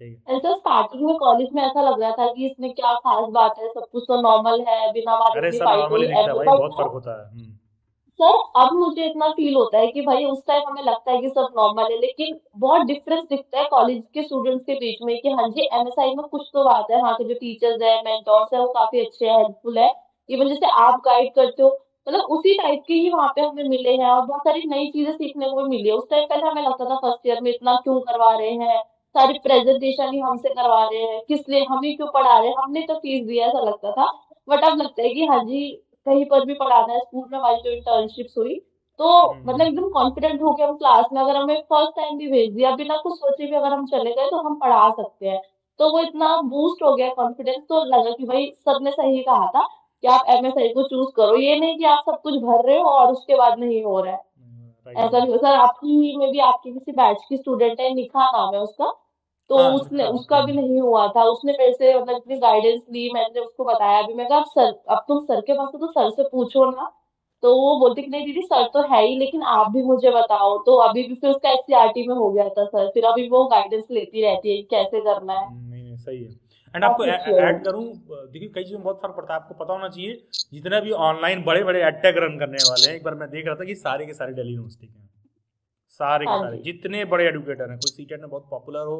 ठीक है। ऐसा स्टार्टिंग में कॉलेज में ऐसा लग रहा था कि इसमें क्या खास बात है, सब कुछ तो नॉर्मल है, बिना बात अरे इतनी सब फाइट नॉर्मली हुई दिखता है ऐसे। भाई, बहुत बट फर्क होता है। सर अब मुझे इतना फील होता है कि भाई उस टाइम हमें लगता है कि सब नॉर्मल है, लेकिन बहुत डिफरेंस दिखता है कॉलेज के स्टूडेंट्स के बीच में कि हाँ जी एमएसआई में कुछ तो बात है, वहाँ के जो टीचर्स है, मेंटोर्स है, वो काफी अच्छे हैं, हेल्पफुल है। इवन जैसे आप गाइड करते हो, मतलब उसी टाइप के ही वहाँ पे हमें मिले हैं और बहुत सारी नई चीजें सीखने को भी मिली है। उस टाइम पहले हमें लगता था फर्स्ट ईयर में इतना क्यों करवा रहे हैं, सारी प्रेजेंटेशन ही हमसे करवा रहे हैं, किस लिए, हम ही क्यों पढ़ा रहे हैं, हमने तो फीस दिया, ऐसा लगता था। बट अब लगता है कि हाँ जी कहीं पर भी पढ़ाना है। स्कूल में हमारी जो इंटर्नशिप्स हुई, तो मतलब हम्म। एकदम कॉन्फिडेंट हो गया हम क्लास में, अगर हमें फर्स्ट टाइम भी भेज दिया बिना कुछ सोचे भी अगर हम चले गए तो हम पढ़ा सकते हैं। तो वो इतना बूस्ट हो गया कॉन्फिडेंस, तो लगा कि भाई सबने सही कहा था कि आप एमएसआई को चूज करो, ये नहीं कि आप सब कुछ भर रहे हो और उसके बाद नहीं हो रहा है। राइट ऐसा राइट। नहीं हो सर, आपकी में भी आपके किसी बैच की स्टूडेंट है, निखा नाम है उसका, तो हाँ उसने, लिखा। उसका भी नहीं हुआ था। उसने मेरे से मतलब इतनी गाइडेंस ली, मैंने उसको बताया भी, मैं कहा अब सर, अब तुम सर के पास हो तो सर से पूछो ना। तो वो बोलती कि नहीं दीदी सर तो है ही, लेकिन आप भी मुझे बताओ। तो अभी भी फिर उसका एससीईआरटी में हो गया था सर, फिर अभी वो गाइडेंस लेती रहती है कि कैसे करना है। नहीं नहीं सही है। एंड आपको काफी अच्छी है वो। ऐड करूं, देखिए कई चीज़ों में बहुत फर्क पड़ता है, आपको पता होना चाहिए। जितने भी ऑनलाइन बड़े बड़े एडटेक रन करने वाले हैं, एक बार मैं देख रहा था कि सारे के सारे दिल्ली यूनिवर्सिटी के हैं। सारे के हाँ सारे जी। जितने बड़े एडुकेटर हैं, कोई सीटेट में बहुत पॉपुलर हो,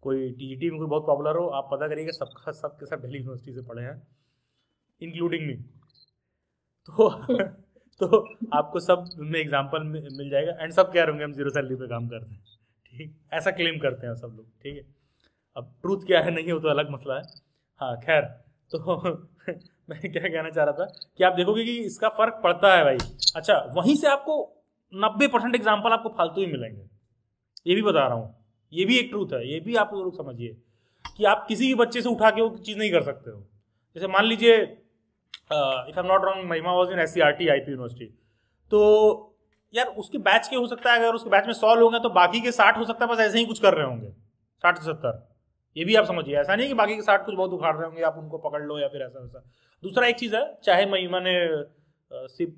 कोई टीजीटी में कोई बहुत पॉपुलर हो, आप पता करिएगा सबका सब के सब दिल्ली यूनिवर्सिटी से पढ़े हैं, इंक्लूडिंग मी। तो तो आपको सब में एग्जाम्पल मिल जाएगा एंड सब कह रहे होंगे हम जीरो सैलरी पे काम करते हैं। ठीक, ऐसा क्लेम करते हैं सब लोग। ठीक है, अब ट्रूथ क्या है नहीं हो तो अलग मसला है। हाँ खैर, तो मैं क्या कहना चाह रहा था कि आप देखोगे कि इसका फर्क पड़ता है भाई। अच्छा, वहीं से आपको 90% एग्जाम्पल आपको फालतू ही मिलेंगे, ये भी बता रहा हूँ। ये भी एक ट्रूथ है, ये भी आप लोग समझिए कि आप किसी भी बच्चे से उठा के वो चीज़ नहीं कर सकते हो। जैसे मान लीजिए if I am not wrong, Mahima was in SCERT IP university, तो यार उसके बैच के हो सकता है, अगर उसके बैच में 100 लोग हैं तो बाकी के 60 हो सकता है बस ऐसे ही कुछ कर रहे होंगे, 60 से 70। ये भी आप समझिए, ऐसा नहीं कि बाकी के 60 कुछ बहुत उखाड़ रहे होंगे, आप उनको पकड़ लो या फिर ऐसा वैसा। दूसरा एक चीज़ है, चाहे महिमा ने सिर्फ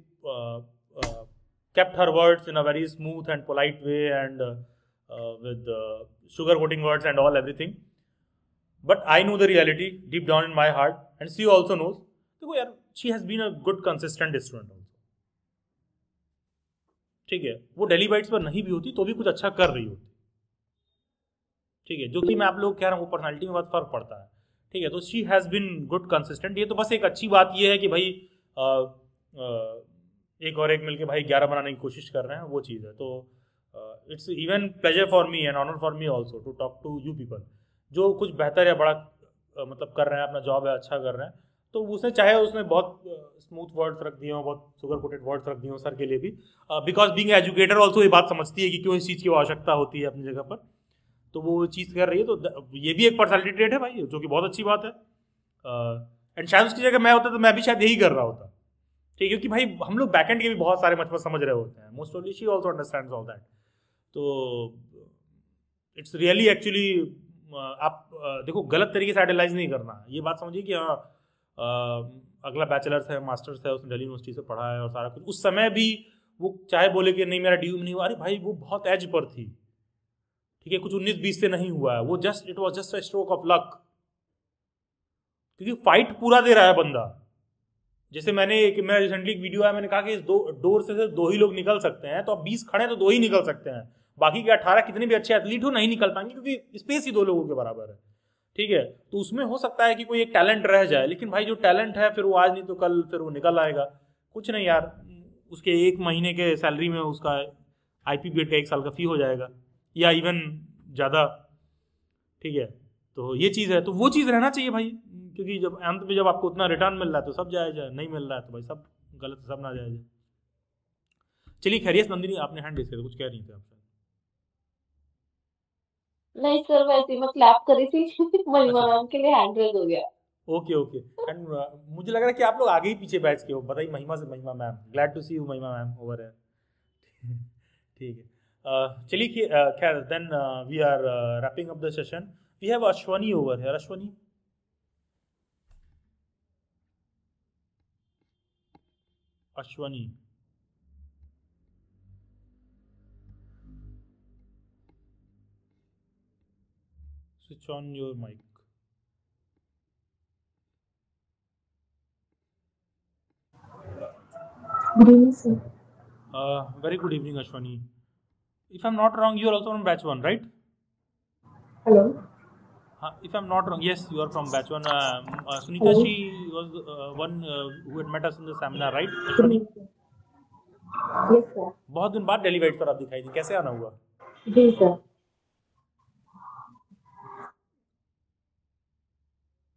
kept her words in a very smooth and polite way and with sugar coating words and all everything, but I know the reality deep down in my heart and she also knows। देखो यार, she has been a good consistent student also। ठीक है, वो daily bytes पर नहीं भी होती तो भी कुछ अच्छा कर रही होती। ठीक है, जो कि मैं आप लोग कह रहा हूँ वो पर्सनालिटी में बहुत फर्क पड़ता है। ठीक है, तो she has been good consistent. ये तो बस एक अच्छी बात ये है कि भाई एक और एक मिलके भाई 11 बनाने की कोशिश कर रहे हैं, वो चीज़ है। तो it's even pleasure for me and honour for me also to talk to you people जो कुछ बेहतर या बड़ा मतलब कर रहे हैं, अपना जॉब है अच्छा कर रहे हैं। तो उसने चाहे उसने बहुत स्मूथ वर्ड्स रख दिए हों, बहुत शुगर कोटेड वर्ड्स रख दिए हों सर के लिए भी, बिकॉज बीइंग एजुकेटर ऑल्सो ये बात समझती है कि क्यों इस चीज़ की आवश्यकता होती है अपनी जगह पर, तो वो चीज़ कर रही है। तो ये भी एक पर्सनैलिटी ट्रेट है भाई, जो कि बहुत अच्छी बात है। एंड शायद उसकी जगह मैं होता तो मैं भी शायद यही कर रहा होता। ठीक है, क्योंकि भाई हम लोग बैकएंड के भी बहुत सारे मचमच समझ रहे होते हैं, most ऑफली she also understands all that. तो इट्स रियली एक्चुअली आप देखो गलत तरीके से आइडियलाइज नहीं करना, ये बात समझिए कि हाँ अगला बैचलर्स है, मास्टर्स है, उसने दिल्ली यूनिवर्सिटी से पढ़ा है और सारा कुछ, उस समय भी वो चाहे बोले कि नहीं मेरा ड्यू नहीं हुआ, अरे भाई वो बहुत एज पर थी। ठीक है, कुछ 19-20 से नहीं हुआ है, वो just it was just a stroke of luck, क्योंकि फाइट पूरा दे रहा है बंदा। जैसे मैं रिसेंटली एक वीडियो आया, मैंने कहा कि इस डोर से सिर्फ 2 ही लोग निकल सकते हैं, तो अब 20 खड़े हैं तो 2 ही निकल सकते हैं, बाकी के 18 कितने भी अच्छे एथलीट हो नहीं निकल पाएंगे, क्योंकि स्पेस ही 2 लोगों के बराबर है। ठीक है, तो उसमें हो सकता है कि कोई एक टैलेंट रह जाए, लेकिन भाई जो टैलेंट है फिर वो आज नहीं तो कल फिर वो निकल आएगा। कुछ नहीं यार, उसके 1 महीने के सैलरी में उसका IPBED का 1 साल का फी हो जाएगा या इवन ज़्यादा, ठीक है। तो ये चीज़ है, तो वो चीज़ रहना चाहिए भाई, क्योंकि जब अंत में जब आपको उतना रिटर्न मिल रहा है तो सब जायज़ है, नहीं मिल रहा है तो भाई सब गलत, सब ना जायज़ है। चलिए खैरियत। नंदिनी आपने हैंड रेज किया, कुछ कह रही थे आप? नहीं सर, वैसे ही मैं क्लैप करी थी महिमा मैम के लिए हैंड रेज हो गया। Okay okay. एंड मुझे लग रहा है कि आप लोग आगे ही पीछे बैच के हो, बताइए महिमा से Mahima ma'am. Glad to see you Mahima ma'am over है। ठीक है, चलिए खैर then we are wrapping up the session. We have Ashwani over है। Ashwani, Ashwani switch on your mic. Good evening, sir. Very good evening, Ashwani. If I'm not wrong, you are also from batch 1, right? Hello. If I'm not wrong, yes, you are from batch 1. Sunita, Hello. she was one who had met us in the seminar, right? Ashwani? Yes, sir. बहुत दिन बाद daily white पर आप दिखाई दी, कैसे आना हुआ? जी sir.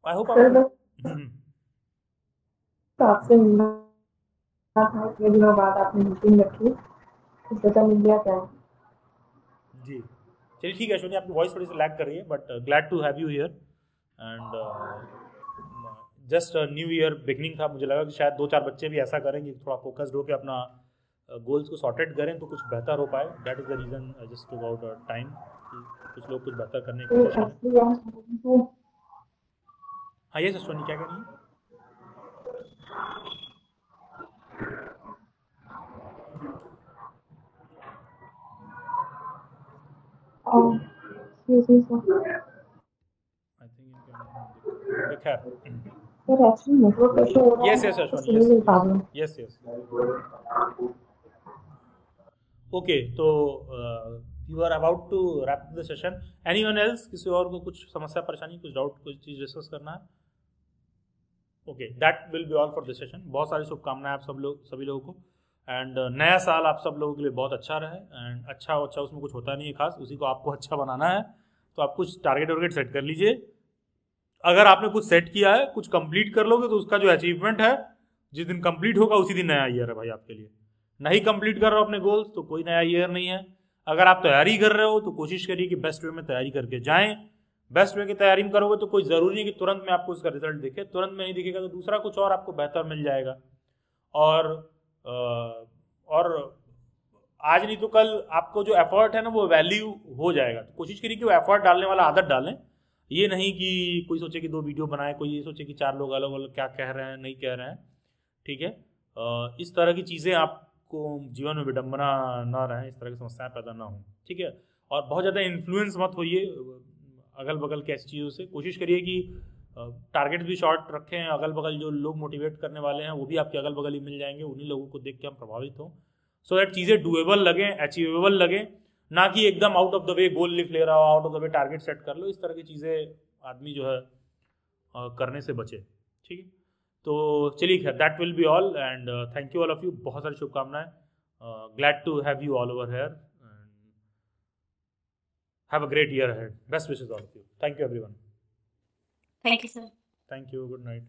I hope sir आप आपसे मिलना था, इतने दिनों बाद आपने मीटिंग रखी, तो सोचा मिल गया क्या। जी चलिए ठीक है। अश्वनी, आपकी वॉइस थोड़ी सी लैग कर रही है, but glad to have you here. And just new year beginning था, मुझे लगा कि शायद 2-4 बच्चे भी ऐसा करेंगे, थोड़ा फोकस्ड होकर अपना गोल्स को सॉर्टेड करें तो कुछ बेहतर हो पाए। That is the reason I just took out time कि कुछ लोग कुछ बेहतर करने की कोशिश करें। हाँ यस अश्वनी, क्या कह रही है? आई थिंक खैर सर एक्चुअली नेटवर्क इशू हो रहा है। Yes, Ashwani. Yes. Okay, तो you are about to wrap the session. Anyone else? किसी और को कुछ समस्या, परेशानी, कुछ डाउट, कुछ चीज़ डिस्कस करना है? Okay, that will be all for the session. बहुत सारी शुभकामनाएं आप सभी लोगों को। एंड नया साल आप सब लोगों के लिए बहुत अच्छा रहे। एंड अच्छा उसमें कुछ होता नहीं है खास, उसी को आपको अच्छा बनाना है। तो आप कुछ टारगेट सेट कर लीजिए। अगर आपने कुछ सेट किया है, कुछ कंप्लीट कर लोगे तो उसका जो अचीवमेंट है, जिस दिन कंप्लीट होगा उसी दिन नया ईयर है भाई आपके लिए। नहीं कंप्लीट कर रहे हो अपने गोल्स तो कोई नया ईयर नहीं है। अगर आप तैयारी कर रहे हो तो कोशिश करिए कि बेस्ट वे में तैयारी करके जाएं। बेस्ट वे की तैयारी में करोगे तो कोई ज़रूरी नहीं कि तुरंत में आपको उसका रिजल्ट दिखे। तुरंत में नहीं दिखेगा तो दूसरा कुछ और आपको बेहतर मिल जाएगा। और आज नहीं तो कल आपको जो एफर्ट है ना वो वैल्यू हो जाएगा। तो कोशिश करिए कि वो एफर्ट डालने वाला आदत डालें। ये नहीं कि कोई सोचे कि 2 वीडियो बनाए, कोई ये सोचे कि 4 लोग अलग अलग क्या कह रहे हैं, नहीं कह रहे हैं, ठीक है। इस तरह की चीज़ें आपको जीवन में विडंबना ना रहें, इस तरह की समस्याएं पैदा ना हों, ठीक है। और बहुत ज़्यादा इन्फ्लुएंस मत होइए अगल बगल की ऐसी चीज़ों से। कोशिश करिए कि टारगेट भी शॉर्ट रखें। अगल बगल जो लोग मोटिवेट करने वाले हैं वो भी आपके अगल बगल ही मिल जाएंगे। उन्हीं लोगों को देख के हम प्रभावित हों, सो दैट चीज़ें डूएबल लगें, अचीवेबल लगें, ना कि एकदम आउट ऑफ द वे गोल लिख ले रहा हो, out of the way target set कर लो। इस तरह की चीज़ें आदमी जो है करने से बचे, ठीक है। तो चलिए खैर, that will be all and thank you all of you. बहुत सारी शुभकामनाएं। Glad to have you all over here and have a great year ahead. Best wishes all of you. Thank you everyone. Thank you sir. Thank you. Good night.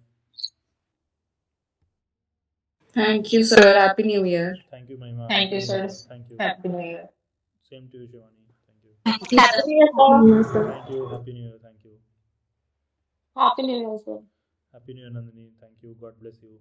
Thank you, sir. Happy New Year. Thank you, Mahima. Thank you, sir. Thank you. Happy New Year. Same to you, Shivani. Thank you. Happy New Year, sir. Thank you. Happy New Year. Thank you. Happy New Year, sir. Happy New Year, Nandini. Thank you. God bless you.